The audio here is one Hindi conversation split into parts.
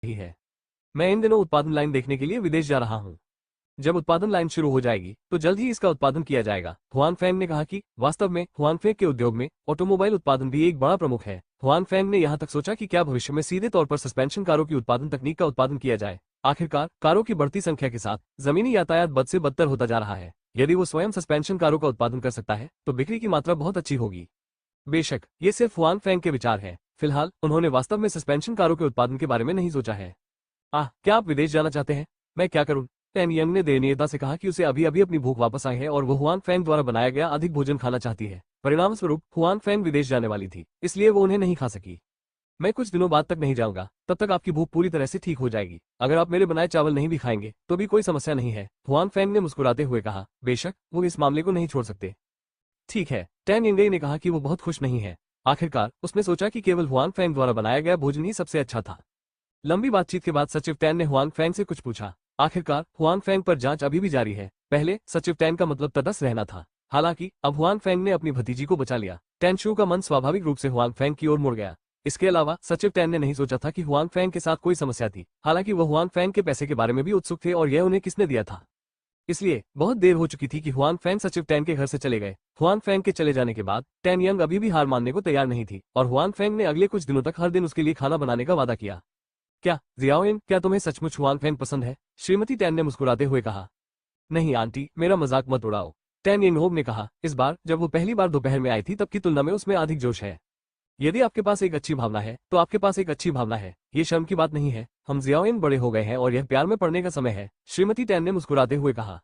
रही है। मैं इन दिनों उत्पादन लाइन देखने के लिए विदेश जा रहा हूँ। जब उत्पादन लाइन शुरू हो जाएगी तो जल्द ही इसका उत्पादन किया जाएगा। हुआन फेंग ने कहा कि वास्तव में हुआन फेंग के उद्योग में ऑटोमोबाइल उत्पादन भी एक बड़ा प्रमुख है। हुआन फेंग ने यहाँ तक सोचा कि क्या भविष्य में सीधे तौर पर सस्पेंशन कारों की उत्पादन तकनीक का उत्पादन किया जाए। आखिरकार कारों की बढ़ती संख्या के साथ जमीनी यातायात बद से बदतर होता जा रहा है। यदि वो स्वयं सस्पेंशन कारों का उत्पादन कर सकता है तो बिक्री की मात्रा बहुत अच्छी होगी। बेशक ये सिर्फ हुआन फेंग के विचार हैं। फिलहाल उन्होंने वास्तव में सस्पेंशन कारों के उत्पादन के बारे में नहीं सोचा है। क्या आप विदेश जाना चाहते हैं? मैं क्या करूं? टेन यंग ने दयनीयता से कहा कि उसे अभी अभी अपनी भूख वापस आई है और वो हुआन फेंग द्वारा बनाया गया अधिक भोजन खाना चाहती है। परिणाम स्वरूप हुआन फेंग विदेश जाने वाली थी, इसलिए वो उन्हें नहीं खा सकी। मैं कुछ दिनों बाद तक नहीं जाऊंगा, तब तक आपकी भूख पूरी तरह से ठीक हो जाएगी। अगर आप मेरे बनाए चावल नहीं भी खाएंगे तो भी कोई समस्या नहीं है, हुआन फेंग ने मुस्कुराते हुए कहा। बेशक वो इस मामले को नहीं छोड़ सकते। ठीक है, टैन यंगई ने कहा कि वो बहुत खुश नहीं है। आखिरकार उसने सोचा कि केवल हुआन फेंग द्वारा बनाया गया भोजन ही सबसे अच्छा था। लंबी बातचीत के बाद सचिव टैन ने हुआन फेंग से कुछ पूछा। आखिरकार हुआन फेंग पर जांच अभी भी जारी है। पहले सचिव टैन का मतलब तटस्थ रहना था, हालांकि अब हुआन फेंग ने अपनी भतीजी को बचा लिया। टैन शू का मन स्वाभाविक रूप से हुआन फेंग की ओर मुड़ गया। इसके अलावा सचिव टैन ने नहीं सोचा था कि हुआन फेंग के साथ कोई समस्या थी, हालांकि वो हुआन फेंग के पैसे के बारे में भी उत्सुक थे और यह उन्हें किसने दिया था। इसलिए बहुत देर हो चुकी थी कि हुआन फेंग सचिव टैन के घर से चले गए। हुआन फेंग के चले जाने के बाद टैन यंग अभी भी हार मानने को तैयार नहीं थी और हुआन फेंग ने अगले कुछ दिनों तक हर दिन उसके लिए खाना बनाने का वादा किया। क्या जियाओइन, क्या तुम्हें सचमुच हुआन फेंग पसंद है? श्रीमती टैन ने मुस्कुराते हुए कहा। नहीं आंटी, मेरा मजाक मत उड़ाओ, टैन यिंगहोब ने कहा। इस बार जब वो पहली बार दोपहर में आई थी तब की तुलना में उसमें अधिक जोश है। यदि आपके पास एक अच्छी भावना है तो आपके पास एक अच्छी भावना है, ये शर्म की बात नहीं है। हम जियाओइन बड़े हो गए हैं और यह प्यार में पड़ने का समय है, श्रीमती टैन ने मुस्कुराते हुए कहा।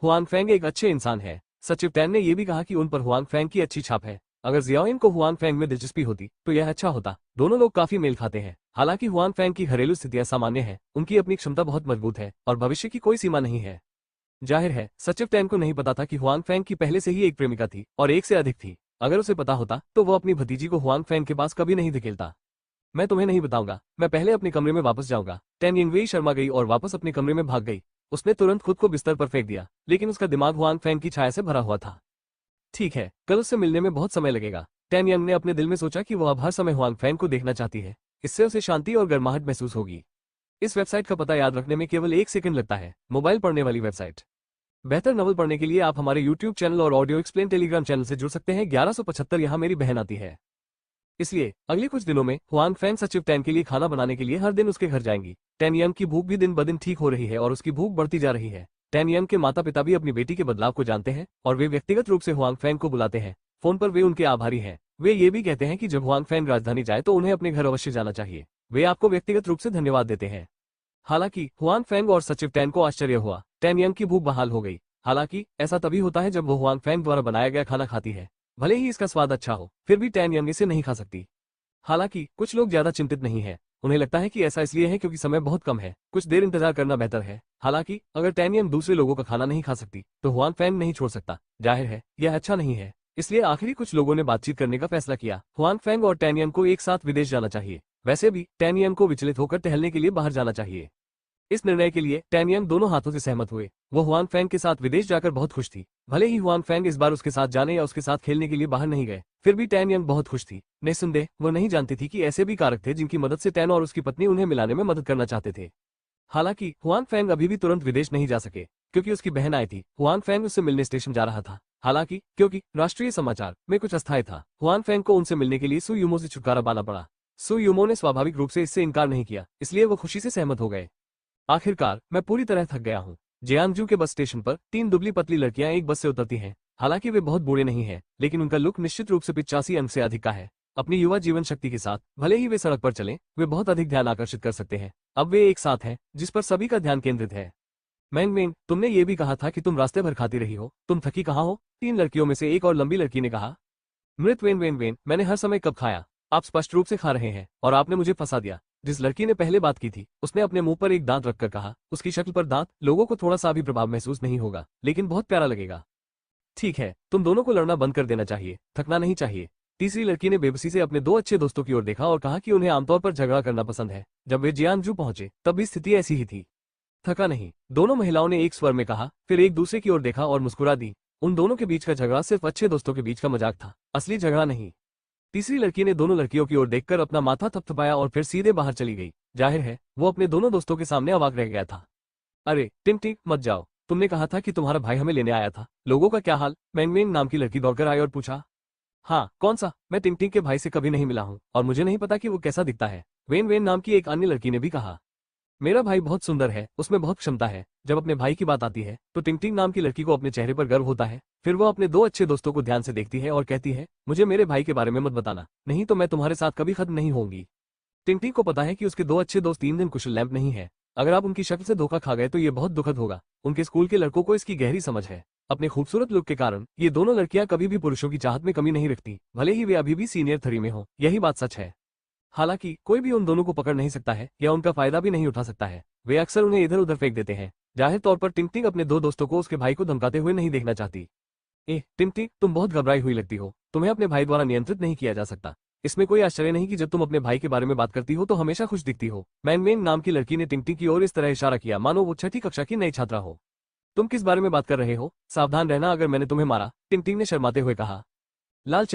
हुआन फेंग एक अच्छे इंसान है। सचिव टैन ने यह भी कहा कि उन पर हुआन फेंग की अच्छी छाप है। अगर जियाओइन को हुआन फेंग में दिलचस्पी होती तो यह अच्छा होता। दोनों लोग काफी मेल खाते हैं। हालांकि हुआन फेंग की घरेलू स्थितियां सामान्य हैं, उनकी अपनी क्षमता बहुत मजबूत है और भविष्य की कोई सीमा नहीं है। जाहिर है सचिव टैन को नहीं पता था कि हुआन फेंग की पहले से ही एक प्रेमिका थी और एक से अधिक थी। अगर उसे पता होता तो वो अपनी भतीजी को हुआन फेंग के पास कभी नहीं धकेलता। मैं तुम्हें नहीं बताऊंगा, मैं पहले अपने कमरे में वापस जाऊंगा। टैन यिंगवेई शर्मा गई और वापस अपने कमरे में भाग गई। उसने तुरंत खुद को बिस्तर पर फेंक दिया, लेकिन उसका दिमाग हुआन फेंग की छाया से भरा हुआ था। ठीक है, कल उससे मिलने में बहुत समय लगेगा। टैन यंग ने अपने दिल में सोचा कि वो अब हर समय हुआन फेंग को देखना चाहती है। इससे उसे शांति और गर्माहट महसूस होगी। इस वेबसाइट का पता याद रखने में केवल 1 सेकंड लगता है। मोबाइल पढ़ने वाली वेबसाइट। बेहतर नॉवल पढ़ने के लिए आप हमारे YouTube चैनल और ऑडियो एक्सप्लेन टेलीग्राम चैनल से जुड़ सकते हैं। 1175 यहाँ मेरी बहन आती है। इसलिए अगले कुछ दिनों में हुआन फेंग सचिव टैन के लिए खाना बनाने के लिए हर दिन उसके घर जाएंगी। टैन यंग की भूख भी दिन ब दिन ठीक हो रही है और उसकी भूख बढ़ती जा रही है। टैन यंग के माता पिता भी अपनी बेटी के बदलाव को जानते हैं और वे व्यक्तिगत रूप से हुआन फेंग को बुलाते हैं। फोन पर वे उनके आभारी हैं। वे ये भी कहते हैं कि जब हुआन फेंग राजधानी जाए तो उन्हें अपने घर अवश्य जाना चाहिए। वे आपको व्यक्तिगत रूप से धन्यवाद देते हैं। हालांकि हुआन फेंग और सचिव टैन को आश्चर्य हुआ। टैन यंग की भूख बहाल हो गई। हालांकि ऐसा तभी होता है जब वो हुआन फेंग द्वारा बनाया गया खाना खाती है। भले ही इसका स्वाद अच्छा हो, फिर भी टैन यंग इसे नहीं खा सकती। हालांकि कुछ लोग ज्यादा चिंतित नहीं है। उन्हें लगता है कि ऐसा इसलिए है क्योंकि समय बहुत कम है, कुछ देर इंतजार करना बेहतर है। हालांकि अगर टैन यंग दूसरे लोगों का खाना नहीं खा सकती तो हुआन फेंग नहीं छोड़ सकता। जाहिर है यह अच्छा नहीं है। इसलिए आखिरी कुछ लोगों ने बातचीत करने का फैसला किया। हुआन फेंग और टैन यंग को एक साथ विदेश जाना चाहिए। वैसे भी टैन यंग को विचलित होकर टहलने के लिए बाहर जाना चाहिए। इस निर्णय के लिए टैन यंग दोनों हाथों से सहमत हुए। वो हुआन फेंग के साथ विदेश जाकर बहुत खुश थी। भले ही हुआन फेंग इस बार उसके साथ जाने या उसके साथ खेलने के लिए बाहर नहीं गए, फिर भी टैन यंग बहुत खुश थी। निस्संदेह वो नहीं जानती थी कि ऐसे भी कारक थे जिनकी मदद से टैन और उसकी पत्नी उन्हें मिलाने में मदद करना चाहते थे। हालांकि हुआन फेंग अभी भी तुरंत विदेश नहीं जा सके क्योंकि उसकी बहन आई थी। हुआन फेंग उससे मिलने स्टेशन जा रहा था। हालांकि क्योंकि राष्ट्रीय समाचार में कुछ अस्थायी था, हुआन फेंग को उनसे मिलने के लिए सु यूमो से छुटकारा पाना पड़ा। सु यूमो ने स्वाभाविक रूप से इससे इनकार नहीं किया, इसलिए वो खुशी से सहमत हो गए। आखिरकार मैं पूरी तरह थक गया हूँ। जियांगजू के बस स्टेशन पर 3 दुबली पतली लड़कियां एक बस से उतरती हैं। हालांकि वे बहुत बूढ़े नहीं हैं, लेकिन उनका लुक निश्चित रूप से 85 अंक से अधिक का है। अपनी युवा जीवन शक्ति के साथ भले ही वे सड़क पर चलें, वे बहुत अधिक ध्यान आकर्षित कर सकते हैं। अब वे एक साथ हैं जिस पर सभी का ध्यान केंद्रित है। मैंग मैंग, तुमने ये भी कहा था कि तुम रास्ते भर खाती रही हो, तुम थकी कहाँ हो? 3 लड़कियों में से एक और लंबी लड़की ने कहा। मृत वेन वेन वेन, मैंने हर समय कब खाया? आप स्पष्ट रूप से खा रहे हैं और आपने मुझे फंसा दिया। जिस लड़की ने पहले बात की थी उसने अपने मुंह पर एक दांत रखकर कहा। उसकी शक्ल पर दांत, लोगों को थोड़ा सा भी प्रभाव महसूस नहीं होगा, लेकिन बहुत प्यारा लगेगा। ठीक है, तुम दोनों को लड़ना बंद कर देना चाहिए, थकना नहीं चाहिए। तीसरी लड़की ने बेबसी से अपने 2 अच्छे दोस्तों की ओर देखा और कहा कि उन्हें आमतौर पर झगड़ा करना पसंद है। जब वे जियांगजू पहुंचे तब भी स्थिति ऐसी ही थी। थका नहीं, दोनों महिलाओं ने एक स्वर में कहा, फिर एक दूसरे की ओर देखा और मुस्कुरा दी। उन दोनों के बीच का झगड़ा सिर्फ अच्छे दोस्तों के बीच का मजाक था, असली झगड़ा नहीं। तीसरी लड़की ने दोनों लड़कियों की ओर देखकर अपना माथा थपथपाया और फिर सीधे बाहर चली गई। जाहिर है वो अपने दोनों दोस्तों के सामने अवाक रह गया था। अरे टिंग मत जाओ, तुमने कहा था कि तुम्हारा भाई हमें लेने आया था, लोगों का क्या हाल? मैंग मैंग नाम की लड़की दौड़कर आई और पूछा। हाँ कौन सा? मैं टिंग के भाई से कभी नहीं मिला हूँ और मुझे नहीं पता कि वो कैसा दिखता है, वेन वेन नाम की एक अन्य लड़की ने भी कहा। मेरा भाई बहुत सुंदर है, उसमें बहुत क्षमता है। जब अपने भाई की बात आती है तो टिंग नाम की लड़की को अपने चेहरे पर गर्व होता है। फिर वो अपने दो अच्छे दोस्तों को ध्यान से देखती है और कहती है, मुझे मेरे भाई के बारे में मत बताना, नहीं तो मैं तुम्हारे साथ कभी खत्म नहीं होंगी। टिंग को पता है कि उसके दो अच्छे दोस्त 3 दिन कुशल लैंप नहीं है। अगर आप उनकी शक्ल से धोखा खा गए तो ये बहुत दुखद होगा। उनके स्कूल के लड़कों को इसकी गहरी समझ है। अपने खूबसूरत लुक के कारण ये दोनों लड़कियां कभी भी पुरुषों की चाहत में कमी नहीं रखती, भले ही वे अभी भी सीनियर 3 में हो, यही बात सच है। हालांकि कोई भी उन दोनों को पकड़ नहीं सकता है या उनका फायदा भी नहीं उठा सकता है, वे अक्सर उन्हें इधर उधर फेंक देते हैं। जाहिर तौर पर टिंग अपने दो दोस्तों को उसके भाई को धमकाते हुए नहीं देखना चाहती। टिंग तुम बहुत घबराई हुई लगती हो, तुम्हें अपने भाई द्वारा नियंत्रित नहीं किया जा सकता। इसमें कोई आश्चर्य नहीं कि जब तुम अपने भाई के बारे में बात करती हो तो हमेशा खुश दिखती हो। मैंग मैंग नाम की लड़की ने टिंग की ओर इस तरह इशारा किया मानो वो 6ठी कक्षा की नई छात्रा हो। तुम किस बारे में बात कर रहे हो? सावधान रहना अगर मैंने तुम्हें मारा, टिंग ने शर्माते हुए कहा। लाल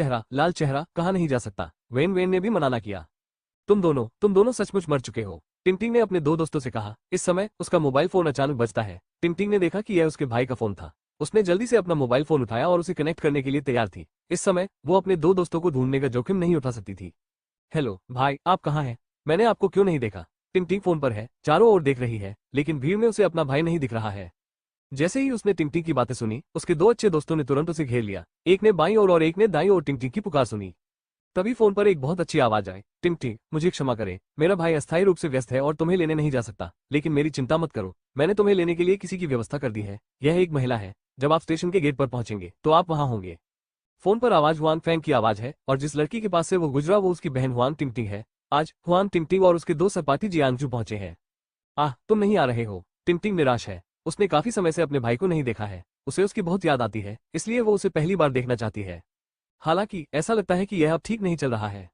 चेहरा कहा नहीं जा सकता, वेन वेन ने भी मनाना किया। तुम दोनों सचमुच मर चुके हो, टिंग ने अपने दो दोस्तों से कहा। इस समय उसका मोबाइल फोन अचानक बजता है। टिंग ने देखा कि यह उसके भाई का फोन था। उसने जल्दी से अपना मोबाइल फोन उठाया और उसे कनेक्ट करने के लिए तैयार थी। इस समय वो अपने दो दोस्तों को ढूंढने का जोखिम नहीं उठा सकती थी। हेलो भाई, आप कहाँ हैं? मैंने आपको क्यों नहीं देखा? टिंग फोन पर है, चारों ओर देख रही है, लेकिन भीड़ में उसे अपना भाई नहीं दिख रहा है। जैसे ही उसने टिंग की बातें सुनी, उसके दो अच्छे दोस्तों ने तुरंत उसे घेर लिया। एक ने बाईं ओर और एक ने दाईं ओर टिंग की पुकार सुनी। तभी फोन पर एक बहुत अच्छी आवाज आई। टिंग मुझे क्षमा करें, मेरा भाई अस्थायी रूप से व्यस्त है और तुम्हें लेने नहीं जा सकता, लेकिन मेरी चिंता मत करो, मैंने तुम्हें लेने के लिए किसी की व्यवस्था कर दी है। यह एक महिला है। जब आप स्टेशन के गेट पर पहुंचेंगे तो आप वहां होंगे। फोन पर आवाज हुआन फैंग की आवाज है और जिस लड़की के पास से वो गुजरा वो उसकी बहन हुआन टिंग है। आज हुआन टिंग और उसके दो सहपाठी जियांगजू पहुंचे हैं। तुम नहीं आ रहे हो? टिंग निराश है। उसने काफी समय से अपने भाई को नहीं देखा है, उसे उसकी बहुत याद आती है, इसलिए वो उसे पहली बार देखना चाहती है। हालांकि ऐसा लगता है कि यह अब ठीक नहीं चल रहा है।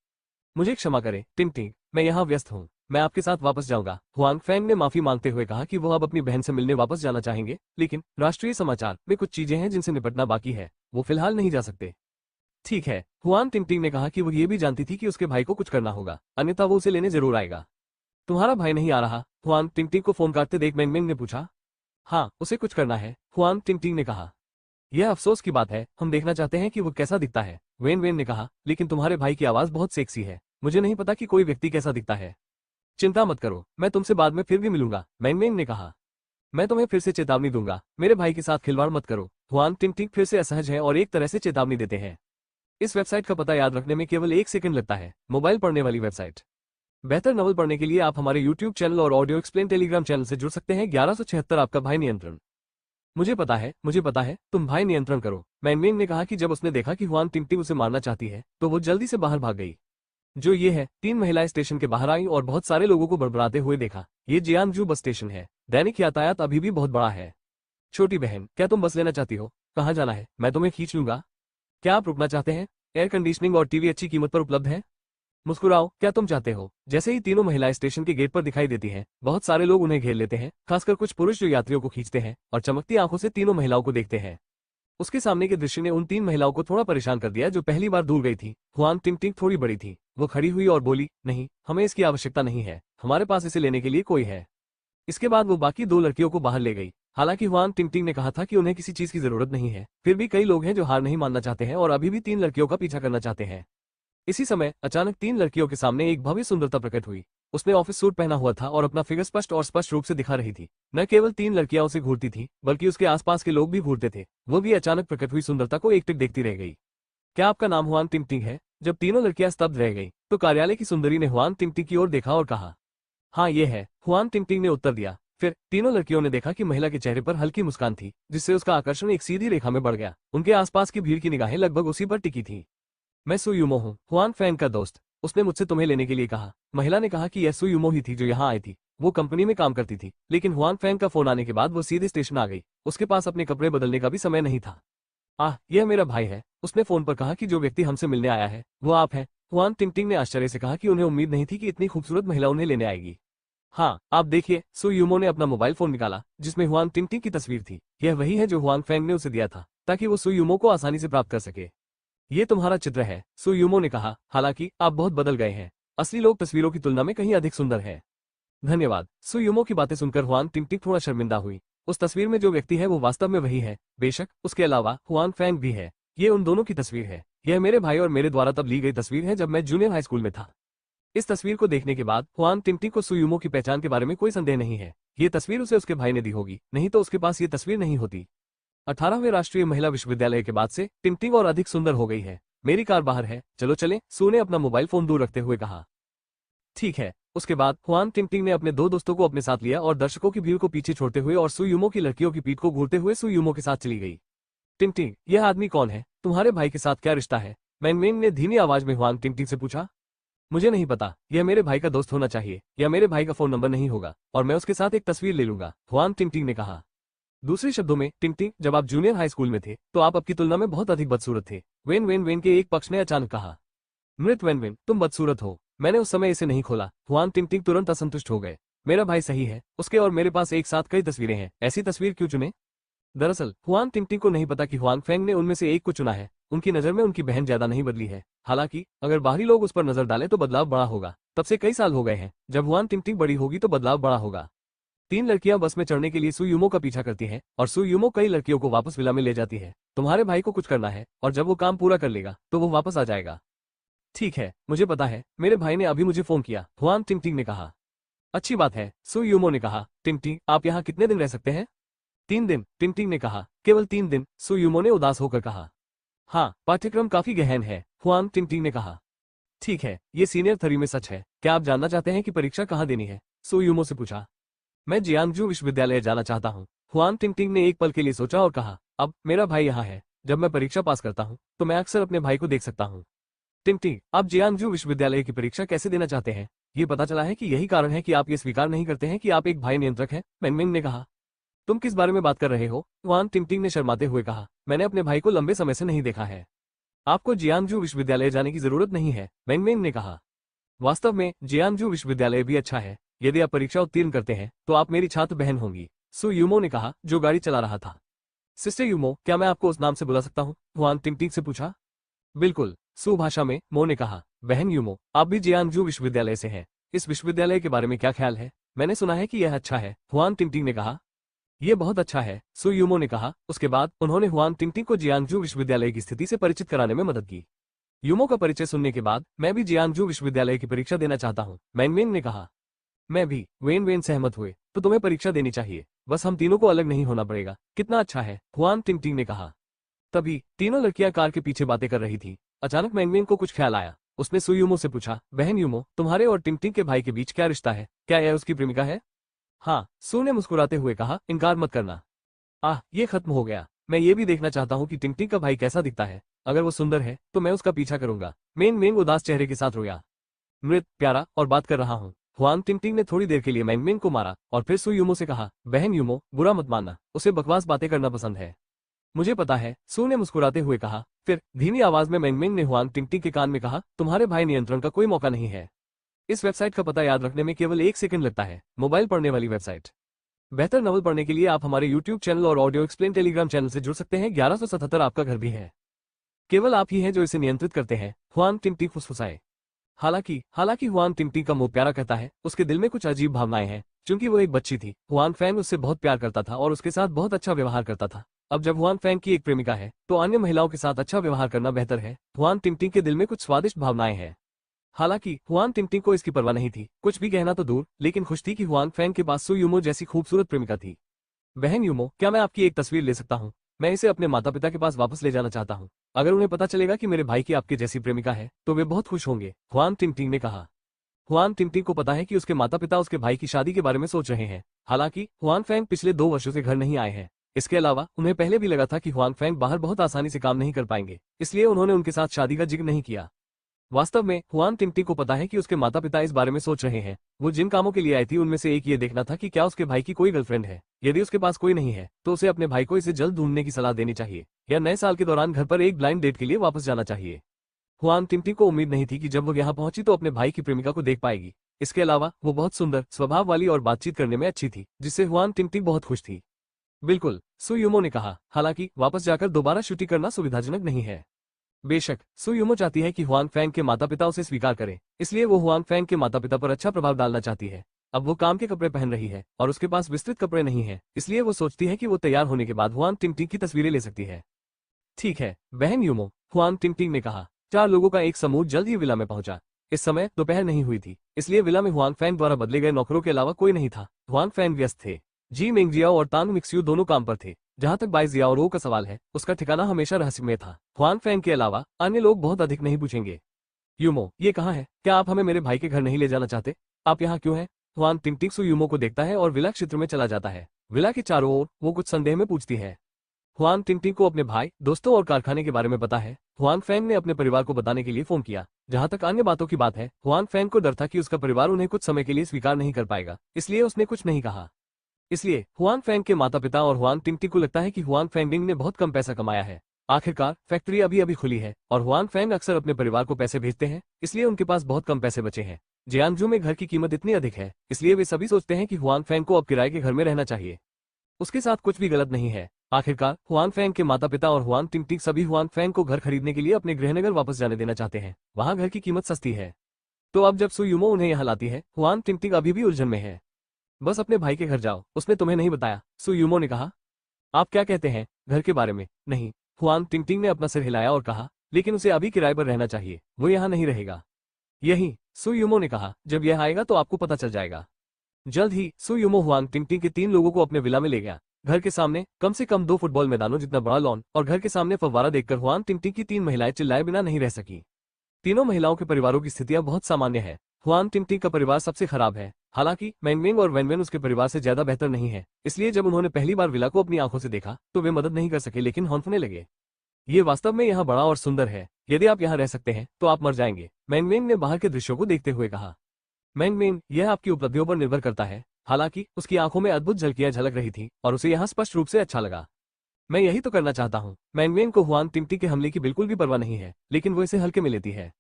मुझे क्षमा करें टिंग, मैं यहाँ व्यस्त हूँ, मैं आपके साथ वापस जाऊंगा। हुआंग फैंग ने माफी मांगते हुए कहा कि वो अब अपनी बहन से मिलने वापस जाना चाहेंगे, लेकिन राष्ट्रीय समाचार में कुछ चीजें हैं जिनसे निपटना बाकी है, वो फिलहाल नहीं जा सकते। ठीक है, हुआन टिंग ने कहा कि वो ये भी जानती थी कि उसके भाई को कुछ करना होगा, अन्यथा वो उसे लेने जरूर आएगा। तुम्हारा भाई नहीं आ रहा? हुआन टिंग को फोन काटते देख मैंग मैंग ने पूछा। हाँ, उसे कुछ करना है, हुआन टिंग ने कहा। यह अफसोस की बात है, हम देखना चाहते हैं कि वो कैसा दिखता है, वेन वेन ने कहा, लेकिन तुम्हारे भाई की आवाज बहुत सेक्सी है, मुझे नहीं पता कि कोई व्यक्ति कैसा दिखता है। चिंता मत करो, मैं तुमसे बाद में फिर भी मिलूंगा, मैंग मैंग ने कहा। मैं तुम्हें फिर से चेतावनी दूंगा, मेरे भाई के साथ खिलवाड़ मत करो। हुआन टिंग फिर से असहज है और एक तरह से चेतावनी देते हैं। इस वेबसाइट का पता याद रखने में केवल 1 सेकंड लगता है, मोबाइल पढ़ने वाली वेबसाइट। बेहतर नॉवल पढ़ने के लिए आप हमारे यूट्यूब चैनल और ऑडियो एक्सप्लेन टेलीग्राम चैनल से जुड़ सकते हैं। 1176 आपका भाई नियंत्रण। मुझे पता है, तुम भाई नियंत्रण करो, मैंग मैंग ने कहा कि जब उसने देखा कि हुआन टिंग उसे मारना चाहती है तो वो जल्दी से बाहर भाग गई। जो ये है, 3 महिलाएं स्टेशन के बाहर आई और बहुत सारे लोगों को बड़बड़ाते हुए देखा। ये जियांगजू बस स्टेशन है, दैनिक यातायात अभी भी बहुत बड़ा है। छोटी बहन, क्या तुम बस लेना चाहती हो? कहाँ जाना है? मैं तुम्हें खींच लूंगा। क्या आप रुकना चाहते हैं? एयर कंडीशनिंग और टीवी अच्छी कीमत पर उपलब्ध है। मुस्कुराओ, क्या तुम चाहते हो? जैसे ही तीनों महिलाएं स्टेशन के गेट पर दिखाई देती हैं, बहुत सारे लोग उन्हें घेर लेते हैं, खासकर कुछ पुरुष जो यात्रियों को खींचते हैं और चमकती आंखों से तीनों महिलाओं को देखते हैं। उसके सामने के दृश्य ने उन 3 महिलाओं को थोड़ा परेशान कर दिया जो पहली बार दूर गई थी। हुआन टिंग थोड़ी बड़ी थी, वो खड़ी हुई और बोली, नहीं, हमें इसकी आवश्यकता नहीं है, हमारे पास इसे लेने के लिए कोई है। इसके बाद वो बाकी 2 लड़कियों को बाहर ले गई। हालांकि हुआन टिंग ने कहा था कि उन्हें किसी चीज की जरूरत नहीं है, फिर भी कई लोग हैं जो हार नहीं मानना चाहते हैं और अभी भी 3 लड़कियों का पीछा करना चाहते हैं। इसी समय अचानक 3 लड़कियों के सामने एक भव्य सुंदरता प्रकट हुई। उसने ऑफिस सूट पहना हुआ था और अपना फिगर स्पष्ट रूप से दिखा रही थी। न केवल 3 लड़कियां उसे घूरती थी, बल्कि उसके आसपास के लोग भी घूरते थे। वो भी अचानक प्रकट हुई सुंदरता को एकटक देखती रह गई। क्या आपका नाम हुआन टिंग है? जब तीनों लड़कियां स्तब्ध रह गई तो कार्यालय की सुंदरी ने हुआन टिंग की ओर देखा और कहा, हाँ ये है, हुआन टिंग ने उत्तर दिया। फिर तीनों लड़कियों ने देखा कि महिला के चेहरे पर हल्की मुस्कान थी, जिससे उसका आकर्षण एक सीधी रेखा में बढ़ गया। उनके आसपास की भीड़ की निगाहें लगभग उसी पर टिकी थी। मैं सु यूमो हूँ, हुआन फैंग का दोस्त। उसने मुझसे तुम्हें लेने के लिए कहा। महिला ने कहा कि यह सु यूमो ही थी जो यहाँ आई थी। वो कंपनी में काम करती थी, लेकिन हुआन फैंग का फोन आने के बाद वो सीधे स्टेशन आ गई। उसके पास अपने कपड़े बदलने का भी समय नहीं था। यह मेरा भाई है। उसने फोन पर कहा कि जो व्यक्ति हमसे मिलने आया है वो आप हैं। हुआन टिंग ने आश्चर्य से कहा कि उन्हें उम्मीद नहीं थी कि इतनी खूबसूरत महिला उन्हें लेने आएगी। हाँ, आप देखिए। सु यूमो ने अपना मोबाइल फोन निकाला जिसमें हुआन टिंग की तस्वीर थी। यह वही है जो हुआन फैंग ने उसे दिया था, ताकि वो सु यूमो को आसानी से प्राप्त कर सके। ये तुम्हारा चित्र है, सु यूमो ने कहा, हालांकि आप बहुत बदल गए हैं। असली लोग तस्वीरों की तुलना में कहीं अधिक सुंदर है। धन्यवाद। सुयुमो की बातें सुनकर हुआन टिंगटिंग थोड़ा शर्मिंदा हुई। उस तस्वीर में जो व्यक्ति है वो वास्तव में वही है। बेशक उसके अलावा हुआन फैंग भी है। ये उन दोनों की तस्वीर है। यह मेरे भाई और मेरे द्वारा तब ली गई तस्वीर है जब मैं जूनियर हाई स्कूल में था। इस तस्वीर को देखने के बाद हुआन टिंगटिंग को सुयुमो की पहचान के बारे में कोई संदेह नहीं है। ये तस्वीर उसे उसके भाई ने दी होगी, नहीं तो उसके पास ये तस्वीर नहीं होती। 18वें राष्ट्रीय महिला विश्वविद्यालय के बाद से टिंगटिंग और अधिक सुंदर हो गई है। मेरी कार बाहर है, चलो चलें, सू ने अपना मोबाइल फोन दूर रखते हुए कहा। ठीक है। उसके बाद हुआन टिंगटिंग ने अपने दो दोस्तों को अपने साथ लिया और दर्शकों की भीड़ को पीछे छोड़ते हुए और सुयुमो की लड़कियों की पीठ को घूरते हुए सुयुमो के साथ चली गई। टिंगटिंग, यह आदमी कौन है? तुम्हारे भाई के साथ क्या रिश्ता है? मैनमेन ने धीमी आवाज में हुआन टिंगटिंग से पूछा। मुझे नहीं पता, यह मेरे भाई का दोस्त होना चाहिए या मेरे भाई का फोन नंबर नहीं होगा और मैं उसके साथ एक तस्वीर ले लूंगा, हुआन टिंगटिंग ने कहा। दूसरे शब्दों में टिंगटिंग, जब आप जूनियर हाई स्कूल में थे तो आप आपकी तुलना में बहुत अधिक बदसूरत थे, वेन वेन वेन के एक पक्ष ने अचानक कहा। मृत वेन वेन, तुम बदसूरत हो। मैंने उस समय इसे नहीं खोला। हुआन टिंगटिंग तुरंत असंतुष्ट हो गए। मेरा भाई सही है, उसके और मेरे पास एक साथ कई तस्वीरें हैं, ऐसी तस्वीर क्यों चुने? दरअसल हुआन टिंगटिंग को नहीं पता कि हुआन फेंग ने उनमें से एक को चुना है। उनकी नजर में उनकी बहन ज्यादा नहीं बदली है। हालांकि अगर बाहरी लोग उस पर नजर डालें तो बदलाव बड़ा होगा। तब से कई साल हो गए हैं। जब हुआन टिंगटिंग बड़ी होगी तो बदलाव बड़ा होगा। तीन लड़कियां बस में चढ़ने के लिए सुयुमो का पीछा करती हैं और सुयुमो कई लड़कियों को वापस विला में ले जाती है। तुम्हारे भाई को कुछ करना है और जब वो काम पूरा कर लेगा तो वो वापस आ जाएगा। ठीक है, मुझे पता है, मेरे भाई ने अभी मुझे फोन किया, हुआन टिंगटिंग ने कहा। अच्छी बात है, सुयुमो ने कहा। टिंगटिंग, आप यहाँ कितने दिन रह सकते हैं? 3 दिन, टिंगटिंग ने कहा। केवल 3 दिन, सुयुमो ने उदास होकर कहा। हाँ, पाठ्यक्रम काफी गहन है, हुआन टिंगटिंग ने कहा। ठीक है, ये सीनियर 3 में सच है। क्या आप जानना चाहते हैं कि परीक्षा कहाँ देनी है? सुयुमो से पूछा। मैं जियांगजू विश्वविद्यालय जाना चाहता हूँ। हुआन टिंगटिंग ने एक पल के लिए सोचा और कहा, अब मेरा भाई यहाँ है। जब मैं परीक्षा पास करता हूँ तो मैं अक्सर अपने भाई को देख सकता हूँ। टिंगटिंग, आप जियांगजू विश्वविद्यालय की परीक्षा कैसे देना चाहते हैं? ये पता चला है कि यही कारण है कि आप ये स्वीकार नहीं करते हैं कि आप एक भाई नियंत्रक हैं, मैनमिंग ने कहा। तुम किस बारे में बात कर रहे हो? हुआन टिंगटिंग ने शर्माते हुए कहा। मैंने अपने भाई को लंबे समय से नहीं देखा है। आपको जियांगजू विश्वविद्यालय जाने की जरूरत नहीं है, मैनमिंग ने कहा। वास्तव में जियांगजू विश्वविद्यालय भी अच्छा है। यदि आप परीक्षा उत्तीर्ण करते हैं तो आप मेरी छात्र बहन होंगी, सु यूमो ने कहा, जो गाड़ी चला रहा था। सिस्टर यूमो, क्या मैं आपको उस नाम से बुला सकता हूँ? हुआन टिंगटिंग से पूछा। बिल्कुल, सु भाषा में मो ने कहा। बहन यूमो, आप भी जियांगजू विश्वविद्यालय से हैं। इस विश्वविद्यालय के बारे में क्या ख्याल है? मैंने सुना है कि यह अच्छा है, हुआन टिंगटिंग ने कहा। यह बहुत अच्छा है, सु यूमो ने कहा। उसके बाद उन्होंने हुआन टिंगटिंग को जियांगजू विश्वविद्यालय की स्थिति से परिचित कराने में मदद की। यूमो का परिचय सुनने के बाद मैं भी जियांगजू विश्वविद्यालय की परीक्षा देना चाहता हूँ, मैनमेन ने कहा। मैं भी, वेन वेन सहमत हुए। तो तुम्हें परीक्षा देनी चाहिए, बस हम तीनों को अलग नहीं होना पड़ेगा। कितना अच्छा है, हुआन टिंगटिंग ने कहा। तभी तीनों लड़कियां कार के पीछे बातें कर रही थी। अचानक मैनमेन को कुछ ख्याल आया। उसने सुयुमो से पूछा, बहन यूमो, तुम्हारे और टिंगटिंग के भाई के बीच क्या रिश्ता है? क्या यह उसकी प्रेमिका है? हाँ, सू ने मुस्कुराते हुए कहा, इनकार मत करना। ये खत्म हो गया। मैं ये भी देखना चाहता हूँ कि टिंगटिंग का भाई कैसा दिखता है। अगर वो सुंदर है तो मैं उसका पीछा करूंगा। मेन उदास चेहरे के साथ रोया। मृत, प्यारा और बात कर रहा हूँ। हुआन टिंगटिंग ने थोड़ी देर के लिए मैंगमेन को मारा और फिर सु यूमो से कहा, बहन यूमो, बुरा मत मानना, उसे बकवास बातें करना पसंद है। मुझे पता है, सु ने मुस्कुराते हुए कहा। फिर धीमी आवाज में मैंगमेन ने हुआन टिंगटिंग के कान में कहा, तुम्हारे भाई नियंत्रण का कोई मौका नहीं है। इस वेबसाइट का पता याद रखने में केवल 1 सेकंड लगता है। मोबाइल पढ़ने वाली वेबसाइट। बेहतर नॉवल पढ़ने के लिए आप हमारे YouTube चैनल और ऑडियो एक्सप्लेन टेलीग्राम चैनल से जुड़ सकते हैं। 1177 आपका घर भी है। केवल आप ही हैं जो इसे नियंत्रित करते हैं, हुआन टिंगटिंग फुसफुसाए। हालांकि हुआन टिंगटिंग का मुंह प्यारा कहता है, उसके दिल में कुछ अजीब भावनाएं हैं। क्योंकि वो एक बच्ची थी, हुआन फैंग उससे बहुत प्यार करता था और उसके साथ बहुत अच्छा व्यवहार करता था। अब जब हुआन फैंग की एक प्रेमिका है तो अन्य महिलाओं के साथ अच्छा व्यवहार करना बेहतर है। हुआन टिंगटिंग के दिल में कुछ स्वादिष्ट भावनाएं हैं। हालांकि हुआन टिंगटिंग को इसकी परवाह नहीं थी, कुछ भी कहना तो दूर, लेकिन खुश थी कि हुआन फैंग के पास सु यूमो जैसी खूबसूरत प्रेमिका थी। बहन यूमो, क्या मैं आपकी एक तस्वीर ले सकता हूँ? मैं इसे अपने माता पिता के पास वापस ले जाना चाहता हूँ। अगर उन्हें पता चलेगा कि मेरे भाई की आपके जैसी प्रेमिका है तो वे बहुत खुश होंगे, हुआन टिंगटिंग ने कहा। हुआन टिंगटिंग को पता है कि उसके माता पिता उसके भाई की शादी के बारे में सोच रहे हैं। हालांकि हुआन फैंग पिछले 2 वर्षों से घर नहीं आए हैं। इसके अलावा उन्हें पहले भी लगा था कि हुआन फैंग बाहर बहुत आसानी से काम नहीं कर पाएंगे, इसलिए उन्होंने उनके साथ शादी का जिक्र नहीं किया। वास्तव में हुआन टिंगटिंग को पता है कि उसके माता पिता इस बारे में सोच रहे हैं। वो जिन कामों के लिए आई थी उनमें से एक ये देखना था कि क्या उसके भाई की कोई गर्लफ्रेंड है। यदि उसके पास कोई नहीं है तो उसे अपने भाई को इसे जल्द ढूंढने की सलाह देनी चाहिए या नए साल के दौरान घर पर एक ब्लाइंड डेट के लिए वापस जाना चाहिए। हुआन टिंगटिंग को उम्मीद नहीं थी कि जब वो यहाँ पहुंची तो अपने भाई की प्रेमिका को देख पाएगी। इसके अलावा वो बहुत सुंदर, स्वभाव वाली और बातचीत करने में अच्छी थी, जिससे हुआन टिंगटिंग बहुत खुश थी। बिल्कुल, सु यूमो ने कहा। हालांकि वापस जाकर दोबारा शूटिंग करना सुविधाजनक नहीं है। बेशक सु यूमो चाहती है कि हुआन फैंग के माता पिता उसे स्वीकार करें, इसलिए वो हुआन फैंग के माता पिता पर अच्छा प्रभाव डालना चाहती है। अब वो काम के कपड़े पहन रही है और उसके पास विस्तृत कपड़े नहीं है, इसलिए वो सोचती है कि वो तैयार होने के बाद हुआन टिंगटिंग की तस्वीरें ले सकती है। ठीक है बहन यूमो, हुआन टिंगटिंग ने कहा। 4 लोगों का एक समूह जल्द ही विला में पहुंचा। इस समय दोपहर नहीं हुई थी, इसलिए विला में हुआन फैंग द्वारा बदले गए नौकरों के अलावा कोई नहीं था। हुआन फैंग व्यस्त थे। जी मेंगजियाओ और तांग मिक्सियो दोनों काम पर थे। जहां तक बाई जियाओ का सवाल है, उसका ठिकाना हमेशा रहस्यमय था। हुआन फैंग के अलावा अन्य लोग बहुत अधिक नहीं पूछेंगे। यूमो, ये कहाँ है? क्या आप हमें मेरे भाई के घर नहीं ले जाना चाहते? आप यहाँ क्यों हैं? हुआन टिंगटिंग सु यूमो को देखता है और विला क्षेत्र में चला जाता है। विला के चारों ओर वो कुछ संदेह में पूछती है। हुआन टिंगटिंग को अपने भाई, दोस्तों और कारखाने के बारे में पता है। हुआन फैंग ने अपने परिवार को बताने के लिए फोन किया। जहां तक अन्य बातों की बात है, हुआन फैंग को डर था कि उसका परिवार उन्हें कुछ समय के लिए स्वीकार नहीं कर पाएगा, इसलिए उसने कुछ नहीं कहा। इसलिए हुआन फैंग के माता पिता और हुआन टिंगटिंग को लगता है कि हुआन फैंगिंग ने बहुत कम पैसा कमाया है। आखिरकार फैक्ट्री अभी अभी खुली है और हुआन फैंग अक्सर अपने परिवार को पैसे भेजते हैं, इसलिए उनके पास बहुत कम पैसे बचे हैं। जियांगजू में घर की कीमत इतनी अधिक है, इसलिए वे सभी सोचते हैं कि हुआन फैंग को अब किराए के घर में रहना चाहिए। उसके साथ कुछ भी गलत नहीं है। आखिरकार हुआन फैंग के माता पिता और हुआन टिंगटिंग सभी हुआन फैंग को घर खरीदने के लिए अपने गृहनगर वापस जाने देना चाहते हैं। वहां घर की कीमत सस्ती है। तो अब जब सु यूमो उन्हें यहाँ लाती है, हुआन टिंगटिंग अभी भी उलझन में है। बस अपने भाई के घर जाओ, उसने तुम्हें नहीं बताया, सु यूमो ने कहा। आप क्या कहते हैं घर के बारे में? नहीं, हुआन टिंगटिंग ने अपना सिर हिलाया और कहा, लेकिन उसे अभी किराए पर रहना चाहिए, वो यहाँ नहीं रहेगा। यही, सु यूमो ने कहा, जब यह आएगा तो आपको पता चल जाएगा। जल्द ही सु यूमो हुआन टिंगटिंग के 3 लोगों को अपने विला में ले गया। घर के सामने कम से कम 2 फुटबॉल मैदानों जितना बड़ा लॉन और घर के सामने फव्वारा देखकर हुआन टिंगटिंग की 3 महिलाएं चिल्लाए बिना नहीं रह सकी। तीनों महिलाओं के परिवारों की स्थितियां बहुत सामान्य है। हुआन टिंगटिंग का परिवार सबसे खराब है। हालांकि मैंगमेंग और वैनवेन उसके परिवार से ज्यादा बेहतर नहीं है, इसलिए जब उन्होंने पहली बार विला को अपनी आंखों से देखा तो वे मदद नहीं कर सके, लेकिन हौंफने लगे। ये वास्तव में यहाँ बड़ा और सुंदर है। यदि आप यहाँ रह सकते हैं तो आप मर जाएंगे, मैंगमेंग ने बाहर के दृश्यों को देखते हुए कहा। मैंगमेंग, यह आपकी उपलब्धियों पर निर्भर करता है। हालांकि उसकी आंखों में अद्भुत झलकियां झलक रही थी और उसे यहाँ स्पष्ट रूप से अच्छा लगा। मैं यही तो करना चाहता हूँ। मैंगमेंग को हुआन टिंगटिंग के हमले की बिल्कुल भी परवाह नहीं है, लेकिन वो इसे हल्के में लेती है।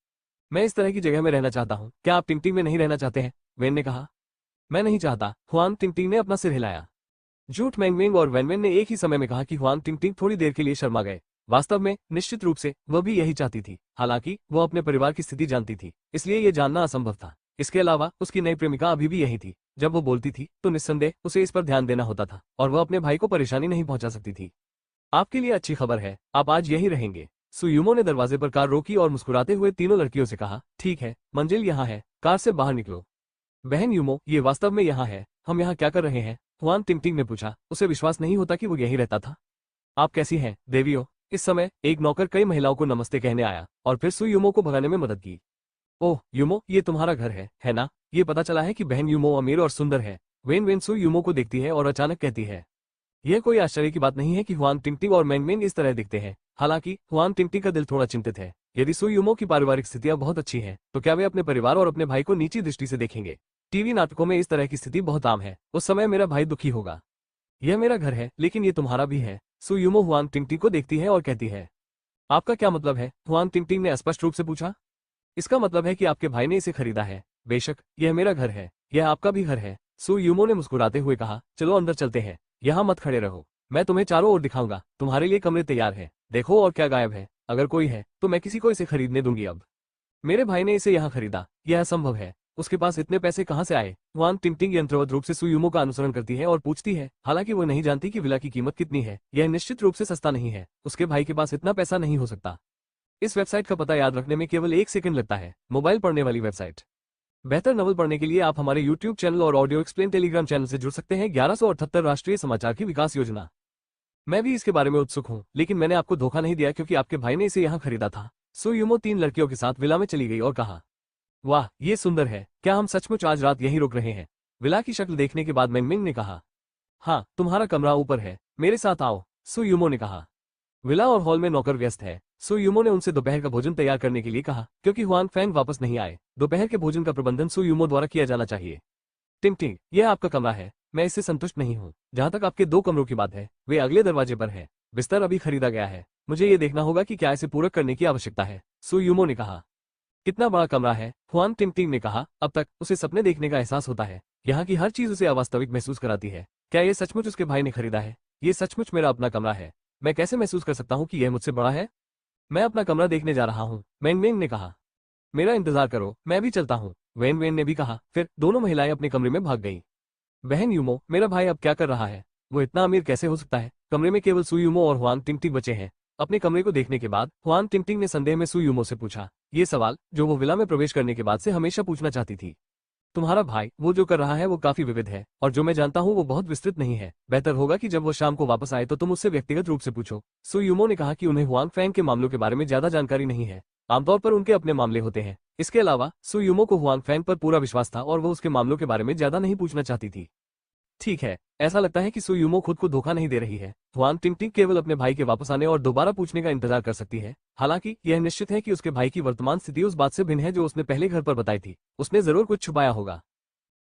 मैं इस तरह की जगह में रहना चाहता हूँ। क्या आप टिंगटिंग में नहीं रहना चाहते हैं? वेन ने कहा। मैं नहीं चाहता, हुआन टिंगटिंग ने अपना सिर हिलाया। झूठ मैंगमेंग और वैनवेन ने एक ही समय में कहा कि हुआन टिंगटिंग थोड़ी देर के लिए शर्मा गए। वास्तव में निश्चित रूप से वह भी यही चाहती थी। हालांकि वह अपने परिवार की स्थिति जानती थी, इसलिए यह जानना असंभव था। इसके अलावा उसकी नई प्रेमिका अभी भी यही थी। जब वो बोलती थी तो निस्संदेह उसे इस पर ध्यान देना होता था और वह अपने भाई को परेशानी नहीं पहुंचा सकती थी। आपके लिए अच्छी खबर है, आप आज यही रहेंगे। सुयूमो ने दरवाजे पर कार रोकी और मुस्कुराते हुए तीनों लड़कियों से कहा, ठीक है, मंजिल यहाँ है, कार से बाहर निकलो। बहन यूमो, ये वास्तव में यहाँ है, हम यहाँ क्या कर रहे हैं? हुआन टिंगटिंग ने पूछा। उसे विश्वास नहीं होता कि वो यहीं रहता था। आप कैसी हैं, देवियों? इस समय एक नौकर कई महिलाओं को नमस्ते कहने आया और फिर सु यूमो को भगाने में मदद की। ओह यूमो, ये तुम्हारा घर है ना? ये पता चला है कि बहन यूमो अमीर और सुंदर है। वेन वेन सु यूमो को देखती है और अचानक कहती है। यह कोई आश्चर्य की बात नहीं है कि हुआन टिंगटिंग और मैंगमेंग इस तरह दिखते हैं। हालांकि हुआन टिंगटिंग का दिल थोड़ा चिंतित है। यदि सु यूमो की पारिवारिक स्थितियां बहुत अच्छी हैं, तो क्या वे अपने परिवार और अपने भाई को नीची दृष्टि से देखेंगे? टीवी नाटकों में इस तरह की स्थिति बहुत आम है। उस समय मेरा भाई दुखी होगा। यह मेरा घर है, लेकिन ये तुम्हारा भी है। सु यूमो हुआन टिंगटिंग को देखती है और कहती है। आपका क्या मतलब है? हुआन टिंगटिंग ने स्पष्ट रूप से पूछा। इसका मतलब है कि आपके भाई ने इसे खरीदा है। बेशक, यह मेरा घर है, यह आपका भी घर है। सु यूमो ने मुस्कुराते हुए कहा, चलो अंदर चलते हैं, यहाँ मत खड़े रहो, मैं तुम्हें चारों ओर दिखाऊंगा। तुम्हारे लिए कमरे तैयार है, देखो और क्या गायब है। अगर कोई है तो मैं किसी को इसे खरीदने दूंगी। अब मेरे भाई ने इसे यहाँ खरीदा, यह असंभव है। उसके पास इतने पैसे कहाँ से आए? हुआन टिंगटिंग यंत्रवत रूप से सु यूमो का अनुसरण करती है और पूछती है। हालांकि वो नहीं जानती कि विला की कीमत कितनी है। यह निश्चित रूप से सस्ता नहीं है, उसके भाई के पास इतना पैसा नहीं हो सकता। इस वेबसाइट का पता याद रखने में केवल 1 सेकंड लगता है। मोबाइल पढ़ने वाली वेबसाइट। बेहतर नवल पढ़ने के लिए आप हमारे YouTube चैनल और ऑडियो एक्सप्लेन टेलीग्राम चैनल से जुड़ सकते हैं। 1178 राष्ट्रीय समाचार की विकास योजना। मैं भी इसके बारे में उत्सुक हूँ, लेकिन मैंने आपको धोखा नहीं दिया क्योंकि आपके भाई ने इसे यहाँ खरीदा था। सु यूमो 3 लड़कियों के साथ विला में चली गई और कहा, वाह, ये सुंदर है। क्या हम सचमुच आज रात यहीं रुक रहे हैं? विला की शक्ल देखने के बाद मैंगमिंग ने कहा। हाँ, तुम्हारा कमरा ऊपर है, मेरे साथ आओ, सु यूमो ने कहा। विला और हॉल में नौकर व्यस्त है। सु यूमो ने उनसे दोपहर का भोजन तैयार करने के लिए कहा, क्योंकि हुआन फैंग वापस नहीं आए। दोपहर के भोजन का प्रबंधन सु यूमो द्वारा किया जाना चाहिए। टिंगटिंग, यह आपका कमरा है, मैं इससे संतुष्ट नहीं हूँ। जहाँ तक आपके 2 कमरों की बात है, वे अगले दरवाजे पर है। बिस्तर अभी खरीदा गया है, मुझे ये देखना होगा कि क्या इसे पूरक करने की आवश्यकता है, सु यूमो ने कहा। कितना बड़ा कमरा है? हुआन टिंगटिंग ने कहा। अब तक उसे सपने देखने का एहसास होता है। यहाँ की हर चीज उसे अवास्तविक महसूस कराती है। क्या ये सचमुच उसके भाई ने खरीदा है? ये सचमुच मेरा अपना कमरा है। मैं कैसे महसूस कर सकता हूँ कि यह मुझसे बड़ा है? मैं अपना कमरा देखने जा रहा हूँ, मैंगमेंग ने कहा। मेरा इंतजार करो, मैं भी चलता हूँ। वेन वेन ने भी कहा। फिर दोनों महिलाएं अपने कमरे में भाग गईं। बहन यूमो, मेरा भाई अब क्या कर रहा है? वो इतना अमीर कैसे हो सकता है? कमरे में केवल सु यूमो और हुआन टिंगटिंग बचे हैं। अपने कमरे को देखने के बाद हुआन टिंगटिंग ने संदेह में सु यूमो से पूछा, ये सवाल जो वो विला में प्रवेश करने के बाद से हमेशा पूछना चाहती थी। तुम्हारा भाई वो जो कर रहा है वो काफी विविध है, और जो मैं जानता हूँ वो बहुत विस्तृत नहीं है। बेहतर होगा कि जब वो शाम को वापस आए तो तुम उससे व्यक्तिगत रूप से पूछो। सु यूमो ने कहा कि उन्हें हुआन फैंग के मामलों के बारे में ज्यादा जानकारी नहीं है। आमतौर पर उनके अपने मामले होते हैं। इसके अलावा सु यूमो को हुआन फैंग पर पूरा विश्वास था और वो उसके मामलों के बारे में ज्यादा नहीं पूछना चाहती थी। ठीक है, ऐसा लगता है कि सु यूमो खुद को धोखा नहीं दे रही है। हुआन टिंगटिंग केवल अपने भाई के वापस आने और दोबारा पूछने का इंतजार कर सकती है। हालांकि यह निश्चित है कि उसके भाई की वर्तमान स्थिति उस बात से भिन्न है जो उसने पहले घर पर बताई थी। उसने जरूर कुछ छुपाया होगा।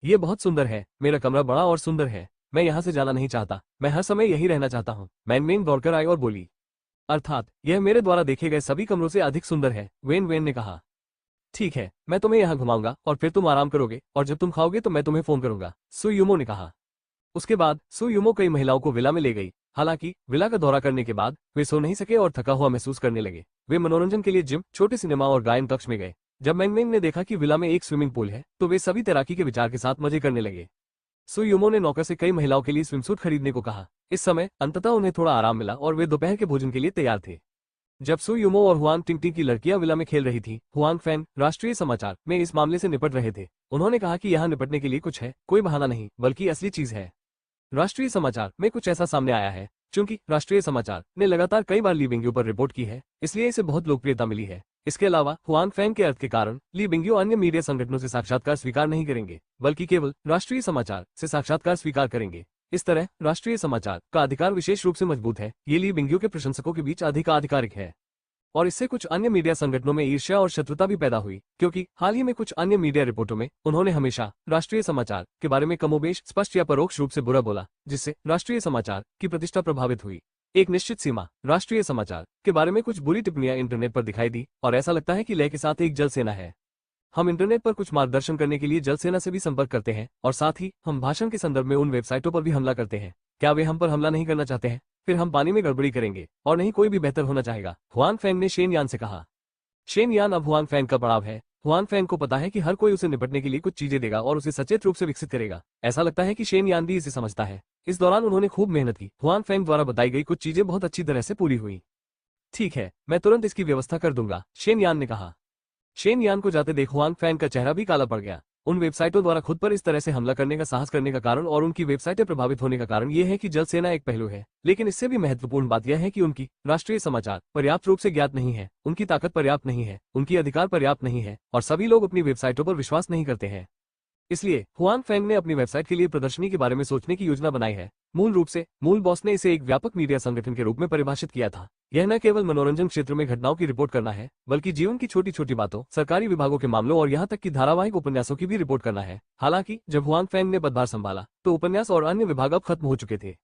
ये बहुत सुंदर है। मेरा कमरा बड़ा और सुंदर है। मैं यहाँ से जाना नहीं चाहता। मैं हर समय यही रहना चाहता हूँ। मैनमेन दौड़कर आई और बोली। अर्थात यह मेरे द्वारा देखे गए सभी कमरों से अधिक सुंदर है, वेन वेन ने कहा। ठीक है, मैं तुम्हें यहाँ घुमाऊंगा और फिर तुम आराम करोगे, और जब तुम खाओगे तो मैं तुम्हें फोन करूंगा, सु यूमो ने कहा। उसके बाद सु यूमो कई महिलाओं को विला में ले गई। हालांकि विला का दौरा करने के बाद वे सो नहीं सके और थका हुआ महसूस करने लगे। वे मनोरंजन के लिए जिम, छोटे सिनेमा और गायन कक्ष में गए। जब मैंगमेंग ने देखा कि विला में एक स्विमिंग पूल है तो वे सभी तैराकी के विचार के साथ मजे करने लगे। सु यूमो ने नौकर से कई महिलाओं के लिए स्विमसूट खरीदने को कहा। इस समय अंततः उन्हें थोड़ा आराम मिला और वे दोपहर के भोजन के लिए तैयार थे। जब सु यूमो और हुआन टिंगटिंग की लड़कियां विला में खेल रही थी, हुआन फैन राष्ट्रीय समाचार में इस मामले से निपट रहे थे। उन्होंने कहा कि यहाँ निपटने के लिए कुछ है, कोई बहाना नहीं बल्कि असली चीज है। राष्ट्रीय समाचार में कुछ ऐसा सामने आया है। चूंकि राष्ट्रीय समाचार ने लगातार कई बार ली बिंग्यू पर रिपोर्ट की है, इसलिए इसे बहुत लोकप्रियता मिली है। इसके अलावा हुआन फैंग के अर्थ के कारण ली बिंग्यू अन्य मीडिया संगठनों से साक्षात्कार स्वीकार नहीं करेंगे, बल्कि केवल राष्ट्रीय समाचार से साक्षात्कार स्वीकार करेंगे। इस तरह राष्ट्रीय समाचार का अधिकार विशेष रूप से मजबूत है। ये ली बिंग्यू के प्रशंसकों के बीच अधिक आधिकारिक है, और इससे कुछ अन्य मीडिया संगठनों में ईर्ष्या और शत्रुता भी पैदा हुई, क्योंकि हाल ही में कुछ अन्य मीडिया रिपोर्टों में उन्होंने हमेशा राष्ट्रीय समाचार के बारे में कमोबेश स्पष्ट या परोक्ष रूप से बुरा बोला, जिससे राष्ट्रीय समाचार की प्रतिष्ठा प्रभावित हुई। एक निश्चित सीमा राष्ट्रीय समाचार के बारे में कुछ बुरी टिप्पणियां इंटरनेट पर दिखाई दी, और ऐसा लगता है कि लय के साथ एक जल सेना है। हम इंटरनेट पर कुछ मार्गदर्शन करने के लिए जल सेना से भी संपर्क करते हैं, और साथ ही हम भाषण के संदर्भ में उन वेबसाइटों पर भी हमला करते हैं। क्या वे हम पर हमला नहीं करना चाहते हैं? फिर हम पानी में गड़बड़ी करेंगे, और नहीं कोई भी बेहतर होना चाहेगा, हुआन फैंग ने शेन यान से कहा। शेन यान अब हुआन फैंग का पड़ाव है। हुआन फैंग को पता है कि हर कोई उसे निपटने के लिए कुछ चीजें देगा और उसे सचेत रूप से विकसित करेगा। ऐसा लगता है कि शेन यान भी इसे समझता है। इस दौरान उन्होंने खूब मेहनत की। हुआन फैंग द्वारा बताई गई कुछ चीजें बहुत अच्छी तरह से पूरी हुई। ठीक है, मैं तुरंत इसकी व्यवस्था कर दूंगा, शेन यान ने कहा। शेन यान को जाते देख हुआन फैंग का चेहरा भी काला पड़ गया। उन वेबसाइटों द्वारा खुद पर इस तरह से हमला करने का साहस करने का कारण और उनकी वेबसाइटें प्रभावित होने का कारण यह है कि जल सेना एक पहलू है, लेकिन इससे भी महत्वपूर्ण बात यह है कि उनकी राष्ट्रीय समाचार पर्याप्त रूप से ज्ञात नहीं है, उनकी ताकत पर्याप्त नहीं है, उनकी अधिकार पर्याप्त नहीं है, और सभी लोग अपनी वेबसाइटों पर विश्वास नहीं करते हैं। इसलिए हुआन फैंग ने अपनी वेबसाइट के लिए प्रदर्शनी के बारे में सोचने की योजना बनाई है। मूल रूप से मूल बॉस ने इसे एक व्यापक मीडिया संगठन के रूप में परिभाषित किया था। यह न केवल मनोरंजन क्षेत्र में घटनाओं की रिपोर्ट करना है, बल्कि जीवन की छोटी छोटी बातों, सरकारी विभागों के मामलों और यहाँ तक कि धारावाहिक उपन्यासों की भी रिपोर्ट करना है। हालांकि जब हुआन फैंग ने पदभार संभाला तो उपन्यास और अन्य विभाग अब खत्म हो चुके थे।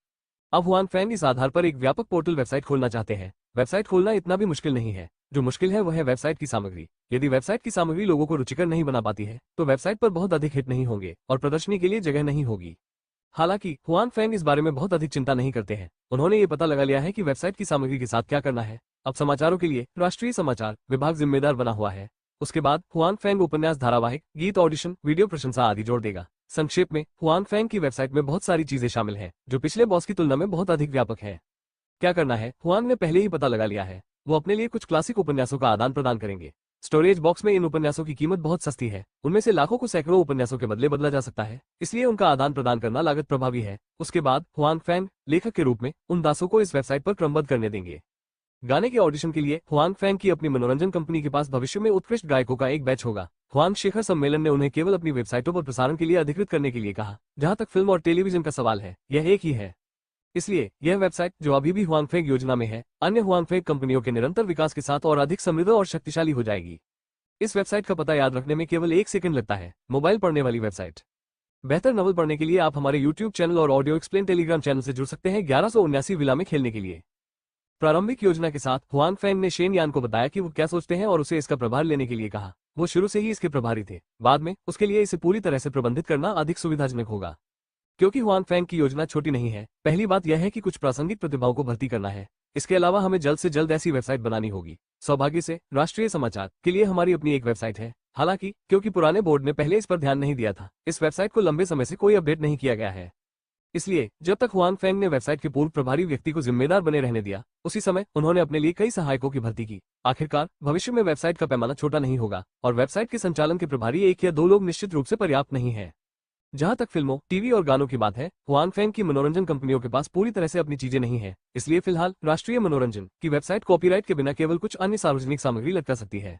अब हुआन फैंग इस आधार पर एक व्यापक पोर्टल वेबसाइट खोलना चाहते हैं। वेबसाइट खोलना इतना भी मुश्किल नहीं है। जो मुश्किल है वह है वेबसाइट की सामग्री। यदि वेबसाइट की सामग्री लोगों को रुचिकर नहीं बना पाती है तो वेबसाइट पर बहुत अधिक हिट नहीं होंगे और प्रदर्शनी के लिए जगह नहीं होगी। हालांकि हुआन फैंग इस बारे में बहुत अधिक चिंता नहीं करते हैं। उन्होंने ये पता लगा लिया है कि वेबसाइट की सामग्री के साथ क्या करना है। अब समाचारों के लिए राष्ट्रीय समाचार विभाग जिम्मेदार बना हुआ है। उसके बाद हुआन फैंग उपन्यास, धारावाहिक, गीत, ऑडिशन, वीडियो प्रशंसा आदि जोड़ देगा। संक्षेप में हुआन फैंग की वेबसाइट में बहुत सारी चीजें शामिल हैं, जो पिछले बॉस की तुलना में बहुत अधिक व्यापक है। क्या करना है हुआन ने पहले ही पता लगा लिया है। वो अपने लिए कुछ क्लासिक उपन्यासों का आदान प्रदान करेंगे। स्टोरेज बॉक्स में इन उपन्यासों की कीमत बहुत सस्ती है। उनमें से लाखों को सैकड़ों उपन्यासों के बदले बदला जा सकता है, इसलिए उनका आदान प्रदान करना लागत प्रभावी है। उसके बाद हुआन फैंग लेखक के रूप में उन दासों को इस वेबसाइट पर क्रमबद्ध करने देंगे। गाने के ऑडिशन के लिए हुआन फैंग की अपनी मनोरंजन कंपनी के पास भविष्य में उत्कृष्ट गायकों का एक बैच होगा। हुआन शिखर सम्मेलन ने उन्हें केवल अपनी वेबसाइटों पर प्रसारण के लिए अधिकृत करने के लिए कहा। जहां तक फिल्म और टेलीविजन का सवाल है, यह एक ही है। इसलिए यह वेबसाइट, जो अभी भी हुआन फैंग योजना में है, अन्य हुआन फैंग कंपनियों के निरंतर विकास के साथ और अधिक समृद्ध और शक्तिशाली हो जाएगी। इस वेबसाइट का पता याद रखने में केवल 1 सेकंड लगता है। मोबाइल पढ़ने वाली वेबसाइट। बेहतर नॉवल पढ़ने के लिए आप हमारे यूट्यूब चैनल और ऑडियो एक्सप्लेन टेलीग्राम चैनल से जुड़ सकते हैं 1179 विला में खेलने के लिए। प्रारंभिक योजना के साथ हुआन फैंग ने शेन यान को बताया कि वो क्या सोचते हैं और उसे इसका प्रभार लेने के लिए कहा। वो शुरू से ही इसके प्रभारी थे। बाद में उसके लिए इसे पूरी तरह से प्रबंधित करना अधिक सुविधाजनक होगा। क्योंकि हुआन फैंग की योजना छोटी नहीं है, पहली बात यह है कि कुछ प्रासंगिक प्रतिभाओं को भर्ती करना है। इसके अलावा हमें जल्द से जल्द ऐसी वेबसाइट बनानी होगी। सौभाग्य से राष्ट्रीय समाचार के लिए हमारी अपनी एक वेबसाइट है। हालांकि क्योंकि पुराने बोर्ड ने पहले इस पर ध्यान नहीं दिया था, इस वेबसाइट को लंबे समय से कोई अपडेट नहीं किया गया है। इसलिए जब तक हुआन फेंग ने वेबसाइट के पूर्व प्रभारी व्यक्ति को जिम्मेदार बने रहने दिया, उसी समय उन्होंने अपने लिए कई सहायकों की भर्ती की। आखिरकार भविष्य में वेबसाइट का पैमाना छोटा नहीं होगा और वेबसाइट के संचालन के प्रभारी 1 या 2 लोग निश्चित रूप से पर्याप्त नहीं है। जहां तक फिल्मों, टीवी और गानों की बात है, हुआन फेंग की मनोरंजन कंपनियों के पास पूरी तरह से अपनी चीजें नहीं है। इसलिए फिलहाल राष्ट्रीय मनोरंजन की वेबसाइट कॉपीराइट के बिना केवल कुछ अन्य सार्वजनिक सामग्री लटका सकती है।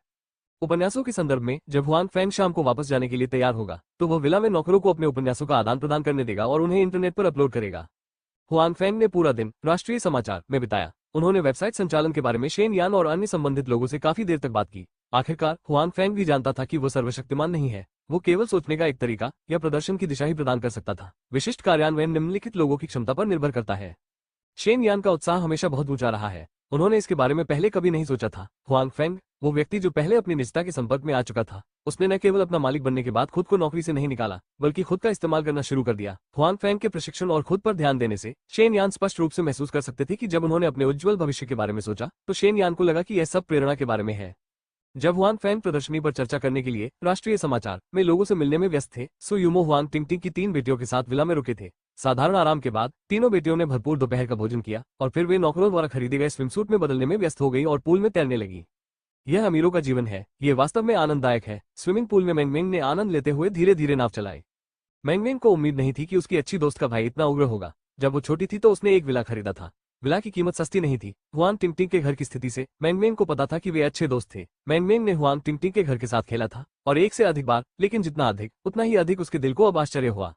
उपन्यासों के संदर्भ में जब हुआन फेंग शाम को वापस जाने के लिए तैयार होगा, तो वह विला में नौकरों को अपने उपन्यासों का आदान प्रदान करने देगा और उन्हें इंटरनेट पर अपलोड करेगा। हुआन फेंग ने पूरा दिन राष्ट्रीय समाचार में बिताया। उन्होंने वेबसाइट संचालन के बारे में शेन यान और अन्य संबंधित लोगों से काफी देर तक बात की। आखिरकार हुआन फेंग भी जानता था कि वो सर्वशक्तिमान नहीं है, वो केवल सोचने का एक तरीका या प्रदर्शन की दिशा ही प्रदान कर सकता था। विशिष्ट कार्यान्वयन निम्नलिखित लोगों की क्षमता पर निर्भर करता है। शेन यान का उत्साह हमेशा बहुत ऊंचा रहा है। उन्होंने इसके बारे में पहले कभी नहीं सोचा था। हुआन फेंग, वो व्यक्ति जो पहले अपनी निजता के संपर्क में आ चुका था, उसने न केवल अपना मालिक बनने के बाद खुद को नौकरी से नहीं निकाला, बल्कि खुद का इस्तेमाल करना शुरू कर दिया। हुआन फेंग के प्रशिक्षण और खुद पर ध्यान देने से शेन यान स्पष्ट रूप से महसूस कर सकते थे कि जब उन्होंने अपने उज्जवल भविष्य के बारे में सोचा, तो शेन यान को लगा कि यह सब प्रेरणा के बारे में है। जब हुआन फेंग प्रदर्शनी पर चर्चा करने के लिए राष्ट्रीय समाचार में लोगों से मिलने में व्यस्त थे, सो यूमो हुआंग टिंगटिंग की 3 बेटियों के साथ विला में रुके थे। साधारण आराम के बाद तीनों बेटियों ने भरपूर दोपहर का भोजन किया और फिर वे नौकरों द्वारा खरीदे गए स्विमसूट में बदलने में व्यस्त हो गई और पूल में तैरने लगी। यह अमीरों का जीवन है, ये वास्तव में आनंददायक है। स्विमिंग पूल में मैंगमेंग ने आनंद लेते हुए धीरे धीरे नाव चलाई। मैंगमेंग को उम्मीद नहीं थी कि उसकी अच्छी दोस्त का भाई इतना उग्र होगा। जब वो छोटी थी तो उसने एक विला खरीदा था। विला की कीमत सस्ती नहीं थी। हुआन टिंगटिंग के घर की स्थिति से मैंगमेंग को पता था कि वे अच्छे दोस्त थे। मैंगमेंग ने हुआन टिंगटिंग के घर के साथ खेला था और एक से अधिक बार, लेकिन जितना अधिक उतना ही अधिक उसके दिल को अब आश्चर्य हुआ।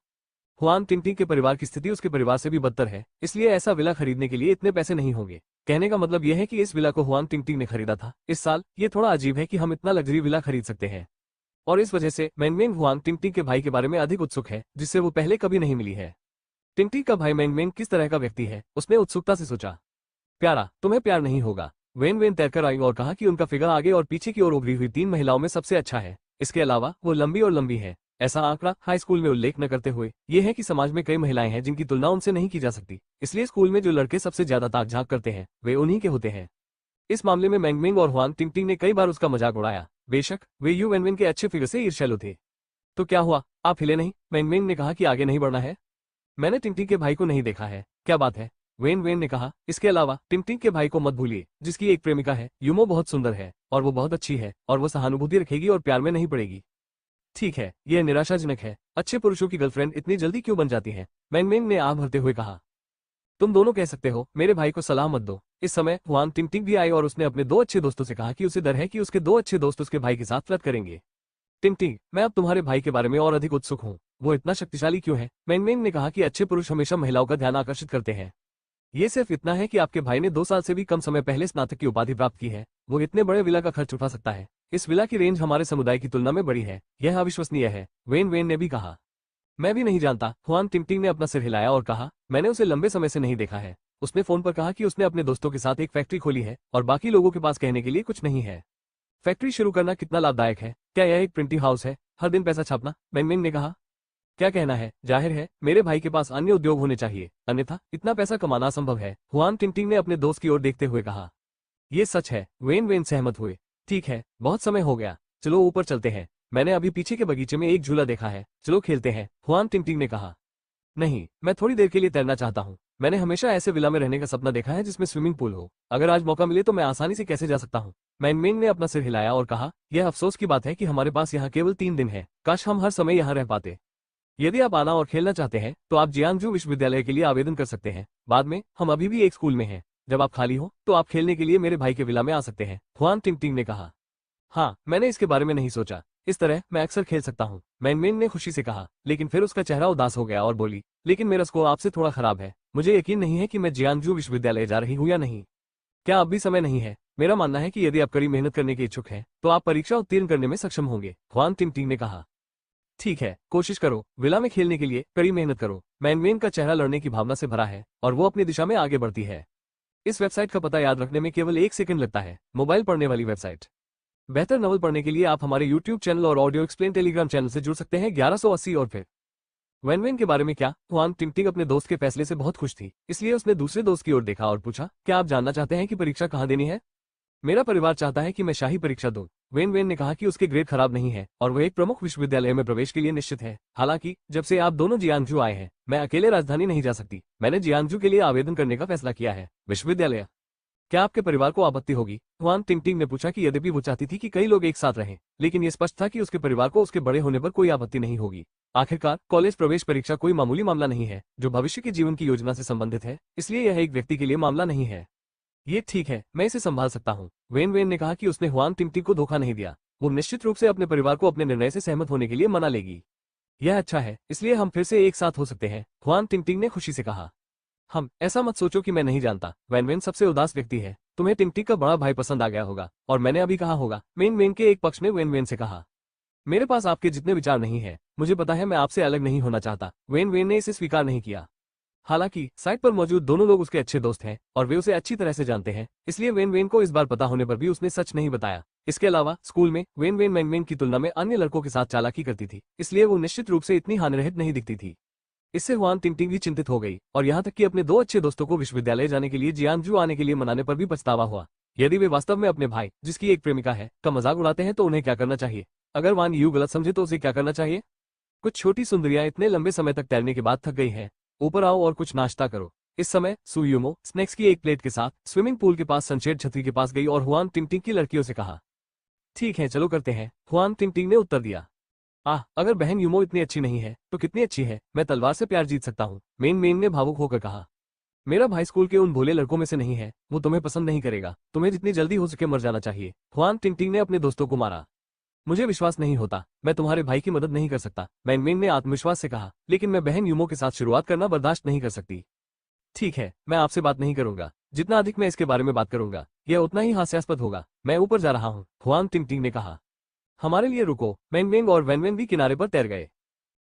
हुआन टिंगटिंग के परिवार की स्थिति उसके परिवार से भी बदतर है, इसलिए ऐसा विला खरीदने के लिए इतने पैसे नहीं होंगे। कहने का मतलब यह है कि इस विला को हुआन टिंगटिंग ने खरीदा था। इस साल ये थोड़ा अजीब है कि हम इतना लग्जरी विला खरीद सकते हैं, और इस वजह से मैंगमेंग हुआन टिंगटिंग के भाई के बारे में अधिक उत्सुक है, जिससे वो पहले कभी नहीं मिली है। टिंगटिंग का भाई मैंगमेंग किस तरह का व्यक्ति है, उसने उत्सुकता से सोचा। प्यारा, तुम्हें प्यार नहीं होगा। वेन वेन तैरकर आई और कहा कि उनका फिगर आगे और पीछे की ओर उभरी हुई 3 महिलाओं में सबसे अच्छा है। इसके अलावा वो लंबी और लंबी है। ऐसा आंकड़ा हाई स्कूल में उल्लेख न करते हुए यह है कि समाज में कई महिलाएं हैं जिनकी तुलना उनसे नहीं की जा सकती, इसलिए स्कूल में जो लड़के सबसे ज्यादा ताक झांक करते हैं वे उन्हीं के होते हैं। इस मामले में मैंगमेंग और हुआन टिंगटिंग ने कई बार उसका मजाक उड़ाया। बेशक वे यू वेनवेन के अच्छे फिगर से ईर्ष्यालु थे। तो क्या हुआ, आप हिले नहीं? मैंगमेंग ने कहा कि आगे नहीं बढ़ना है। मैंने टिंगटिंग के भाई को नहीं देखा है। क्या बात है? वेन वेन ने कहा। इसके अलावा टिंगटिंग के भाई को मत भूलिए, जिसकी एक प्रेमिका है। यूमो बहुत सुंदर है और वो बहुत अच्छी है और वो सहानुभूति रखेगी और प्यार में नहीं पड़ेगी। ठीक है, यह निराशाजनक है। अच्छे पुरुषों की गर्लफ्रेंड इतनी जल्दी क्यों बन जाती है? मैंगमेंग ने आह भरते हुए कहा। तुम दोनों कह सकते हो, मेरे भाई को सलाह मत दो। इस समय हुआन टिंगटिंग भी आई और उसने अपने 2 अच्छे दोस्तों से कहा कि उसे डर है कि उसके 2 अच्छे दोस्त उसके भाई के साथ फ्लर्ट करेंगे। टिंगटिंग, मैं अब तुम्हारे भाई के बारे में और अधिक उत्सुक हूँ। वो इतना शक्तिशाली क्यों है? मैंगमेंग ने कहा कि अच्छे पुरुष हमेशा महिलाओं का ध्यान आकर्षित करते हैं। ये सिर्फ इतना है कि आपके भाई ने 2 साल से भी कम समय पहले स्नातक की उपाधि प्राप्त की है। वो इतने बड़े विला का खर्च उठा सकता है। इस विला की रेंज हमारे समुदाय की तुलना में बड़ी है। यह अविश्वसनीय है, वेन वेन ने भी कहा। मैं भी नहीं जानता। हुआन टिंगटिंग ने अपना सिर हिलाया और कहा, मैंने उसे लंबे समय से नहीं देखा है। उसने फोन पर कहा कि उसने अपने दोस्तों के साथ एक फैक्ट्री खोली है और बाकी लोगों के पास कहने के लिए कुछ नहीं है। फैक्ट्री शुरू करना कितना लाभदायक है? क्या यह एक प्रिंटिंग हाउस है? हर दिन पैसा छापना? मैंगमेंग ने कहा। क्या कहना है? जाहिर है मेरे भाई के पास अन्य उद्योग होने चाहिए, अन्यथा इतना पैसा कमाना असंभव है। हुआन टिंगटिंग ने अपने दोस्त की ओर देखते हुए कहा। ये सच है, वेन वेन सहमत हुए। ठीक है, बहुत समय हो गया, चलो ऊपर चलते हैं। मैंने अभी पीछे के बगीचे में एक झूला देखा है, चलो खेलते हैं, हुआन टिंगटिंग ने कहा। नहीं, मैं थोड़ी देर के लिए तैरना चाहता हूँ। मैंने हमेशा ऐसे विला में रहने का सपना देखा है जिसमें स्विमिंग पूल हो। अगर आज मौका मिले तो मैं आसानी से कैसे जा सकता हूँ? मैंगमेंग ने अपना सिर हिलाया और कहा, यह अफसोस की बात है कि हमारे पास यहाँ केवल 3 दिन है। काश हम हर समय यहाँ रह पाते। यदि आप आना और खेलना चाहते हैं तो आप जियांगजू विश्वविद्यालय के लिए आवेदन कर सकते हैं। बाद में हम अभी भी एक स्कूल में हैं। जब आप खाली हो तो आप खेलने के लिए मेरे भाई के विला में आ सकते हैं, हुआन टिंगटिंग ने कहा। हाँ, मैंने इसके बारे में नहीं सोचा। इस तरह मैं अक्सर खेल सकता हूँ, मैंगमेंग ने खुशी से कहा। लेकिन फिर उसका चेहरा उदास हो गया और बोली, लेकिन मेरा स्कोर आपसे थोड़ा खराब है। मुझे यकीन नहीं है कि मैं जियांगजू विश्वविद्यालय जा रही हूँ या नहीं। क्या अब भी समय नहीं है? मेरा मानना है कि यदि आप कड़ी मेहनत करने के इच्छुक हैं तो आप परीक्षा उत्तीर्ण करने में सक्षम होंगे, हुआन टिंगटिंग ने कहा। ठीक है, कोशिश करो। विला में खेलने के लिए कड़ी मेहनत करो। मैंगमेंग का चेहरा लड़ने की भावना से भरा है और वो अपनी दिशा में आगे बढ़ती है। इस वेबसाइट का पता याद रखने में केवल 1 सेकंड लगता है। मोबाइल पढ़ने वाली वेबसाइट। बेहतर नॉवल पढ़ने के लिए आप हमारे YouTube चैनल और ऑडियो एक्सप्लेन टेलीग्राम चैनल से जुड़ सकते हैं। 1180 और फिर वेन के बारे में क्या? हुआन टिंगटिंग अपने दोस्त के फैसले से बहुत खुश थी, इसलिए उसने दूसरे दोस्त की ओर देखा और पूछा, क्या आप जानना चाहते हैं कि परीक्षा कहाँ देनी है? मेरा परिवार चाहता है कि मैं शाही परीक्षा दूं। वेन वेन ने कहा कि उसके ग्रेड खराब नहीं है और वह एक प्रमुख विश्वविद्यालय में प्रवेश के लिए निश्चित है। हालांकि जब से आप दोनों जियांगजू आए हैं, मैं अकेले राजधानी नहीं जा सकती। मैंने जियांगजू के लिए आवेदन करने का फैसला किया है। विश्वविद्यालय, क्या आपके परिवार को आपत्ति होगी? हुआन टिंगटिंग ने पूछा कि यद्यपि वो चाहती थी कि कई लोग एक साथ रहें, लेकिन ये स्पष्ट था कि उसके परिवार को उसके बड़े होने पर कोई आपत्ति नहीं होगी। आखिरकार कॉलेज प्रवेश परीक्षा कोई मामूली मामला नहीं है जो भविष्य के जीवन की योजना से संबंधित है, इसलिए यह एक व्यक्ति के लिए मामला नहीं है। ये ठीक है, मैं इसे संभाल सकता हूँ। वेन वेन ने कहा कि उसने हुआन टिंगटिंग को धोखा नहीं दिया। वो निश्चित रूप से अपने परिवार को अपने निर्णय से सहमत होने के लिए मना लेगी। यह अच्छा है, इसलिए हम फिर से एक साथ हो सकते हैं, हुआन टिंगटिंग ने खुशी से कहा। हम ऐसा मत सोचो कि मैं नहीं जानता। वैन वेन सबसे उदास व्यक्ति है। तुम्हें टिंगटिंग का बड़ा भाई पसंद आ गया होगा और मैंने अभी कहा होगा। मेन वेन के एक पक्ष ने वेन वेन से कहा, मेरे पास आपके जितने विचार नहीं है। मुझे पता है मैं आपसे अलग नहीं होना चाहता। वेन वेन ने इसे स्वीकार नहीं किया। हालांकि साइट पर मौजूद दोनों लोग उसके अच्छे दोस्त हैं और वे उसे अच्छी तरह से जानते हैं, इसलिए वेन वेन को इस बार पता होने पर भी उसने सच नहीं बताया। इसके अलावा स्कूल में वेन वेन मैंगवेन की तुलना में अन्य लड़कों के साथ चालाकी करती थी, इसलिए वो निश्चित रूप से इतनी हानिरहित नहीं दिखती थी। इससे हुआन टिंगटिंग भी चिंतित हो गई और यहाँ तक कि अपने दो अच्छे दोस्तों को विश्वविद्यालय जाने के लिए जियांगजू आने के लिए मनाने पर भी पछतावा हुआ। यदि वे वास्तव में अपने भाई, जिसकी एक प्रेमिका है, का मजाक उड़ाते हैं तो उन्हें क्या करना चाहिए? अगर वान यू गलत समझे तो उसे क्या करना चाहिए? कुछ छोटी सुंदरियां इतने लंबे समय तक तैरने के बाद थक गई हैं। ऊपर आओ और कुछ नाश्ता करो। इस समय सुयुमो स्नैक्स की एक प्लेट के साथ स्विमिंग पूल के पास सनशेड छतरी के पास गई और हुआन टिंगटिंग की लड़कियों से कहा, ठीक है चलो करते हैं। हुआन टिंगटिंग ने उत्तर दिया, अगर बहन यूमो इतनी अच्छी नहीं है तो कितनी अच्छी है, मैं तलवार से प्यार जीत सकता हूँ। मेन मेन ने भावुक होकर कहा, मेरा भाई स्कूल के उन भोले लड़कों में से नहीं है, वो तुम्हें पसंद नहीं करेगा। तुम्हें जितनी जल्दी हो सके मर जाना चाहिए। हुआन टिंगटिंग ने अपने दोस्तों को मारा। मुझे विश्वास नहीं होता, मैं तुम्हारे भाई की मदद नहीं कर सकता, मैन मेन ने आत्मविश्वास से कहा, लेकिन मैं बहन यूमो के साथ शुरुआत करना बर्दाश्त नहीं कर सकती। ठीक है, मैं आपसे बात नहीं करूंगा। जितना अधिक मैं इसके बारे में बात करूंगा, यह उतना ही हास्यास्पद होगा। मैं ऊपर जा रहा हूँ, हुआन टिंगटिंग ने कहा। हमारे लिए रुको। मैंगवेंग और वैनवेन भी किनारे पर तैर गए।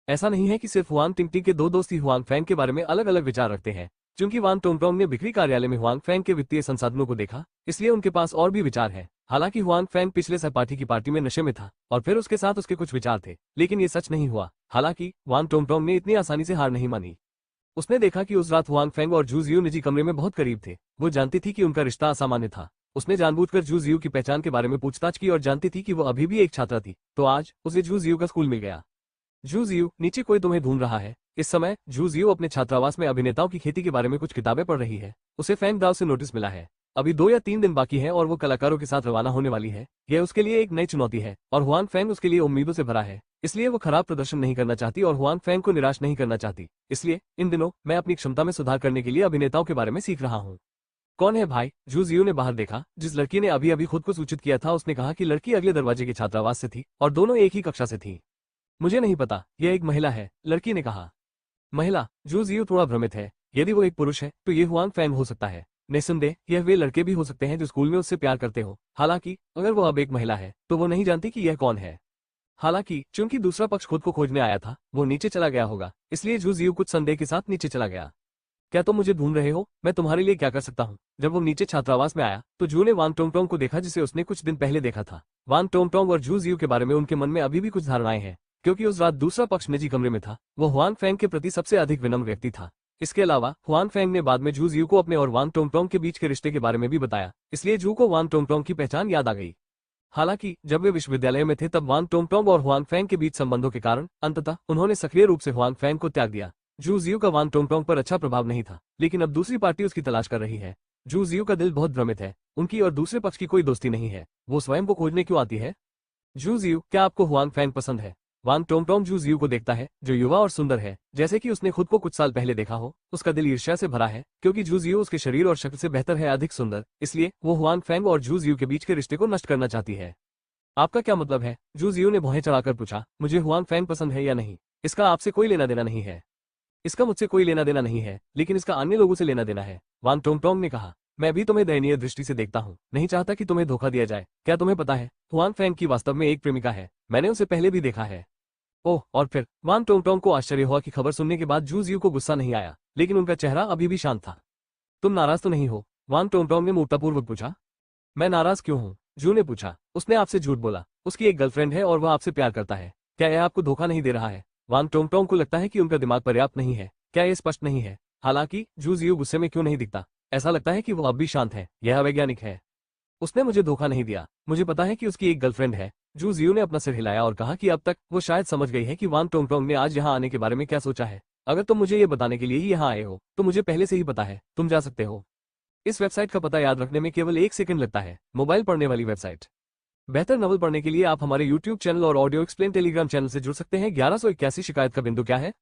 ऐसा नहीं है कि सिर्फ हुआन टिंगटिंग के दो दोस्त ही हुआन फैंग के बारे में अलग अलग विचार रखते हैं। चूंकि वान टोंगटोंग ने बिक्री कार्यालय में हुआन फैंग के वित्तीय संसाधनों को देखा, इसलिए उनके पास और भी विचार है। हालांकि हुआन फैंग पिछले सहपाठी की पार्टी में नशे में था और फिर उसके साथ उसके कुछ विचार थे, लेकिन ये सच नहीं हुआ। हालांकि वान टोंगटोंग ने इतनी आसानी से हार नहीं मानी। उसने देखा कि उस रात हुआन फैंग और जू जियू निजी कमरे में बहुत करीब थे। वो जानती थी कि उनका रिश्ता असामान्य था। उसने जानबूझकर जू जियू की पहचान के बारे में पूछताछ की और जानती थी कि वो अभी भी एक छात्रा थी, तो आज उसे जू जियू का स्कूल मिल गया। जू जियू, नीचे कोई तुम्हें ढूंढ रहा है। इस समय जू जियू अपने छात्रावास में अभिनेताओं की खेती के बारे में कुछ किताबें पढ़ रही है। उसे फैंग दाव से नोटिस मिला है। अभी 2 या 3 दिन बाकी हैं और वो कलाकारों के साथ रवाना होने वाली है। यह उसके लिए एक नई चुनौती है और हुआन फैंग उसके लिए उम्मीदों से भरा है। इसलिए वो खराब प्रदर्शन नहीं करना चाहती और हुआन फैंग को निराश नहीं करना चाहती। इसलिए इन दिनों मैं अपनी क्षमता में सुधार करने के लिए अभिनेताओं के बारे में सीख रहा हूँ। कौन है भाई? जू जियू ने बाहर देखा। जिस लड़की ने अभी अभी खुद को सूचित किया था उसने कहा कि लड़की अगले दरवाजे के छात्रावास से थी और दोनों एक ही कक्षा से थी। मुझे नहीं पता, यह एक महिला है, लड़की ने कहा। महिला? जू जियू थोड़ा भ्रमित है। यदि वो एक पुरुष है तो ये हुआन फैंग हो सकता है। निस्संदेह यह वे लड़के भी हो सकते हैं जो स्कूल में उससे प्यार करते हो। हालांकि अगर वो अब एक महिला है तो वो नहीं जानती कि यह कौन है। हालांकि चूंकि दूसरा पक्ष खुद को खोजने आया था, वो नीचे चला गया होगा, इसलिए जू जियू कुछ संदेह के साथ नीचे चला गया। क्या तुम मुझे ढूंढ रहे हो? मैं तुम्हारे लिए क्या कर सकता हूँ? जब वो नीचे छात्रावास में आया तो जू ने वान टोंगटोंग को देखा जिसे उसने कुछ दिन पहले देखा था। वान टोंगटोंग और जू जियू के बारे में उनके मन में अभी भी कुछ धारणाएं हैं। क्योंकि उस रात दूसरा पक्ष निजी कमरे में था, वो हुआन फैंग के प्रति सबसे अधिक विनम्र व्यक्ति था। इसके अलावा हुआन फैंग ने बाद में जू जियू को अपने और वान टोंगटोंग के बीच के रिश्ते के बारे में भी बताया, इसलिए जू को वान टोंगटोंग की पहचान याद आ गई। हालांकि जब वे विश्वविद्यालय में थे तब वान टोंगटोंग और हुआन फैंग के बीच संबंधों के कारण अंततः उन्होंने सक्रिय रूप से हुआन फैंग को त्याग दिया। जू जियू का वान टोंगटोंग पर अच्छा प्रभाव नहीं था, लेकिन अब दूसरी पार्टी उसकी तलाश कर रही है। जू जियू का दिल बहुत भ्रमित है। उनकी और दूसरे पक्ष की कोई दोस्ती नहीं है। वो स्वयं को खोजने क्यों आती है? जू जियू, क्या आपको हुआन फैंग पसंद है? वान टोंगटोंग जू जियू को देखता है, जो युवा और सुंदर है, जैसे कि उसने खुद को कुछ साल पहले देखा हो। उसका दिल ईर्ष्या से भरा है, क्योंकि जू जियू उसके शरीर और शक्ल से बेहतर है, अधिक सुंदर। इसलिए वो हुआन फैंग और जू जियू के बीच के रिश्ते को नष्ट करना चाहती है। आपका क्या मतलब है? जू जियू ने भौहें चढ़ाकर पूछा। मुझे हुआन फैंग पसंद है या नहीं, इसका आपसे कोई लेना देना नहीं है। इसका मुझसे कोई लेना देना नहीं है, लेकिन इसका अन्य लोगों से लेना देना है, वान टोंगटोंग ने कहा। मैं भी तुम्हें दयनीय दृष्टि से देखता हूँ, नहीं चाहता कि तुम्हें धोखा दिया जाए। क्या तुम्हें पता है, हुआन फैंग की वास्तव में एक प्रेमिका है। मैंने उसे पहले भी देखा है। ओह, और फिर? वान टोंगटोंग को आश्चर्य हुआ कि खबर सुनने के बाद जू जियू को गुस्सा नहीं आया, लेकिन उनका चेहरा अभी भी शांत था। तुम नाराज तो नहीं हो? वान टोंगटोंग ने मूर्खतापूर्वक पूछा। मैं नाराज क्यों हूँ? जू ने पूछा। उसने आपसे झूठ बोला। उसकी एक गर्लफ्रेंड है और वह आपसे प्यार करता है। क्या यह आपको धोखा नहीं दे रहा है? वान टोंगटोंग को लगता है कि उनका दिमाग पर्याप्त नहीं है। क्या यह स्पष्ट नहीं है? हालांकि जू जियू गुस्से में क्यों नहीं दिखता? ऐसा लगता है कि वो अब भी शांत है। यह अवैज्ञानिक है। उसने मुझे धोखा नहीं दिया, मुझे पता है कि उसकी एक गर्लफ्रेंड है। जू जियो ने अपना सिर हिलाया और कहा कि अब तक वो शायद समझ गई है कि वान टोंगटोंग ने आज यहाँ आने के बारे में क्या सोचा है। अगर तुम मुझे ये बताने के लिए ही यहाँ आए हो तो मुझे पहले से ही पता है, तुम जा सकते हो। इस वेबसाइट का पता याद रखने में केवल 1 सेकंड लगता है। मोबाइल पढ़ने वाली वेबसाइट। बेहतर नॉवल पढ़ने के लिए आप हमारे यूट्यूब चैनल और ऑडियो एक्सप्लेन टेलीग्राम चैनल से जुड़ सकते हैं। 1181 शिकायत का बिंदु क्या है,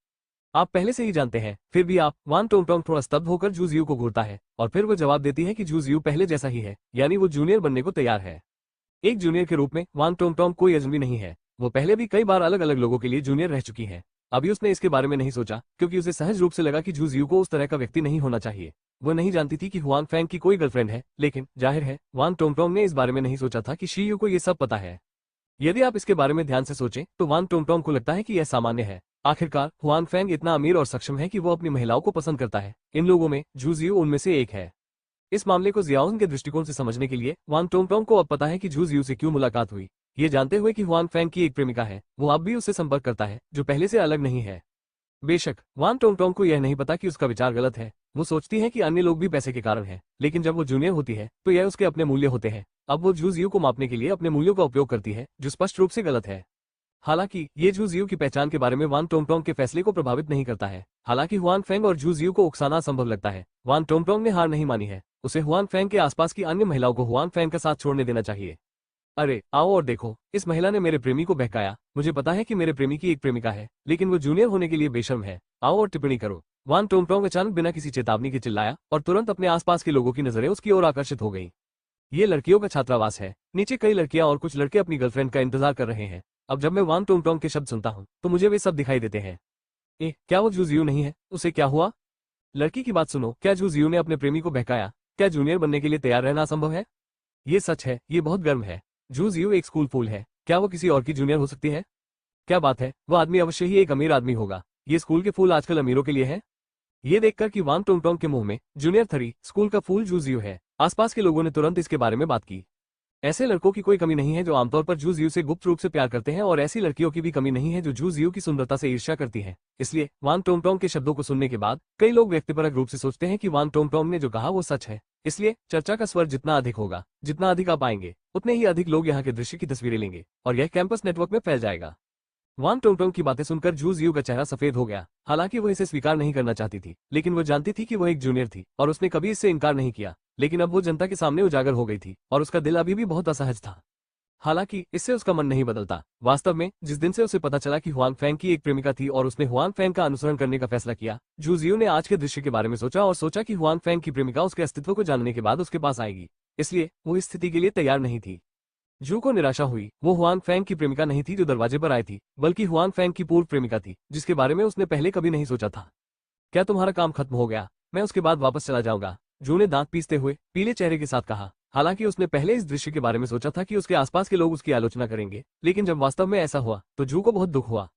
आप पहले से ही जानते हैं। फिर भी आप वान टोंगटोंग थोड़ा स्तब्ध होकर जू जियो को घूरता है और फिर वो जवाब देती है कि जू जियो पहले जैसा ही है, यानी वो जूनियर बनने को तैयार है। एक जूनियर के रूप में वान टोंगटोंग कोई अजनबी नहीं है। वो पहले भी कई बार अलग अलग लोगों के लिए जूनियर रह चुकी है। अभी उसने इसके बारे में नहीं सोचा क्योंकि उसे सहज रूप से लगा कि जू जियो को उस तरह का व्यक्ति नहीं होना चाहिए। वो नहीं जानती थी कि हुआन फैंग की कोई गर्लफ्रेंड है, लेकिन जाहिर है वान टोंगटोंग ने इस बारे में नहीं सोचा था कि शी यू को ये सब पता है। यदि आप इसके बारे में ध्यान से सोचें तो वान टोंगटोंग को लगता है कि यह सामान्य है। आखिरकार हुआन फैंग इतना अमीर और सक्षम है कि वो अपनी महिलाओं को पसंद करता है। इन लोगों में जू जियो उनमें से एक है। इस मामले को जियाओंग के दृष्टिकोण से समझने के लिए वान टोंगटोंग को अब पता है कि जू जियो से क्यों मुलाकात हुई। ये जानते हुए कि हुआन फैंग की एक प्रेमिका है, वो अब भी उससे संपर्क करता है, जो पहले से अलग नहीं है। बेशक वान टोंगटोंग को यह नहीं पता कि उसका विचार गलत है। वो सोचती है कि अन्य लोग भी पैसे के कारण हैं, लेकिन जब वो जूनियर होती है तो यह उसके अपने मूल्य होते हैं। अब वो जू जियो को मापने के लिए अपने मूल्यों का उपयोग करती है, जो स्पष्ट रूप से गलत है। हालांकि ये जू जियो की पहचान के बारे में वान टोंगटोंग के फैसले को प्रभावित नहीं करता है। हालांकि हुआन फैंग और जू जियो को उकसाना असंभव लगता है। वान टोंगटोंग ने हार नहीं मानी है। उसे हुआन फैंग के आसपास की अन्य महिलाओं को हुआन फैंग का साथ छोड़ने देना चाहिए। अरे आओ और देखो, इस महिला ने मेरे प्रेमी को बहकाया। मुझे पता है कि मेरे प्रेमी की एक प्रेमिका है, लेकिन वो जूनियर होने के लिए बेशर्म है। आओ और टिप्पणी करो। वान टोंगटोंग अचानक बिना किसी चेतावनी के चिल्लाया और तुरंत अपने आसपास के लोगों की नजरें उसकी ओर आकर्षित हो गई। ये लड़कियों का छात्रावास है। नीचे कई लड़कियां और कुछ लड़के अपनी गर्लफ्रेंड का इंतजार कर रहे हैं। अब जब मैं वान टोंगटोंग के शब्द सुनता हूँ तो मुझे वे सब दिखाई देते हैं। क्या वो जू जियो नहीं है? उसे क्या हुआ? लड़की की बात सुनो, क्या जू जियो ने अपने प्रेमी को बहकाया? क्या जूनियर बनने के लिए तैयार रहना असंभव है? ये सच है, ये बहुत गर्म है। जू जियो एक स्कूल फूल है, क्या वो किसी और की जूनियर हो सकती है? क्या बात है, वो आदमी अवश्य ही एक अमीर आदमी होगा। ये स्कूल के फूल आजकल अमीरों के लिए है। ये देखकर कि वान टोंगटोंग के मुंह में जूनियर थरी स्कूल का फूल जू जियो है, आसपास के लोगों ने तुरंत इसके बारे में बात की। ऐसे लड़कों की कोई कमी नहीं है जो आमतौर पर जू जियो से गुप्त रूप से प्यार करते हैं, और ऐसी लड़कियों की भी कमी नहीं है जो जू जियो की सुंदरता से ईर्ष्या करती हैं। इसलिए वान टोंगटोंग के शब्दों को सुनने के बाद कई लोग व्यक्तिपरक रूप से सोचते हैं कि वान टोंगटोंग ने जो कहा वो सच है। इसलिए चर्चा का स्वर जितना अधिक होगा, जितना अधिक आप आएंगे, उतने ही अधिक लोग यहाँ के दृश्य की तस्वीरें लेंगे और यह कैंपस नेटवर्क में फैल जाएगा। वान टोंगटोंग की बातें सुनकर जू जियो का चेहरा सफेद हो गया। हालांकि वो इसे स्वीकार नहीं करना चाहती थी, लेकिन वो जानती थी कि वो एक जूनियर थी और उसने कभी इससे इनकार नहीं किया। लेकिन अब वो जनता के सामने उजागर हो गई थी और उसका दिल अभी भी बहुत असहज था। हालांकि इससे उसका मन नहीं बदलता। वास्तव में जिस दिन से उसे पता चला कि हुआन फैंग की एक प्रेमिका थी और उसने हुआन फैंग का अनुसरण करने का फैसला किया, जू जियो ने आज के दृश्य के बारे में सोचा और सोचा कि हुआन फैंग की प्रेमिका उसके अस्तित्व को जानने के बाद उसके पास आएगी। इसलिए वो इस स्थिति के लिए तैयार नहीं थी। जू को निराशा हुई। वो हुआन फैंग की प्रेमिका नहीं थी जो दरवाजे पर आई थी, बल्कि हुआन फैंग की पूर्व प्रेमिका थी, जिसके बारे में उसने पहले कभी नहीं सोचा था। क्या तुम्हारा काम खत्म हो गया? मैं उसके बाद वापस चला जाऊंगा, जू ने दांत पीसते हुए पीले चेहरे के साथ कहा। हालांकि उसने पहले इस दृश्य के बारे में सोचा था कि उसके आसपास के लोग उसकी आलोचना करेंगे, लेकिन जब वास्तव में ऐसा हुआ तो जू को बहुत दुख हुआ।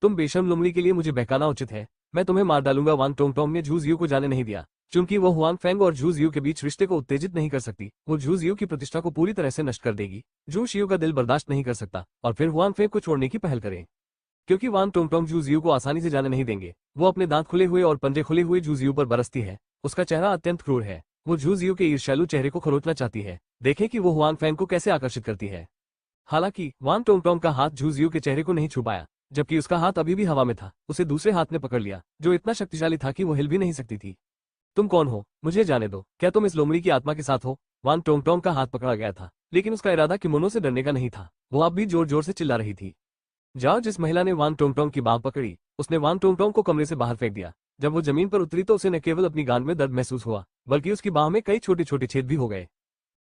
तुम बेशर्म लुमड़ी के लिए मुझे बहकाना उचित है। मैं तुम्हें मार डालूंगा। वान टोंगटोंग ने जू जियो को जाने नहीं दिया, क्योंकि वो हुआन फैंग और जू जियो के बीच रिश्ते को उत्तेजित नहीं कर सकती। वो जू जियो की प्रतिष्ठा को पूरी तरह से नष्ट कर देगी। जू शियो का दिल बर्दाश्त नहीं कर सकता और फिर हुआन फैंग को छोड़ने की पहल करे, क्योंकि वान टोंगटोंग जू जियो को आसानी से जाने नहीं देंगे। वो अपने दांत खुले हुए और पंजे खुले हुए जू जियो पर बरसती है। उसका चेहरा अत्यंत क्रूर है। वो जू जियो के ईर्ष्यालु चेहरे को खरोचना चाहती है। देखें कि वो हुआन फैंग को कैसे आकर्षित करती है। हालांकि वान टोंगटोंग का हाथ जू जियो के चेहरे को नहीं छू पाया, जबकि उसका हाथ अभी भी हवा में था। उसे दूसरे हाथ ने पकड़ लिया, जो इतना शक्तिशाली था कि वो हिल भी नहीं सकती थी। तुम कौन हो? मुझे जाने दो। क्या तुम इस लोमड़ी की आत्मा के साथ हो? वान टोंगटोंग का हाथ पकड़ा गया था, लेकिन उसका इरादा किमोनो से डरने का नहीं था। वो अब भी जोर जोर से चिल्ला रही थी। जाओ। जिस महिला ने वान टोंगटोंग की बांह पकड़ी, उसने वान टोंगटोंग को कमरे से बाहर फेंक दिया। जब वो जमीन पर उतरी तो उसे न केवल अपनी गांड में दर्द महसूस हुआ, बल्कि उसकी बांह में कई छोटे छोटे छेद भी हो गए।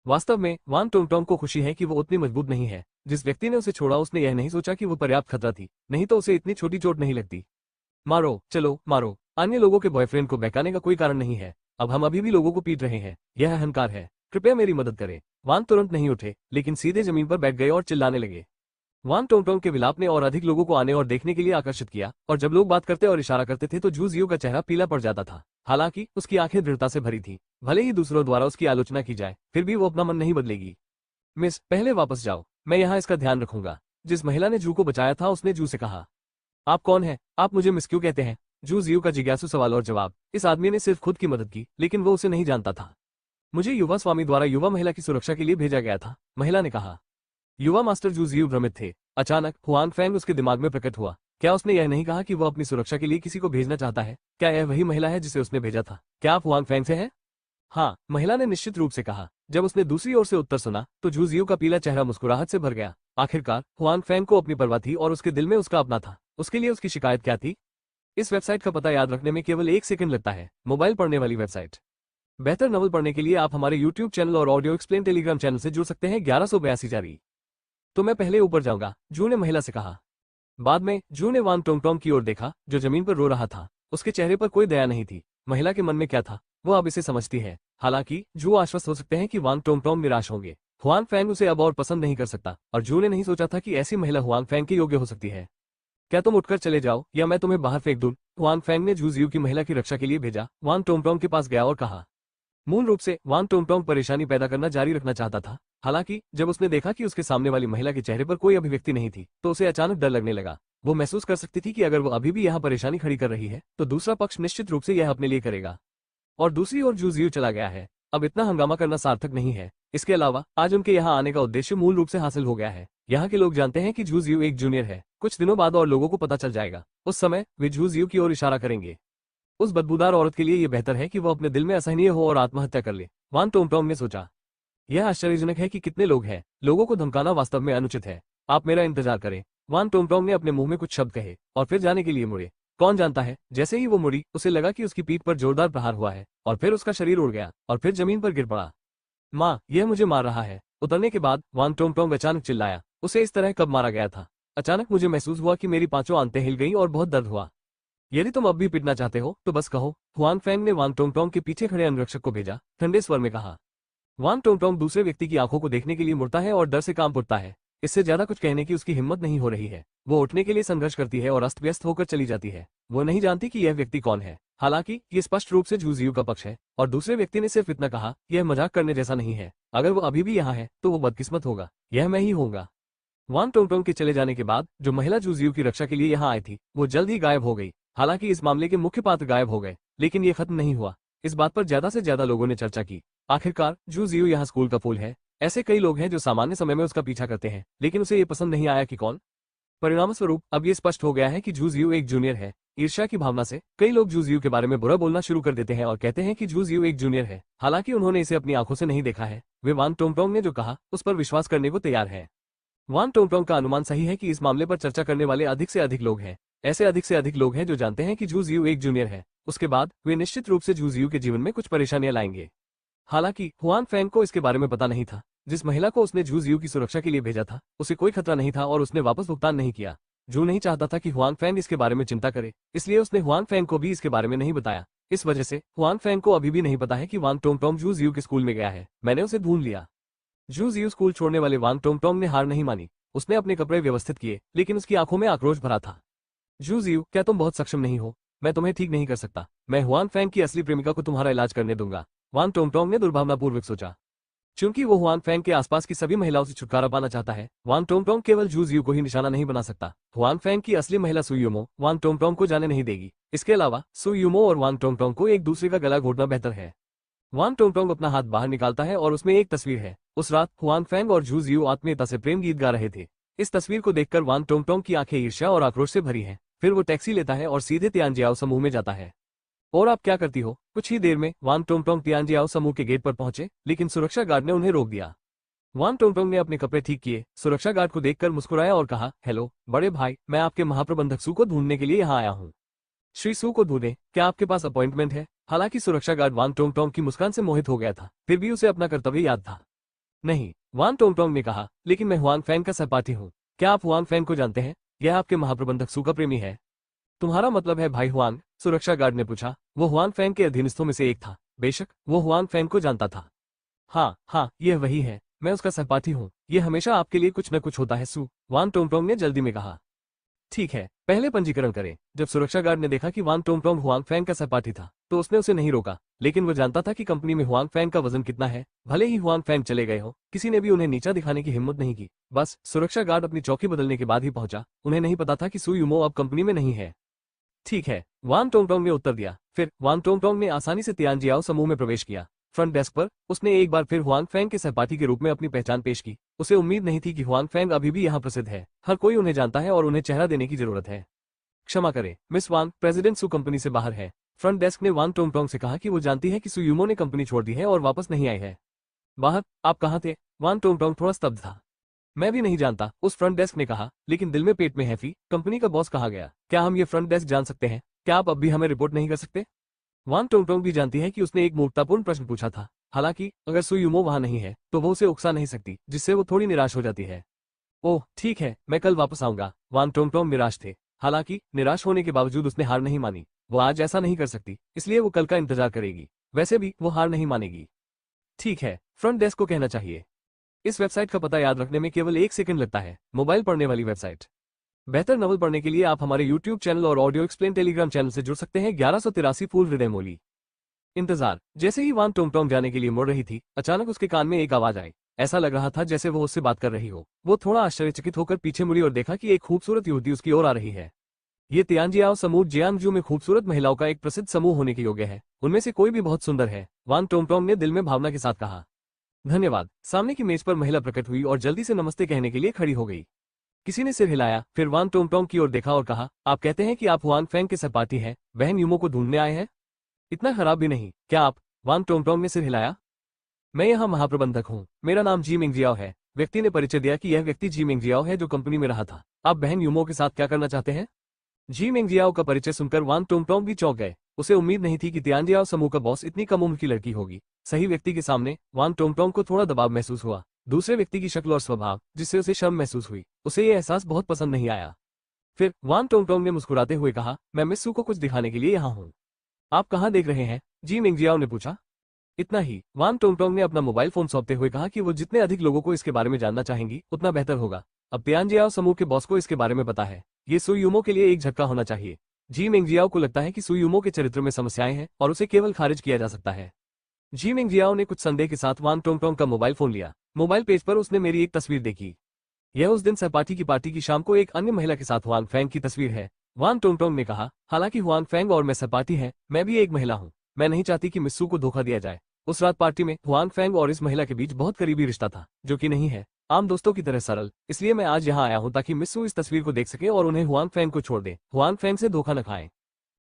वास्तव में वान टोंगटोंग को खुशी है कि वो उतनी मजबूत नहीं है। जिस व्यक्ति ने उसे छोड़ा उसने यह नहीं सोचा कि वो पर्याप्त खतरा थी, नहीं तो उसे इतनी छोटी चोट नहीं लगती। मारो, चलो मारो। अन्य लोगों के बॉयफ्रेंड को बहकाने का कोई कारण नहीं है। अब हम अभी भी लोगों को पीट रहे हैं। यह अहंकार है। कृपया मेरी मदद करें। वान तुरंत नहीं उठे, लेकिन सीधे जमीन पर बैठ गए और चिल्लाने लगे। वान टोंगटोंग के विलाप ने और अधिक लोगों को आने और देखने के लिए आकर्षित किया, और जब लोग बात करते और इशारा करते थे तो जू जियो का चेहरा पीला पड़ जाता था। हालांकि उसकी आंखें दृढ़ता से भरी थी। भले ही दूसरों द्वारा उसकी आलोचना की जाए, फिर भी वो अपना मन नहीं बदलेगी। मिस, पहले वापस जाओ। मैं यहाँ इसका ध्यान रखूंगा। जिस महिला ने जू को बचाया था उसने जू से कहा। आप कौन हैं? आप मुझे मिस क्यों कहते हैं? जू जियो का जिज्ञासु सवाल और जवाब। इस आदमी ने सिर्फ खुद की मदद की, लेकिन वो उसे नहीं जानता था। मुझे युवा स्वामी द्वारा युवा महिला की सुरक्षा के लिए भेजा गया था, महिला ने कहा। युवा मास्टर जू जियू भ्रमित थे। अचानक हुआन फैंग उसके दिमाग में प्रकट हुआ। क्या उसने यह नहीं कहा कि वह अपनी सुरक्षा के लिए किसी को भेजना चाहता है? क्या यह वही महिला है जिसे उसने भेजा था? क्या आप हुआन फैंग से हैं? हाँ, महिला ने निश्चित रूप से कहा। जब उसने दूसरी ओर से उत्तर सुना तो जू जियू का पीला चेहरा मुस्कुराहट से भर गया। आखिरकार हुआन फैंग को अपनी परवाह थी और उसके दिल में उसका अपना था। उसके लिए उसकी शिकायत क्या थी? इस वेबसाइट का पता याद रखने में केवल 1 सेकंड लगता है। मोबाइल पढ़ने वाली वेबसाइट। बेहतर नॉवल पढ़ने के लिए आप हमारे YouTube चैनल और ऑडियो एक्सप्लेन टेलीग्राम चैनल से जुड़ सकते हैं। 1182 जारी। तो मैं पहले ऊपर जाऊंगा, जू ने महिला से कहा। बाद में जू ने वांग टोंगटोंग की ओर देखा जो जमीन पर रो रहा था। उसके चेहरे पर कोई दया नहीं थी। महिला के मन में क्या था वो अब इसे समझती है। हालांकि जू आश्वस्त हो सकते हैं कि वांग टोंगटोंग निराश होंगे। हुआन फैंग उसे अब और पसंद नहीं कर सकता और जू ने नहीं सोचा था कि ऐसी महिला हुआन फैंग के योग्य हो सकती है। क्या तुम उठकर चले जाओ या मैं तुम्हें बाहर फेंक दूं? हुआन फैंग ने जू जियू की महिला की रक्षा के लिए भेजा। वांग टोंगटोंग के पास गया और कहा। मूल रूप से वांग टोंगटोंग परेशानी पैदा करना जारी रखना चाहता था। हालांकि जब उसने देखा कि उसके सामने वाली महिला के चेहरे पर कोई अभिव्यक्ति नहीं थी तो उसे अचानक डर लगने लगा। वो महसूस कर सकती थी कि अगर वो अभी भी यहाँ परेशानी खड़ी कर रही है तो दूसरा पक्ष निश्चित रूप से यह अपने लिए करेगा। और दूसरी ओर जू जियू चला गया है। अब इतना हंगामा करना सार्थक नहीं है। इसके अलावा आज उनके यहाँ आने का उद्देश्य मूल रूप से हासिल हो गया है। यहाँ के लोग जानते हैं कि जू जियू एक जूनियर है। कुछ दिनों बाद और लोगों को पता चल जाएगा। उस समय वे जू जियू की ओर इशारा करेंगे। उस बदबूदार औरत के लिए यह बेहतर है कि वह अपने दिल में असहनीय हो और आत्महत्या कर ले, वांग टोंगटोंग ने सोचा। यह आश्चर्यजनक है कि कितने लोग हैं। लोगों को धमकाना वास्तव में अनुचित है। आप मेरा इंतजार करें। वांग टोंगटोंग ने अपने मुंह में कुछ शब्द कहे और फिर जाने के लिए मुड़े। कौन जानता है, जैसे ही वो मुड़ी उसे लगा कि उसकी पीठ पर जोरदार प्रहार हुआ है और फिर उसका शरीर उड़ गया और फिर जमीन पर गिर पड़ा। माँ, यह मुझे मार रहा है। उतरने के बाद वांग टोंगटोंग अचानक चिल्लाया। उसे इस तरह कब मारा गया था? अचानक मुझे महसूस हुआ कि मेरी 5 आंतें हिल गईं और बहुत दर्द हुआ। यदि तुम अब भी पिटना चाहते हो तो बस कहो। हुआन फैंग ने वांग टोंगटोंग के पीछे खड़े अंगरक्षक को भेजा। ठंडे स्वर में कहा। वांग टोंगटोंग दूसरे व्यक्ति की आंखों को देखने के लिए मुड़ता है और डर से कांप उठता है। इससे ज्यादा कुछ कहने की उसकी हिम्मत नहीं हो रही है। वो उठने के लिए संघर्ष करती है और अस्त व्यस्त होकर चली जाती है। वो नहीं जानती कि यह व्यक्ति कौन है। हालांकि ये स्पष्ट रूप से जू जियू का पक्ष है और दूसरे व्यक्ति ने सिर्फ इतना कहा, यह मजाक करने जैसा नहीं है। अगर वो अभी भी यहाँ है तो वो बदकिस्मत होगा। यह मैं ही होऊंगा। वांग टोंगटोंग के चले जाने के बाद जो महिला जू जियू की रक्षा के लिए यहाँ आई थी वो जल्द ही गायब हो गई। हालांकि इस मामले के मुख्य पात्र गायब हो गए लेकिन ये खत्म नहीं हुआ। इस बात पर ज्यादा से ज्यादा लोगों ने चर्चा की। आखिरकार जू जियू यहाँ स्कूल का फूल है। ऐसे कई लोग हैं जो सामान्य समय में उसका पीछा करते हैं लेकिन उसे ये पसंद नहीं आया कि कौन। परिणामस्वरूप अब ये स्पष्ट हो गया है कि जू जियू एक जूनियर है। ईर्ष्या की भावना से कई लोग जू जियू के बारे में बुरा बोलना शुरू कर देते हैं और कहते हैं कि जू जियू एक जूनियर है। हालांकि उन्होंने इसे अपनी आंखों से नहीं देखा है। वे वांग टोंगटोंग ने जो कहा उस पर विश्वास करने को तैयार है। वांग टोंगटोंग का अनुमान सही है कि इस मामले पर चर्चा करने वाले अधिक से अधिक लोग हैं। ऐसे अधिक से अधिक लोग हैं जो जानते हैं कि जू जियू एक जूनियर है। उसके बाद वे निश्चित रूप से जू जियू के जीवन में कुछ परेशानियां लाएंगे। हालांकि हुआन फैंग को इसके बारे में पता नहीं था। जिस महिला को उसने जू जियू की सुरक्षा के लिए भेजा था उसे कोई खतरा नहीं था और उसने वापस भुगतान नहीं किया। जू नहीं चाहता था कि हुआन फैंग इसके बारे में चिंता करे, इसलिए उसने हुआन फैंग को भी इसके बारे में नहीं बताया। इस वजह से हुआन फैंग को अभी भी नहीं पता है कि वांग टोंगटोंग जू जियू के स्कूल में गया है। मैंने उसे ढूंढ लिया। जू जियू स्कूल छोड़ने वाले वांग टोंगटोंग ने हार नहीं मानी। उसने अपने कपड़े व्यवस्थित किए लेकिन उसकी आंखों में आक्रोश भरा था। जू जियू, क्या तुम बहुत सक्षम नहीं हो? मैं तुम्हें ठीक नहीं कर सकता। मैं हुआन फैंग की असली प्रेमिका को तुम्हारा इलाज करने दूंगा, वांग टोंगटोंग ने दुर्भावनापूर्वक सोचा। क्योंकि वो हुआन फैंग के आसपास की सभी महिलाओं से छुटकारा पाना चाहता है, वांग टोंगटोंग केवल जू जियू को ही निशाना नहीं बना सकता। हुआन फैंग की असली महिला सु युमो वांग टोंगटोंग को जाने नहीं देगी। इसके अलावा सु युमो और वांग टोंगटोंग को एक दूसरे का गला घोटना बेहतर है। वांग टोंगटोंग अपना हाथ बाहर निकालता है और उसमें एक तस्वीर है। उस रात हुआन फैंग और जू जियू आत्मीयता से प्रेम गीत गा रहे थे। इस तस्वीर को देखकर वांग टोंगटोंग की आंखें ईर्ष्या और आक्रोश से भरी हैं। फिर वो टैक्सी लेता है और सीधे तियानजियाओ समूह में जाता है। और आप क्या करती हो? कुछ ही देर में वांग टोंगटोंग तियानजियाओ समूह के गेट पर पहुंचे लेकिन सुरक्षा गार्ड ने उन्हें रोक दिया। वांग टोंगटोंग ने अपने कपड़े ठीक किए, सुरक्षा गार्ड को देखकर मुस्कुराया और कहा, हेलो बड़े भाई, मैं आपके महाप्रबंधक सू को ढूंढने के लिए यहाँ आया हूँ। श्री सू को ढूंढे, क्या आपके पास अपॉइंटमेंट है? हालांकि सुरक्षा गार्ड वांग टोंगटोंग की मुस्कान से मोहित हो गया था, फिर भी उसे अपना कर्तव्य याद था। नहीं, वांग टोंगटोंग ने कहा, लेकिन मैं हुआन फैंग का सहपाठी हूँ। क्या आप हुआन फैंग को जानते हैं? यह आपके महाप्रबंधक सू का प्रेमी है। तुम्हारा मतलब है भाई हुआंग? सुरक्षा गार्ड ने पूछा। वो हुआन फैंग के अधीनस्थों में से एक था। बेशक वो हुआन फैंग को जानता था। हाँ, यह वही है, मैं उसका सहपाठी हूँ। ये हमेशा आपके लिए कुछ न कुछ होता है सू, वांग टोंगटोंग ने जल्दी में कहा। ठीक है, पहले पंजीकरण करें। जब सुरक्षा गार्ड ने देखा कि वांग टोंगटोंग हुआंग फैंग का सहपाठी था तो उसने उसे नहीं रोका, लेकिन वो जानता था कि कंपनी में हुआंग फैंग का वजन कितना है। भले ही हुआंग फैंग चले गए हो, किसी ने भी उन्हें नीचा दिखाने की हिम्मत नहीं की। बस सुरक्षा गार्ड अपनी चौकी बदलने के बाद ही पहुंचा। उन्हें नहीं पता था कि सू युमो अब कंपनी में नहीं है। ठीक है, वांग टोंगटोंग ने उत्तर दिया। फिर वांग टोंगटोंग ने आसानी से तियानजियाओ समूह में प्रवेश किया। फ्रंट डेस्क पर उसने एक बार फिर हुआन फैंग के सहपाठी के रूप में अपनी पहचान पेश की। उसे उम्मीद नहीं थी कि हुआन फैंग अभी भी यहाँ प्रसिद्ध है। हर कोई उन्हें जानता है और उन्हें चेहरा देने की जरूरत है। क्षमा करें मिस वान, प्रेसिडेंट सु कंपनी से बाहर है। फ्रंट डेस्क ने वान टोंगटोंग से कहा कि वो जानती है कि सु यूमो ने कंपनी छोड़ दी है और वापस नहीं आई है। बाहर? आप कहाँ थे? वान टोंगटोंग थोड़ा स्तब्ध था। मैं भी नहीं जानता, उस फ्रंट डेस्क ने कहा, लेकिन दिल में पेट में है फी, कंपनी का बॉस कहाँ गया? क्या हम ये फ्रंट डेस्क जान सकते हैं? क्या आप अब भी हमें रिपोर्ट नहीं कर सकते? वान टोंगटोंग भी जानती है कि उसने एक मूर्खतापूर्ण प्रश्न पूछा था। हालांकि अगर सु यूमो वहां नहीं है तो वो उसे उकसा नहीं सकती, जिससे वो थोड़ी निराश हो जाती है। ओह ठीक है, मैं कल वापस आऊंगा। वान टोंगटोंग निराश थे। हालांकि निराश होने के बावजूद उसने हार नहीं मानी। वो आज ऐसा नहीं कर सकती, इसलिए वो कल का इंतजार करेगी। वैसे भी वो हार नहीं मानेगी। ठीक है, फ्रंट डेस्क को कहना चाहिए। इस वेबसाइट का पता याद रखने में केवल 1 सेकंड लगता है। मोबाइल पढ़ने वाली वेबसाइट। बेहतर नॉवल पढ़ने के लिए आप हमारे YouTube चैनल और ऑडियो एक्सप्लेन टेलीग्राम चैनल से जुड़ सकते हैं। 1183 फूल हृदय मोली। इंतजार। जैसे ही वान टोंगटोंग जाने के लिए मुड़ रही थी, अचानक उसके कान में एक आवाज आई। ऐसा लग रहा था जैसे वो उससे बात कर रही हो। वो थोड़ा आश्चर्यचकित होकर पीछे मुड़ी और देखा कि एक खूबसूरत युवती उसकी ओर आ रही है। ये तियानजियाओ समूह जियांगजू में खूबसूरत महिलाओं का एक प्रसिद्ध समूह होने के योग्य है। उनमें से कोई भी बहुत सुंदर है, वान टोंगटोंग ने दिल में भावना के साथ कहा। धन्यवाद। सामने की मेज पर महिला प्रकट हुई और जल्दी से नमस्ते कहने के लिए खड़ी हो गई। किसी ने सिर हिलाया, फिर वान टोंगटोंग की ओर देखा और कहा, आप कहते हैं कि आप हुआन फैंग के सहपाठी हैं, बहन यूमो को ढूंढने आए हैं? इतना खराब भी नहीं, क्या आप? वान टोंगटोंग ने सिर हिलाया। मैं यहाँ महाप्रबंधक हूँ, मेरा नाम जी मिंगजियाओ है। व्यक्ति ने परिचय दिया कि यह व्यक्ति जी मिंगजियाओ है जो कंपनी में रहा था। आप बहन यूमो के साथ क्या करना चाहते हैं? जी मिंगजियाओ का परिचय सुनकर वान टोंगटोंग भी चौंक गए। उसे उम्मीद नहीं थी कि तियानजियाओ समूह का बॉस इतनी कम उम्र की लड़की होगी। सही व्यक्ति के सामने वान टोंगटोंग को थोड़ा दबाव महसूस हुआ। दूसरे व्यक्ति की शक्ल और स्वभाव, जिससे उसे शर्म महसूस हुई, उसे ये एहसास बहुत पसंद नहीं आया। फिर वान टोंगटोंग ने मुस्कुराते हुए कहा, मैं मिस सू को कुछ दिखाने के लिए यहाँ हूँ। आप कहाँ देख रहे हैं? जी मिंगजियाओ ने पूछा। इतना ही। वान टोंगटोंग ने अपना मोबाइल फोन सौंपते हुए कहा कि वो जितने अधिक लोगों को इसके बारे में जानना चाहेंगी उतना बेहतर होगा। अब तियानजियाओ समूह के बॉस को इसके बारे में पता है। ये सु यूमो के लिए एक झटका होना चाहिए। जी मिंगजियाओ को लगता है कि सु यूमो के चरित्र में समस्याएं हैं और उसे केवल खारिज किया जा सकता है। जी मिंगजियाओ ने कुछ संदेह के साथ वान टोंगटोंग का मोबाइल फोन लिया। मोबाइल पेज पर उसने मेरी एक तस्वीर देखी। यह उस दिन सहपाठी की पार्टी की शाम को एक अन्य महिला के साथ हुआन फैंग की तस्वीर है। वान टोंगटोंग ने कहा, हालांकि हुआन फैंग और मैं सहपाठी हैं, मैं भी एक महिला हूं। मैं नहीं चाहती कि मिस्सू को धोखा दिया जाए। उस रात पार्टी में हुआन फैंग और इस महिला के बीच बहुत करीबी रिश्ता था, जो कि नहीं है, आम दोस्तों की तरह सरल। इसलिए मैं आज यहाँ आया हूँ ताकि मिस्सू इस तस्वीर को देख सके और उन्हें हुआन फैंग को छोड़ दे। हुआन फैंग से धोखा न खाएं।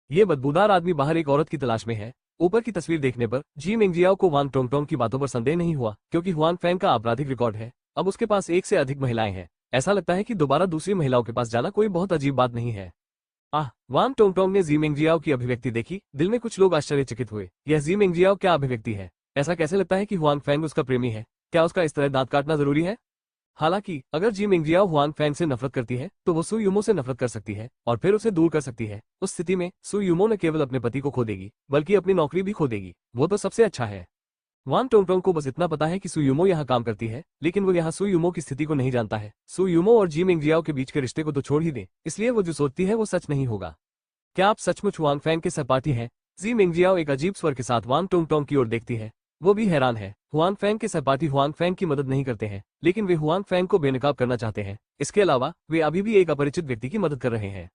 ये बदबूदार आदमी बाहर एक औरत की तलाश में है। ऊपर की तस्वीर देखने पर जी मिंगजियाओ को वान टोंगटोंग की बातों पर संदेह नहीं हुआ, क्योंकि हुआन फैंग का आपराधिक रिकॉर्ड है। अब उसके पास एक से अधिक महिलाएं हैं। ऐसा लगता है कि दोबारा दूसरी महिलाओं के पास जाना कोई बहुत अजीब बात नहीं है। वान टोंगटोंग ने जी मिंगजियाओ की अभिव्यक्ति देखी। दिल में कुछ लोग आश्चर्यचकित हुए। यह जी मिंगजियाओ क्या अभिव्यक्ति है? ऐसा कैसे लगता है कि हुआन फैंग उसका प्रेमी है? क्या उसका इस तरह दांत काटना जरूरी है? हालांकि अगर जी मिंगजियाओ हुआन फैंग से नफरत करती है तो वो सु यूमो से नफरत कर सकती है और फिर उसे दूर कर सकती है। उस स्थिति में सु यूमो न केवल अपने पति को खो देगी बल्कि अपनी नौकरी भी खो देगी। वो तो सबसे अच्छा है। वान टोंगटोंग को बस इतना पता है कि सु यूमो यहाँ काम करती है, लेकिन वो यहाँ सु यूमो की स्थिति को नहीं जानता है। सु यूमो और जी मिंगजियाओ के बीच के रिश्ते को तो छोड़ ही दे, इसलिए वो जो सोचती है वो सच नहीं होगा। क्या आप सचमुच हुआन फैंग के सहपाठी हैं? जी मिंगजियाओ एक अजीब स्वर के साथ वान टोंगटोंग की ओर देखती है। वो भी हैरान है। हुआन फैंग के सहपाठी हुआन फैंग की मदद नहीं करते हैं, लेकिन वे हुआन फैंग को बेनकाब करना चाहते हैं। इसके अलावा वे अभी भी एक अपरिचित व्यक्ति की मदद कर रहे हैं।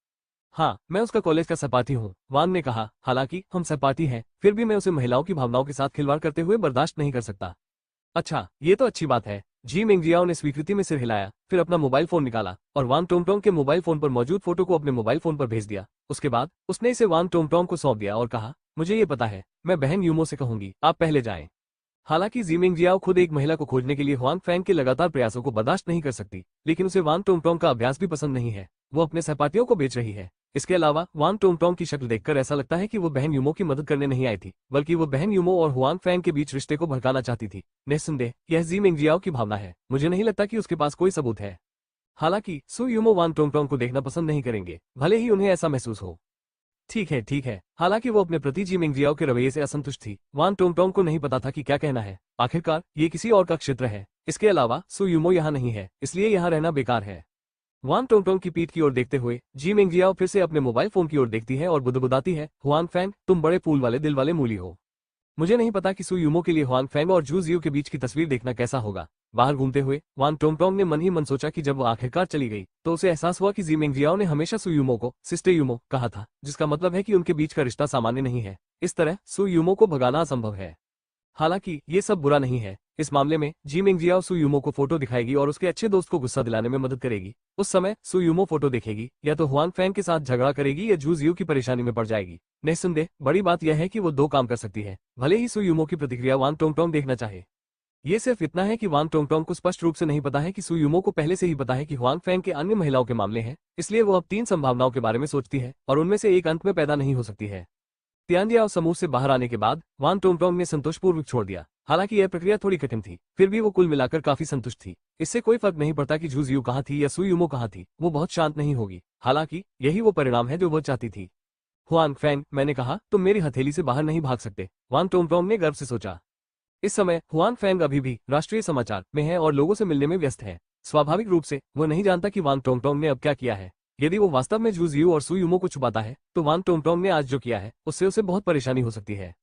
हाँ, मैं उसका कॉलेज का सहपाठी हूँ, वान ने कहा। हालांकि हम सहपाठी हैं, फिर भी मैं उसे महिलाओं की भावनाओं के साथ खिलवाड़ करते हुए बर्दाश्त नहीं कर सकता। अच्छा, ये तो अच्छी बात है। जी मिंगजियाओ ने स्वीकृति में सिर हिलाया, फिर अपना मोबाइल फोन निकाला और वान टोंगटोंग के मोबाइल फोन पर मौजूद फोटो को अपने मोबाइल फोन पर भेज दिया। उसके बाद उसने इसे वान टोंगटोंग को सौंप दिया और कहा, मुझे ये पता है, मैं बहन यूमो से कहूंगी, आप पहले जाएं। हालांकि जी मिंगजियाओ खुद एक महिला को खोजने के लिए हुआन फैंग के लगातार प्रयासों को बर्दाश्त नहीं कर सकती, लेकिन उसे वान टोंगटोंग का अभ्यास भी पसंद नहीं है। वो अपने सहपाठियों को बेच रही है। इसके अलावा वान टोंगटोंग की शक्ल देखकर ऐसा लगता है कि वो बहन यूमो की मदद करने नहीं आई थी, बल्कि वो बहन यूमो और हुआन फैंग के बीच रिश्ते को भड़काना चाहती थी। निस्संदेह यह जी मिंगजियाओ की भावना है। मुझे नहीं लगता कि उसके पास कोई सबूत है। हालांकि सु यूमो वान टोंगटोंग को देखना पसंद नहीं करेंगे, भले ही उन्हें ऐसा महसूस हो। ठीक है, ठीक है। हालांकि वो अपने प्रति जी मिंगजियाओ के रवैये से असंतुष्ट थी। वान टोंगटोंग को नहीं पता था कि क्या कहना है। आखिरकार ये किसी और का क्षेत्र है। इसके अलावा सु यूमो यहाँ नहीं है, इसलिए यहाँ रहना बेकार है। वान टोंगटोंग की पीठ की ओर देखते हुए जी मिंगजियाओ फिर से अपने मोबाइल फोन की ओर देखती है और बुदबुदाती है, हुआन फैंग, तुम बड़े फूल वाले दिल वाले मूली हो। मुझे नहीं पता कि सु यूमो के लिए हुआन फैंग और जू जियो के बीच की तस्वीर देखना कैसा होगा। बाहर घूमते हुए वान टोंगटोंग ने मन ही मन सोचा कि जब वो आखिरकार चली गई तो उसे एहसास हुआ कि जी मिंगजियाओ ने हमेशा सु यूमो को सिस्टर यूमो कहा था, जिसका मतलब है कि उनके बीच का रिश्ता सामान्य नहीं है। इस तरह सु यूमो को भगाना असंभव है। हालांकि ये सब बुरा नहीं है। इस मामले में जी मिंगजियाओ सु यूमो को फोटो दिखाएगी और उसके अच्छे दोस्त को गुस्सा दिलाने में मदद करेगी। उस समय सु यूमो फोटो देखेगी, या तो हुआन फैंग के साथ झगड़ा करेगी या जू जियो की परेशानी में पड़ जाएगी। निस्संदेह बड़ी बात यह है कि वो दो काम कर सकती है, भले ही सु यूमो की प्रतिक्रिया वान टोंगटोंग देखना चाहे। ये सिर्फ इतना है कि वान टोंगटोंग को स्पष्ट रूप से नहीं पता है कि सु यूमो को पहले से ही पता है कि हुआन फैंग के अन्य महिलाओं के मामले हैं, इसलिए वो अब 3 संभावनाओं के बारे में सोचती है और उनमें से एक अंत में पैदा नहीं हो सकती है। तियानजियाओ समूह से बाहर आने के बाद वान टोंगटोंग ने संतोषपूर्वक छोड़ दिया। हालांकि यह प्रक्रिया थोड़ी कठिन थी, फिर भी वो कुल मिलाकर काफी संतुष्ट थी। इससे कोई फर्क नहीं पड़ता कि जू जियो कहाँ थी या सु यूमो कहाँ थी, वो बहुत शांत नहीं होगी। हालांकि यही वो परिणाम है जो वो चाहती थी। हुआन फैंग, मैंने कहा, तुम मेरी हथेली से बाहर नहीं भाग सकते, वान टोंगटोंग ने गर्व से सोचा। इस समय हुआन फैंग अभी भी राष्ट्रीय समाचार में है और लोगों से मिलने में व्यस्त है। स्वाभाविक रूप से वो नहीं जानता कि वान टोंगटोंग ने अब क्या किया है। यदि वो वास्तव में जू जियो और सु यूमो को छुपाता है तो वान टोंगटोंग ने आज जो किया है उससे उसे बहुत परेशानी हो सकती है।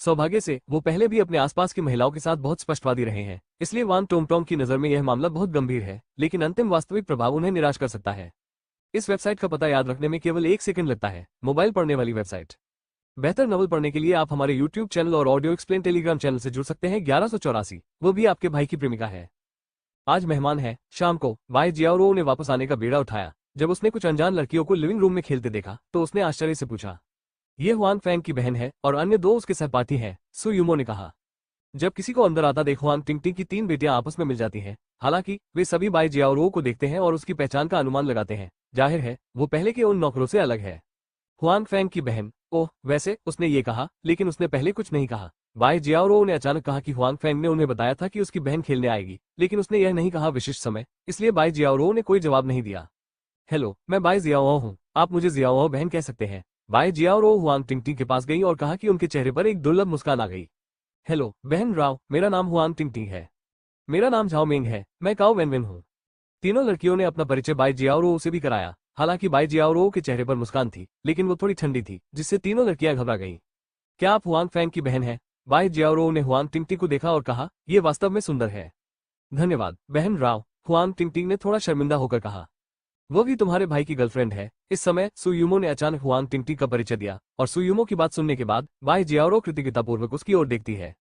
सौभाग्य से वो पहले भी अपने आसपास की महिलाओं के साथ बहुत स्पष्टवादी रहे हैं, इसलिए वान टोंगटोंग की नजर में यह मामला बहुत गंभीर है, लेकिन अंतिम वास्तविक प्रभाव उन्हें निराश कर सकता है। इस वेबसाइट का पता याद रखने में केवल 1 सेकंड लगता है। मोबाइल पढ़ने वाली वेबसाइट। बेहतर नॉवल पढ़ने के लिए आप हमारे YouTube चैनल और ऑडियो एक्सप्लेन टेलीग्राम चैनल से जुड़ सकते हैं। 1184, वो भी आपके भाई की प्रेमिका है। आज मेहमान है। शाम को बाई जियाओरो ने वापस आने का बेड़ा उठाया। जब उसने कुछ अनजान लड़कियों को लिविंग रूम में खेलते देखा तो उसने आश्चर्य से पूछा, ये हुआन फैंग की बहन है और अन्य 2 उसके सहपाठी हैं, सु यूमो ने कहा। जब किसी को अंदर आता देख हुआन टिंगटिंग की 3 बेटियां आपस में मिल जाती हैं। हालांकि वे सभी बाई जियाओरो को देखते हैं और उसकी पहचान का अनुमान लगाते हैं। जाहिर है वो पहले के उन नौकरों से अलग है। हुआन फैंग की बहन, ओह वैसे, उसने ये कहा, लेकिन उसने पहले कुछ नहीं कहा। बाई जियाओरो ने अचानक कहा कि हुआन फैंग ने उन्हें बताया था कि उसकी बहन खेलने आएगी, लेकिन उसने यह नहीं कहा विशिष्ट समय, इसलिए बाई जियाओरो ने कोई जवाब नहीं दिया। हेलो, मैं बाई जियाओ हूँ, आप मुझे जियाओ बहन कह सकते हैं। बाई जियाओरो हुआन टिंगटिंग के पास गई और कहा कि उनके चेहरे पर एक दुर्लभ मुस्कान आ गई। हेलो बहन राव, मेरा नाम हुआन टिंगटिंग है। मेरा नाम झाओ मेंग है, मैं काओ वेनवेन हूँ। तीनों लड़कियों ने अपना परिचय बाई जियाओरो से भी कराया। हालांकि बाई जियाओरो के चेहरे पर मुस्कान थी, लेकिन वो थोड़ी ठंडी थी, जिससे तीनों लड़कियां घबरा गईं। क्या आप हुआन फैंग की बहन हैं? बाई जियाओरो ने हुआन टिंगटिंग को देखा और कहा, ये वास्तव में सुंदर है। धन्यवाद बहन राव, हुआन टिंगटिंग ने थोड़ा शर्मिंदा होकर कहा। वो भी तुम्हारे भाई की गर्लफ्रेंड है। इस समय सु यूमो ने अचानक हुआन टिंगटिंग का परिचय दिया और सु यूमो की बात सुनने के बाद बाई जियाओरो कृतज्ञतापूर्वक उसकी ओर देखती है।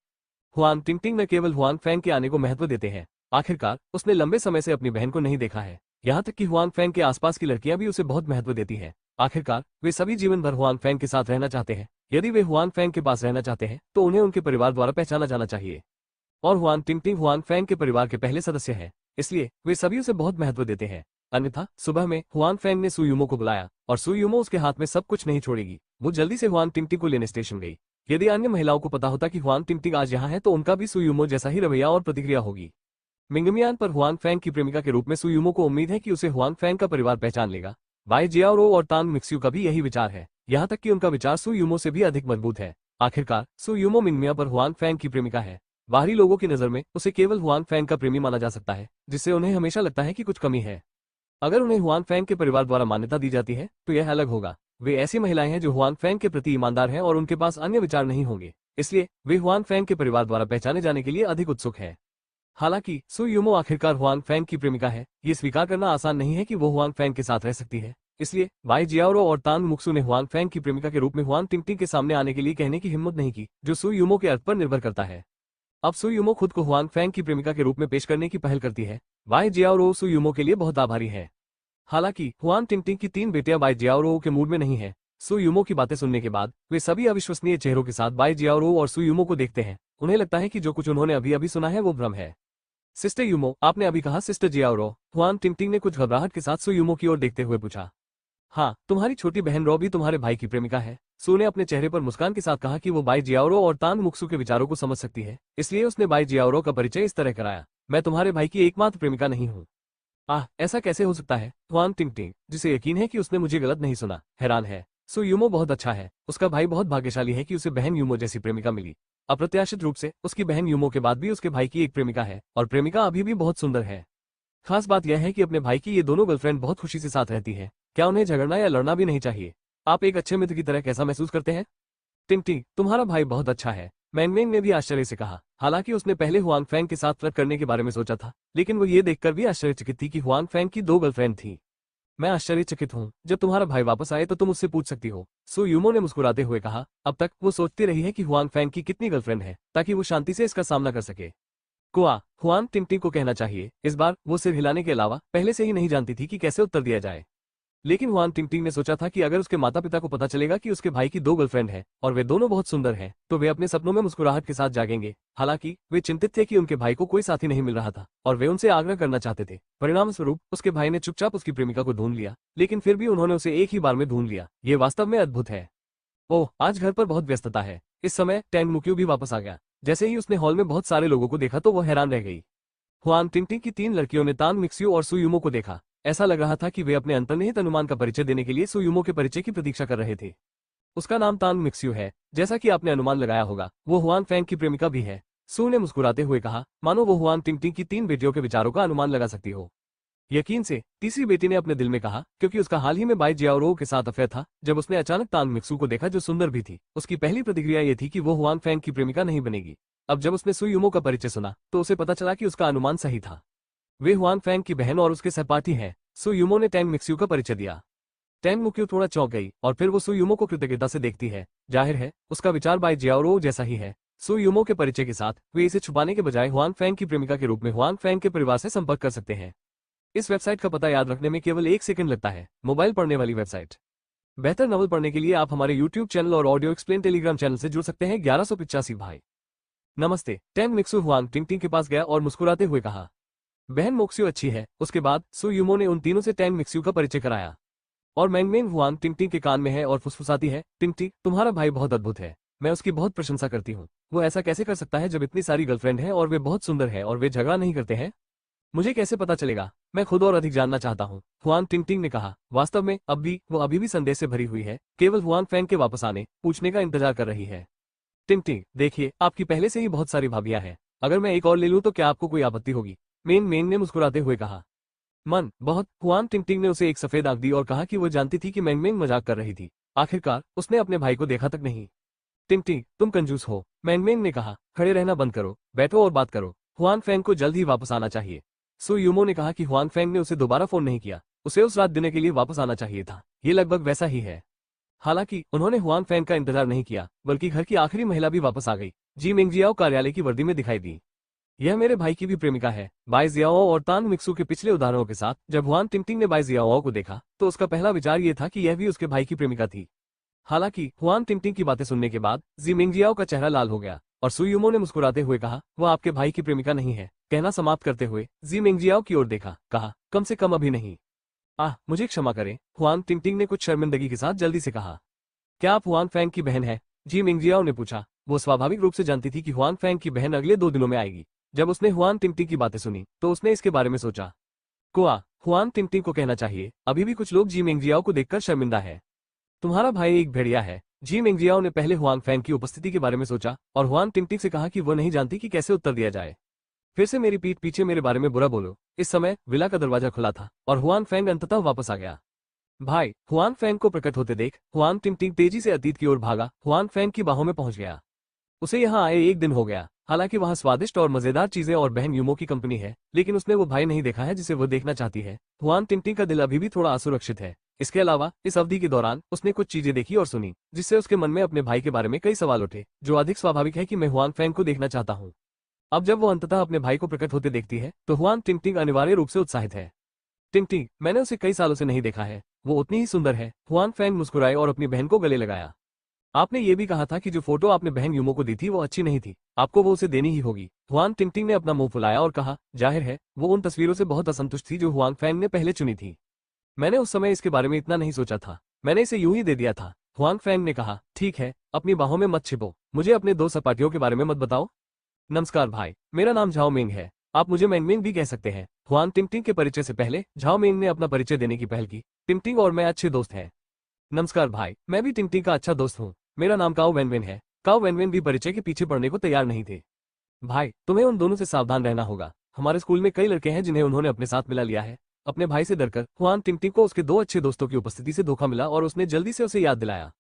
हुआन टिंगटिंग न केवल हुआन फैंग के आने को महत्व देते हैं, आखिरकार उसने लंबे समय से अपनी बहन को नहीं देखा है। यहाँ तक कि हुआन फैंग के आसपास की लड़कियां भी उसे बहुत महत्व देती हैं। आखिरकार वे सभी जीवन भर हुआन फैंग के साथ रहना चाहते हैं। यदि वे हुआन फैंग के पास रहना चाहते हैं तो उन्हें उनके परिवार द्वारा पहचाना जाना चाहिए। और हुआन टिंगटिंग हुआन फैंग के परिवार के पहले सदस्य हैं, इसलिए वे सभी उसे बहुत महत्व देते हैं। अन्यथा सुबह में हुआन फैंग ने सु यूमो को बुलाया और सु यूमो उसके हाथ में सब कुछ नहीं छोड़ेगी। वो जल्दी से हुआन टिंगटिंग को लेने स्टेशन गई। यदि अन्य महिलाओं को पता होता कि हुआन टिंगटिंग आज यहाँ है तो उनका भी सु यूमो जैसा ही रवैया और प्रतिक्रिया होगी। मिंगमियान पर हुआन फैंग की प्रेमिका के रूप में सु यूमो को उम्मीद है कि उसे हुआन फैंग का परिवार पहचान लेगा। बाई जियाओरो और तान मिक्स्यू का भी यही विचार है, यहाँ तक कि उनका विचार सु यूमो से भी अधिक मजबूत है। आखिरकार सु यूमो मिंगमिया पर हुआन फैंग की प्रेमिका है। बाहरी लोगों की नजर में उसे केवल हुआन फैंग का प्रेमी माना जा सकता है, जिससे उन्हें हमेशा लगता है कि कुछ कमी है। अगर उन्हें हुआन फैंग के परिवार द्वारा मान्यता दी जाती है तो यह अलग होगा। वे ऐसी महिलाएं हैं जो हुआन फैंग के प्रति ईमानदार हैं और उनके पास अन्य विचार नहीं होंगे, इसलिए वे हुआन फैंग के परिवार द्वारा पहचाने जाने के लिए अधिक उत्सुक हैं। हालांकि सु यूमो आखिरकार हुआन फैंग की प्रेमिका है, ये स्वीकार करना आसान नहीं है कि वो हुआन फैंग के साथ रह सकती है। इसलिए बाई जियाओरो और तान मुक्सु ने हुआन फैंग की प्रेमिका के रूप में हुआन टिंगटिंग के सामने आने के लिए कहने की हिम्मत नहीं की, जो सु यूमो के अर्थ पर निर्भर करता है। अब सु यूमो खुद को हुआन फैंग की प्रेमिका के रूप में पेश करने की पहल करती है। बाई जियाओरो सु यूमो के लिए बहुत आभारी है। हालांकि हुआन टिंगटिंग की 3 बेटियां बाई जियाओरो के मूड में नहीं है। सु यूमो की बातें सुनने के बाद वे सभी अविश्वसनीय चेहरों के साथ बाई जियाओरो और सु यूमो को देखते हैं। उन्हें लगता है कि जो कुछ उन्होंने अभी अभी सुना है वो भ्रम है। सिस्टर यूमो, आपने अभी कहा सिस्टर जियाओरो? हुआन टिंगटिंग ने कुछ घबराहट के साथ सु यूमो की ओर देखते हुए पूछा। हाँ, तुम्हारी छोटी बहन रो भी तुम्हारे भाई की प्रेमिका है। सु ने अपने चेहरे पर मुस्कान के साथ कहा कि वो बाई जियाओरो और तान मुक्सु के विचारों को समझ सकती है, इसलिए उसने बाई जियाओरो का परिचय इस तरह कराया। मैं तुम्हारे भाई की एकमात्र प्रेमिका नहीं हूँ। ऐसा कैसे हो सकता है? हुआन टिंगटिंग, जिसे यकीन है कि उसने मुझे गलत नहीं सुना, हैरान है। सु यूमो बहुत अच्छा है। उसका भाई बहुत भाग्यशाली है कि उसे बहन यूमो जैसी प्रेमिका मिली। अप्रत्याशित रूप से उसकी बहन यूमो के बाद भी उसके भाई की एक प्रेमिका है और प्रेमिका अभी भी बहुत सुंदर है। खास बात यह है कि अपने भाई की ये दोनों गर्लफ्रेंड बहुत खुशी से साथ रहती है। क्या उन्हें झगड़ना या लड़ना भी नहीं चाहिए? आप एक अच्छे मित्र की तरह कैसा महसूस करते हैं? टिंगटिंग, तुम्हारा भाई बहुत अच्छा है, मैंगमेंग ने भी आश्चर्य से कहा। हालांकि उसने पहले हुआन फैंग के साथ फ्लर्ट करने के बारे में सोचा था, लेकिन वो ये देखकर भी आश्चर्यचकित थी कि हुआन फैंग की 2 गर्लफ्रेंड थी। मैं आश्चर्यचकित हूँ। जब तुम्हारा भाई वापस आए तो तुम उससे पूछ सकती हो। सु यूमो ने मुस्कुराते हुए कहा। अब तक वो सोचती रही है कि हुआन फैंग की कितनी गर्लफ्रेंड है, ताकि वो शांति से इसका सामना कर सके। कुआ हुआन टिंगटिंग को कहना चाहिए। इस बार वो सिर हिलाने के अलावा पहले से ही नहीं जानती थी कि कैसे उत्तर दिया जाए। लेकिन हुआन टिंगटिंग ने सोचा था कि अगर उसके माता पिता को पता चलेगा कि उसके भाई की दो गर्लफ्रेंड है और वे दोनों बहुत सुंदर हैं, तो वे अपने सपनों में मुस्कुराहट के साथ जागेंगे। हालांकि वे चिंतित थे कि उनके भाई को कोई साथी नहीं मिल रहा था और वे उनसे आग्रह करना चाहते थे। परिणाम स्वरूप उसके भाई ने चुपचाप उसकी प्रेमिका को ढूंढ लिया, लेकिन फिर भी उन्होंने उसे एक ही बार में ढूंढ लिया। ये वास्तव में अद्भुत है। ओह, आज घर पर बहुत व्यस्तता है। इस समय टैंग मुक्यू भी वापस आ गया। जैसे ही उसने हॉल में बहुत सारे लोगों को देखा तो वो हैरान रह गई। हुआन टिंगटिंग की तीन लड़कियों ने तान मिक्स्यू और सुयुमो को देखा। ऐसा लग रहा था कि वे अपने अंतर्निहित अनुमान का परिचय देने के लिए सुयुमो के परिचय की प्रतीक्षा कर रहे थे। उसका नाम तान मिक्स्यू है, जैसा कि आपने अनुमान लगाया होगा। वो हुआन फैंग की प्रेमिका भी है। सू ने मुस्कुराते हुए कहा, मानो वो हुआन टिंगटिंग की तीन बेटियों के विचारों का अनुमान लगा सकती हो। यकीन से, तीसरी बेटी ने अपने दिल में कहा, क्योंकि उसका हाल ही में बाई जियाओरो के साथ अफेयर था। जब उसने अचानक तान मिक्सू को देखा जो सुंदर भी थी, उसकी पहली प्रतिक्रिया ये थी कि वो हुआन फैंग की प्रेमिका नहीं बनेगी। अब जब उसने सुयुमो का परिचय सुना तो उसे पता चला कि उसका अनुमान सही था। वे हुआन फैंग की बहन और उसके सहपाठी हैं। सुयुमो ने टैंग मिक्स्यू का परिचय दिया। टैंग मुक्यू थोड़ा चौंक गई और फिर वो सुयुमो को कृतज्ञता से देखती है। जाहिर है उसका विचार बाई जियाओरो जैसा ही है। सुयुमो के परिचय के साथ वे इसे छुपाने के बजाय हुआन फैंग की प्रेमिका के रूप में हुआन फैंग के परिवार से संपर्क कर सकते हैं। इस वेबसाइट का पता याद रखने में केवल 1 सेकंड लगता है। मोबाइल पढ़ने वाली वेबसाइट। बेहतर नॉवल पढ़ने के लिए आप हमारे यूट्यूब चैनल और ऑडियो एक्सप्लेन टेलीग्राम चैनल से जुड़ सकते हैं। 1185 भाई नमस्ते। टैंग मिक्सू हुआन टिंगटिंग के पास गया और मुस्कुराते हुए कहा, बहन मोक्स्यू अच्छी है। उसके बाद सुयुमो ने उन तीनों से टैंग मिक्स्यू का परिचय कराया और मैंगमेंग हुआन टिंगटिंग के कान में है और फुसफुसाती है, टिंगटिंग तुम्हारा भाई बहुत अद्भुत है। मैं उसकी बहुत प्रशंसा करती हूँ। वो ऐसा कैसे कर सकता है जब इतनी सारी गर्लफ्रेंड है और वे बहुत सुंदर है और वे झगड़ा नहीं करते हैं। मुझे कैसे पता चलेगा? मैं खुद और अधिक जानना चाहता हूँ, हुआन टिंगटिंग ने कहा। वास्तव में वो अभी भी संदेह से भरी हुई है, केवल हुआन फैंग के वापस आने पूछने का इंतजार कर रही है। टिंगटिंग, देखिए आपकी पहले से ही बहुत सारी भाभियां हैं। अगर मैं एक और ले लूं तो क्या आपको कोई आपत्ति होगी? मेन मेन ने मुस्कुराते हुए कहा। मन बहुत। हुआन टिंगटिंग ने उसे एक सफेद आंख दी और कहा कि वो जानती थी कि मैंगमेंग मजाक कर रही थी। आखिरकार उसने अपने भाई को देखा तक नहीं। टिंगटिंग, तुम कंजूस हो, मैंगमेंग ने कहा। खड़े रहना बंद करो, बैठो और बात करो। हुआन फैंग को जल्द ही वापस आना चाहिए। सु यूमो ने कहा कि हुआन फैंग ने उसे दोबारा फोन नहीं किया। उसे उस रात देने के लिए वापस आना चाहिए था। ये लगभग वैसा ही है। हालांकि उन्होंने हुआन फैंग का इंतजार नहीं किया, बल्कि घर की आखिरी महिला भी वापस आ गई। जी मिंगजियाओ कार्यालय की वर्दी में दिखाई दी। यह मेरे भाई की भी प्रेमिका है। बाई जियाओ और तान मिक्सू के पिछले उदाहरणों के साथ जब हुआन टिंगटिंग ने बाई जियाओ को देखा तो उसका पहला विचार ये था कि यह भी उसके भाई की प्रेमिका थी। हालांकि हुआन टिंगटिंग की बातें सुनने के बाद जी मिंगजियाओ का चेहरा लाल हो गया और सुयुमो ने मुस्कुराते हुए कहा, वह आपके भाई की प्रेमिका नहीं है। कहना समाप्त करते हुए जी मिंगजियाओ की ओर देखा, कहा, कम से कम अभी नहीं। मुझे क्षमा करें, हुआन टिंगटिंग ने कुछ शर्मिंदगी के साथ जल्दी से कहा। क्या आप हुआन फैंग की बहन है? जी मिंगजियाओ ने पूछा। वो स्वाभाविक रूप से जानती थी कि हुआन फैंग की बहन अगले 2 दिनों में आएगी। जब उसने हुआन टिंगटिंग की बातें सुनी तो उसने इसके बारे में सोचा। हुआन टिंगटिंग को कहना चाहिए, अभी भी कुछ लोग जी मिंगजियाओ को देखकर शर्मिंदा है। तुम्हारा भाई एक भेड़िया है। जी मिंगजियाओ ने पहले हुआन फैंग की उपस्थिति के बारे में सोचा और हुआन टिंगटिंग से कहा कि वो नहीं जानती कि कैसे उत्तर दिया जाए। फिर से मेरी पीठ पीछे मेरे बारे में बुरा बोलो। इस समय विला का दरवाजा खुला था और हुआन फैंग अंततः वापस आ गया। भाई, हुआन फैंग को प्रकट होते देख हुआन टिंगटिंग तेजी से अतीत की ओर भागा। हुआन फैंग की बाहों में पहुंच गया। उसे यहाँ आए 1 दिन हो गया। हालांकि वहाँ स्वादिष्ट और मजेदार चीजें और बहन यूमो की कंपनी है, लेकिन उसने वो भाई नहीं देखा है जिसे वो देखना चाहती है। हुआन टिंगटिंग का दिल अभी भी थोड़ा असुरक्षित है। इसके अलावा इस अवधि के दौरान उसने कुछ चीजें देखी और सुनी जिससे उसके मन में अपने भाई के बारे में कई सवाल उठे, जो अधिक स्वाभाविक है कि मैं हुआन फैंग को देखना चाहता हूँ। अब जब वो अंततः अपने भाई को प्रकट होते देखती है तो हुआन टिंगटिंग अनिवार्य रूप से उत्साहित है। टिंगटिंग, मैंने उसे कई सालों से नहीं देखा है। वो उतनी ही सुंदर है। हुआन फैंग मुस्कुराए और अपनी बहन को गले लगाया। आपने ये भी कहा था कि जो फोटो आपने बहन यूमो को दी थी वो अच्छी नहीं थी। आपको वो उसे देनी ही होगी। हुआन टिंगटिंग ने अपना मुंह फुलाया और कहा, जाहिर है वो उन तस्वीरों से बहुत असंतुष्ट थी जो हुआन फैंग ने पहले चुनी थी। मैंने उस समय इसके बारे में इतना नहीं सोचा था। मैंने इसे यूं ही दे दिया था। हुआन फैंग ने कहा, ठीक है, अपनी बाहों में मत छिपो। मुझे अपने 2 सपाटियों के बारे में मत बताओ। नमस्कार भाई, मेरा नाम झाओ मिंग है। आप मुझे मैंगमिंग भी कह सकते हैं। हुआन टिंगटिंग के परिचय से पहले झाओ मिंग ने अपना परिचय देने की पहल की। टिंगटिंग और मैं अच्छे दोस्त हैं। नमस्कार भाई, मैं भी टिंगटिंग का अच्छा दोस्त हूँ। मेरा नाम काओ वेनवेन है। काओ वेनवेन भी परिचय के पीछे पड़ने को तैयार नहीं थे। भाई, तुम्हें उन दोनों से सावधान रहना होगा। हमारे स्कूल में कई लड़के हैं जिन्हें उन्होंने अपने साथ मिला लिया है। अपने भाई से डरकर हुआन टिंगटिंग को उसके 2 अच्छे दोस्तों की उपस्थिति से धोखा मिला और उसने जल्दी से उसे याद दिलाया।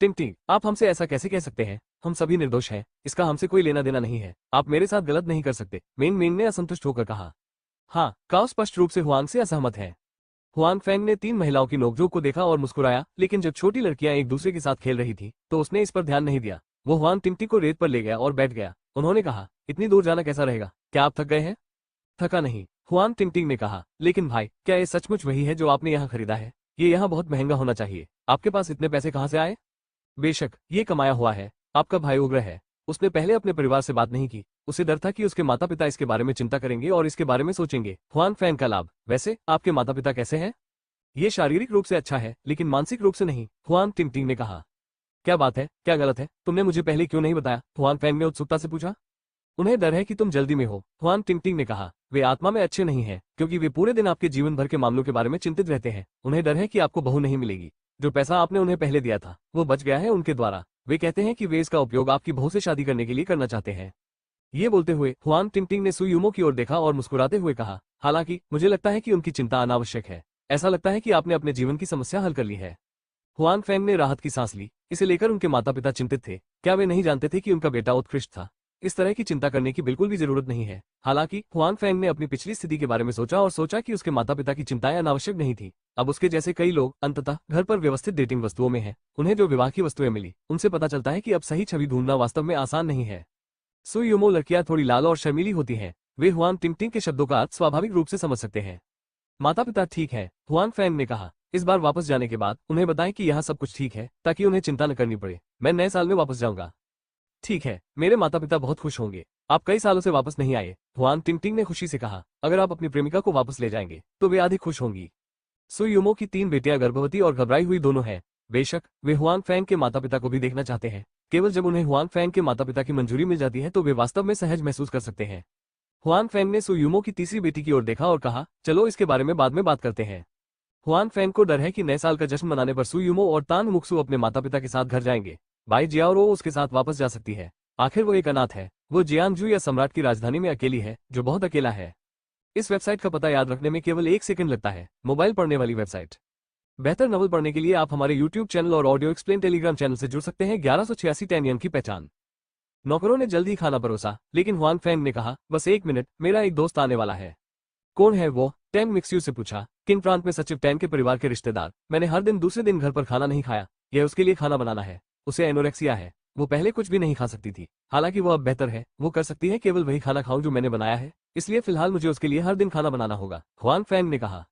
टिंगटिंग, आप हमसे ऐसा कैसे कह सकते हैं? हम सभी निर्दोष हैं। इसका हमसे कोई लेना देना नहीं है। आप मेरे साथ गलत नहीं कर सकते। मेंग मेंग ने असंतुष्ट होकर कहा। हाँ, काओ स्पष्ट रूप से हुआन से असहमत है। हुआन फैंग ने 3 महिलाओं की नोकझोंक को देखा और मुस्कुराया, लेकिन जब छोटी लड़कियां एक दूसरे के साथ खेल रही थी तो उसने इस पर ध्यान नहीं दिया। वो हुआन टिंगटिंग को रेत पर ले गया और बैठ गया। उन्होंने कहा, इतनी दूर जाना कैसा रहेगा, क्या आप थक गए हैं? थका नहीं, हुआन टिंगटिंग ने कहा, लेकिन भाई, क्या ये सचमुच वही है जो आपने यहाँ खरीदा है? ये यहाँ बहुत महंगा होना चाहिए। आपके पास इतने पैसे कहाँ से आए? बेशक, ये कमाया हुआ है। आपका भाई उग्र है। उसने पहले अपने परिवार से बात नहीं की। उसे डर था कि उसके माता पिता इसके बारे में चिंता करेंगे और इसके बारे में सोचेंगे। हुआन फैंग का लाभ, वैसे आपके माता पिता कैसे हैं? ये शारीरिक रूप से अच्छा है, लेकिन मानसिक रूप से नहीं, हुआन टिंगटिंग ने कहा। क्या बात है, क्या गलत है? तुमने मुझे पहले क्यों नहीं बताया? हुआन फैंग ने उत्सुकता से पूछा। उन्हें डर है कि तुम जल्दी में हो, हुआन टिंगटिंग ने कहा। वे आत्मा में अच्छे नहीं हैं, क्योंकि वे पूरे दिन आपके जीवन भर के मामलों के बारे में चिंतित रहते हैं। उन्हें डर है कि आपको बहू नहीं मिलेगी। जो पैसा आपने उन्हें पहले दिया था वो बच गया है उनके द्वारा। वे कहते हैं कि वे इसका उपयोग आपकी बहू से शादी करने के लिए करना चाहते हैं। ये बोलते हुए हुआन टिंगटिंग ने सुयुमो की ओर देखा और मुस्कुराते हुए कहा, हालांकि मुझे लगता है कि उनकी चिंता अनावश्यक है। ऐसा लगता है कि आपने अपने जीवन की समस्या हल कर ली है। हुआन फैंग ने राहत की सांस ली। इसे लेकर उनके माता पिता चिंतित थे। क्या वे नहीं जानते थे कि उनका बेटा उत्कृष्ट था? इस तरह की चिंता करने की बिल्कुल भी जरूरत नहीं है। हालांकि हुआन फैंग ने अपनी पिछली स्थिति के बारे में सोचा और सोचा कि उसके माता पिता की चिंताएं अनावश्यक नहीं थी। अब उसके जैसे कई लोग अंततः घर पर व्यवस्थित डेटिंग वस्तुओं में हैं। उन्हें जो विवाह की वस्तुएं मिली, उनसे पता चलता है कि अब सही छवि ढूंढना वास्तव में आसान नहीं है। सुयुमो लड़कियां थोड़ी लाल और शर्मीली होती हैं। वे हुआन टिंगटिंग के शब्दों का अर्थ स्वाभाविक रूप से समझ सकते हैं। माता पिता ठीक है, हुआन फैंग ने कहा। इस बार वापस जाने के बाद उन्हें बताएं कि यहाँ सब कुछ ठीक है, ताकि उन्हें चिंता न करनी पड़े। मैं नए साल में वापस जाऊंगा। ठीक है, मेरे माता पिता बहुत खुश होंगे। आप कई सालों से वापस नहीं आए, हुआन टिंगटिंग ने खुशी से कहा। अगर आप अपनी प्रेमिका को वापस ले जाएंगे तो वे अधिक खुश होंगी। सुयुमो की 3 बेटियां गर्भवती और घबराई हुई दोनों हैं। बेशक, वे हुआन फैंग के माता पिता को भी देखना चाहते हैं। केवल जब उन्हें हुआन फैंग के माता पिता की मंजूरी मिल जाती है तो वे वास्तव में सहज महसूस कर सकते हैं। हुआन फैंग ने सुयुमो की तीसरी बेटी की ओर देखा और कहा, चलो इसके बारे में बाद में बात करते हैं। हुआन फैंग को डर है कि नए साल का जश्न मनाने पर सुयुमो और तान मुक्सु अपने माता पिता के साथ घर जाएंगे। बाई जियाओरो उसके साथ वापस जा सकती है। आखिर वो एक अनाथ है। वो जियांगजू या सम्राट की राजधानी में अकेली है, जो बहुत अकेला है। इस वेबसाइट का पता याद रखने में केवल 1 सेकंड लगता है। मोबाइल पढ़ने वाली वेबसाइट। बेहतर नॉवल पढ़ने के लिए आप हमारे यूट्यूब चैनल और ऑडियो एक्सप्लेन टेलीग्राम चैनल से जुड़ सकते हैं। 1186 टेनियन की पहचान। नौकरों ने जल्द ही खाना परोसा, लेकिन हुआन फैंग ने कहा, बस 1 मिनट, मेरा एक दोस्त आने वाला है। कौन है वो? टैंग मिक्स्यू से पूछा। किन प्रांत में सचिव टैंग के परिवार के रिश्तेदार। मैंने हर दिन दूसरे दिन घर पर खाना नहीं खाया। यह उसके लिए खाना बनाना है। उसे एनोरेक्सिया है। वो पहले कुछ भी नहीं खा सकती थी, हालांकि वो अब बेहतर है। वो कर सकती है केवल वही खाना खाऊं जो मैंने बनाया है, इसलिए फिलहाल मुझे उसके लिए हर दिन खाना बनाना होगा, हुआन फैंग ने कहा।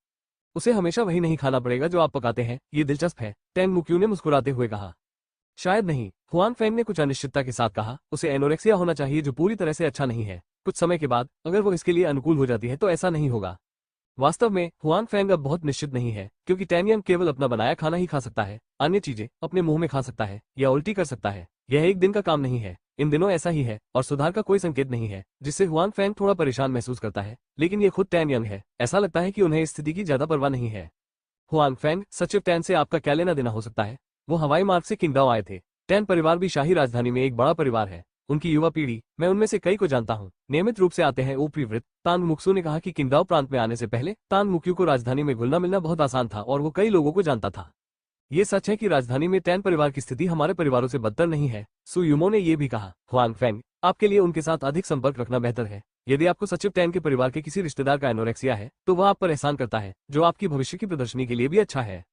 उसे हमेशा वही नहीं खाना पड़ेगा जो आप पकाते हैं, ये दिलचस्प है, टैंग मुक्यू ने मुस्कुराते हुए कहा। शायद नहीं, हुआन फैंग ने कुछ अनिश्चितता के साथ कहा। उसे एनोरेक्सिया होना चाहिए जो पूरी तरह से अच्छा नहीं है। कुछ समय के बाद अगर वो इसके लिए अनुकूल हो जाती है तो ऐसा नहीं होगा। वास्तव में हुआन फैंग अब बहुत निश्चित नहीं है, क्योंकि टैनियन केवल अपना बनाया खाना ही खा सकता है। अन्य चीजें अपने मुंह में खा सकता है या उल्टी कर सकता है। यह एक दिन का काम नहीं है। इन दिनों ऐसा ही है और सुधार का कोई संकेत नहीं है, जिससे हुआन फैंग थोड़ा परेशान महसूस करता है। लेकिन ये खुद टैनियन है। ऐसा लगता है कि उन्हें इस स्थिति की ज्यादा परवाह नहीं है। हुआन फैंग, सचिव टैन से आपका क्या लेना देना हो सकता है? वो हवाई मार्ग से किंगडाओ आए थे। टैन परिवार भी शाही राजधानी में एक बड़ा परिवार है। उनकी युवा पीढ़ी, मैं उनमें से कई को जानता हूँ, नियमित रूप से आते हैं। ऊपरी वृत्त। तांग मुक्सू ने कहा कि किंगडाओ प्रांत में आने से पहले तांग मुक्यू को राजधानी में घुलना मिलना बहुत आसान था और वो कई लोगों को जानता था। ये सच है कि राजधानी में टैन परिवार की स्थिति हमारे परिवारों से बदतर नहीं है, सुयुमो ने यह भी कहा। हुआन फैंग, आपके लिए उनके साथ अधिक संपर्क रखना बेहतर है। यदि आपको सचिव टैन के परिवार के किसी रिश्तेदार का एनोरेक्सिया है तो वह आप पर एहसान करता है, जो आपकी भविष्य की प्रदर्शनी के लिए भी अच्छा है।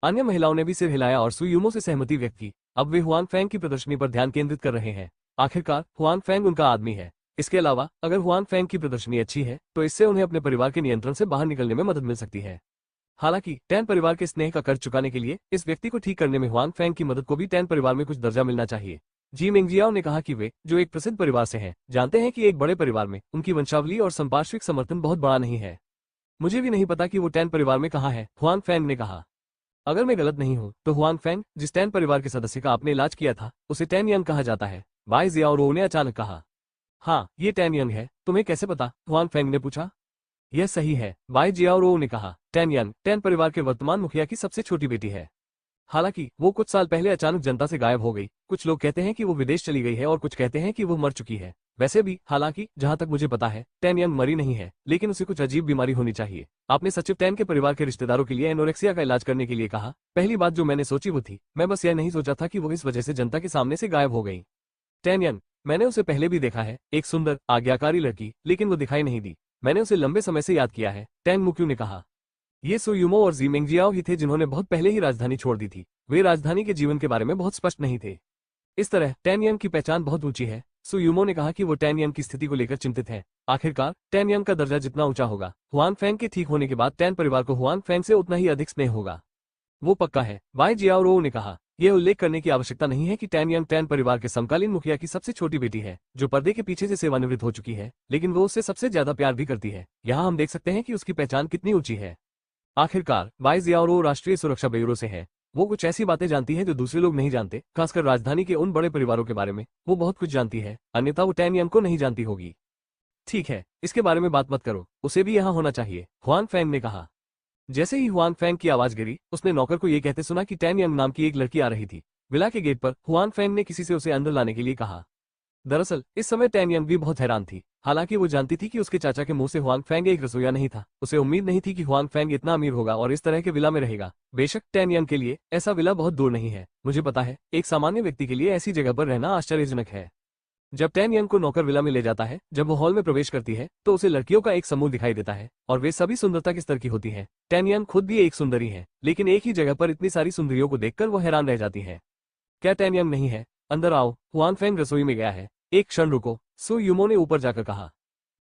अन्य महिलाओं ने भी सिर हिलाया और सुयुमो से सहमति व्यक्त की। अब वे हुआन फैंग की प्रदर्शनी पर ध्यान केंद्रित कर रहे हैं। आखिरकार हुआन फैंग उनका आदमी है। इसके अलावा अगर हुआन फैंग की प्रदर्शनी अच्छी है तो इससे उन्हें अपने परिवार के नियंत्रण से बाहर निकलने में मदद मिल सकती है। हालांकि टैन परिवार के स्नेह का कर्ज चुकाने के लिए इस व्यक्ति को ठीक करने में हुआन फैंग की मदद को भी टैन परिवार में कुछ दर्जा मिलना चाहिए। जी मेंगजियाओ ने कहा कि वे, जो एक प्रसिद्ध परिवार से हैं, जानते हैं कि एक बड़े परिवार में उनकी वंशावली और संपार्श्विक समर्थन बहुत बड़ा नहीं है। मुझे भी नहीं पता कि वो टैन परिवार में कहाँ है, हुआन फैंग ने कहा। अगर मैं गलत नहीं हूं तो हुआन फैंग, जिस टैन परिवार के सदस्य का आपने इलाज किया था, उसे टैन यंग कहा जाता है, बाई जियाओरो ने अचानक कहा। हाँ, ये टैन यंग है। तुम्हें कैसे पता? हुआन फैंग ने पूछा। यह सही है, बाई जियाओरो ने कहा। टैन यंग टैन परिवार के वर्तमान मुखिया की सबसे छोटी बेटी है। हालांकि वो कुछ साल पहले अचानक जनता से गायब हो गई। कुछ लोग कहते हैं कि वो विदेश चली गई है और कुछ कहते हैं कि वो मर चुकी है। वैसे भी, हालांकि जहां तक मुझे पता है, टैन यंग मरी नहीं है, लेकिन उसे कुछ अजीब बीमारी होनी चाहिए। आपने सचिव टैन के परिवार के रिश्तेदारों के लिए एनोरेक्सिया का इलाज करने के लिए कहा। पहली बात जो मैंने सोची वो थी, मैं बस यह नहीं सोचा था कि वो इस वजह से जनता के सामने से गायब हो गई। टैन यंग, मैंने उसे पहले भी देखा है, एक सुंदर, आज्ञाकारी लड़की, लेकिन वो दिखाई नहीं दी। मैंने उसे लंबे समय से याद किया है, टैंग मुक्यू ने कहा। ये सुयुमो और जीमेंगजियाओ ही थे जिन्होंने बहुत पहले ही राजधानी छोड़ दी थी। वे राजधानी के जीवन के बारे में बहुत स्पष्ट नहीं थे। इस तरह टैनयन की पहचान बहुत ऊंची है। सुयुमो ने कहा कि वो टैनयन की स्थिति को लेकर चिंतित है। आखिरकार टैनयन का दर्जा जितना ऊंचा होगा, हुआन फैंग के ठीक होने के बाद टैन परिवार को हुआन फैंग से उतना ही अधिक स्नेह होगा। वो पक्का है, बाई जियाओरो ने कहा। यह उल्लेख करने की आवश्यकता नहीं है कि टैनयन टैन परिवार के समकालीन मुखिया की सबसे छोटी बेटी है, जो पर्दे के पीछे से सेवानिवृत्त हो चुकी है, लेकिन वो उससे सबसे ज्यादा प्यार भी करती है। यहाँ हम देख सकते हैं कि उसकी पहचान कितनी ऊंची है। आखिरकार बाई जियाओरो राष्ट्रीय सुरक्षा ब्यूरो से है। वो कुछ ऐसी बातें जानती है जो दूसरे लोग नहीं जानते, खासकर राजधानी के उन बड़े परिवारों के बारे में वो बहुत कुछ जानती है, अन्यथा वो टैनयन को नहीं जानती होगी। ठीक है, इसके बारे में बात मत करो, उसे भी यहाँ होना चाहिए, हुआन फैंग ने कहा। जैसे ही हुआन फैंग की आवाज गिरी, उसने नौकर को ये कहते सुना कि टैनयन नाम की एक लड़की आ रही थी। विला के गेट पर हुआन फैंग ने किसी से उसे अंदर लाने के लिए कहा। दरअसल इस समय टैनयन भी बहुत हैरान थी। हालांकि वो जानती थी कि उसके चाचा के मुंह से हुआंग फैंग एक रसोइया नहीं था, उसे उम्मीद नहीं थी कि हुआंग फैंग इतना अमीर होगा और इस तरह के विला में रहेगा। बेशक टैनयन के लिए ऐसा विला बहुत दूर नहीं है, मुझे पता है, एक सामान्य व्यक्ति के लिए ऐसी जगह पर रहना आश्चर्यजनक है। जब टैनयन को नौकर विला में ले जाता है, जब वो हॉल में प्रवेश करती है तो उसे लड़कियों का एक समूह दिखाई देता है और वे सभी सुंदरता के स्तर की होती है। टैनयन खुद भी एक सुंदरी है, लेकिन एक ही जगह पर इतनी सारी सुंदरियों को देखकर वो हैरान रह जाती है। क्या टैनयन नहीं है? अंदर आओ, हुआन फैंग रसोई में गया है। एक क्षण रुको, सु युमो ने ऊपर जाकर कहा।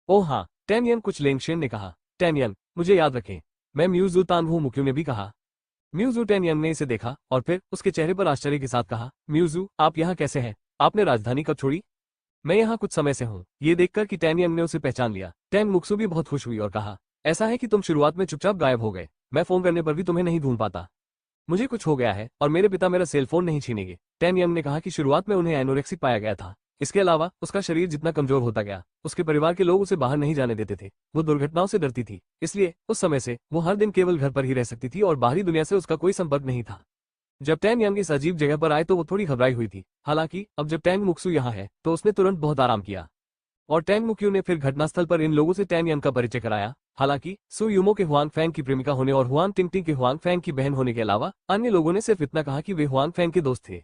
ओह हाँ, टैनयन कुछ लेंगशेन ने कहा। टैनयन, मुझे याद रखें, मैं म्यूजू तानहू मुक्यू ने भी कहा। म्यूजू टैनयन ने इसे देखा और फिर उसके चेहरे पर आश्चर्य के साथ कहा, म्यूजू आप यहाँ कैसे हैं? आपने राजधानी कब छोड़ी? मैं यहाँ कुछ समय से हूँ। ये देखकर कि टैनयन ने उसे पहचान लिया, टैन मुक्सु भी बहुत खुश हुई और कहा, ऐसा है कि तुम शुरुआत में चुपचाप गायब हो गए, मैं फोन करने पर भी तुम्हें नहीं ढूंढ पाता। मुझे कुछ हो गया है और मेरे पिता मेरा सेल फोन नहीं छीनेंगे। टैनयन ने कहा कि शुरुआत में उन्हें एनोरेक्सिक पाया गया था। इसके अलावा उसका शरीर जितना कमजोर होता गया, उसके परिवार के लोग उसे बाहर नहीं जाने देते थे। वो दुर्घटनाओं से डरती थी, इसलिए उस समय से वो हर दिन केवल घर पर ही रह सकती थी और बाहरी दुनिया से उसका कोई संपर्क नहीं था। जब टैन यंग इस अजीब जगह पर आए तो वो थोड़ी घबराई हुई थी। हालांकि अब जब टैंग मुक्सू यहाँ है तो उसने तुरंत बहुत आराम किया और टैंग मुक्यू ने फिर घटनास्थल पर इन लोगों से टैन यंग का परिचय कराया। हालांकि सु युमो के हुआन फैंग की प्रेमिका होने और हुआन टिंगटिंग के हुआन फैंग की बहन होने के अलावा अन्य लोगों ने सिर्फ इतना कहा कि वे हुआन फैंग के दोस्त थे।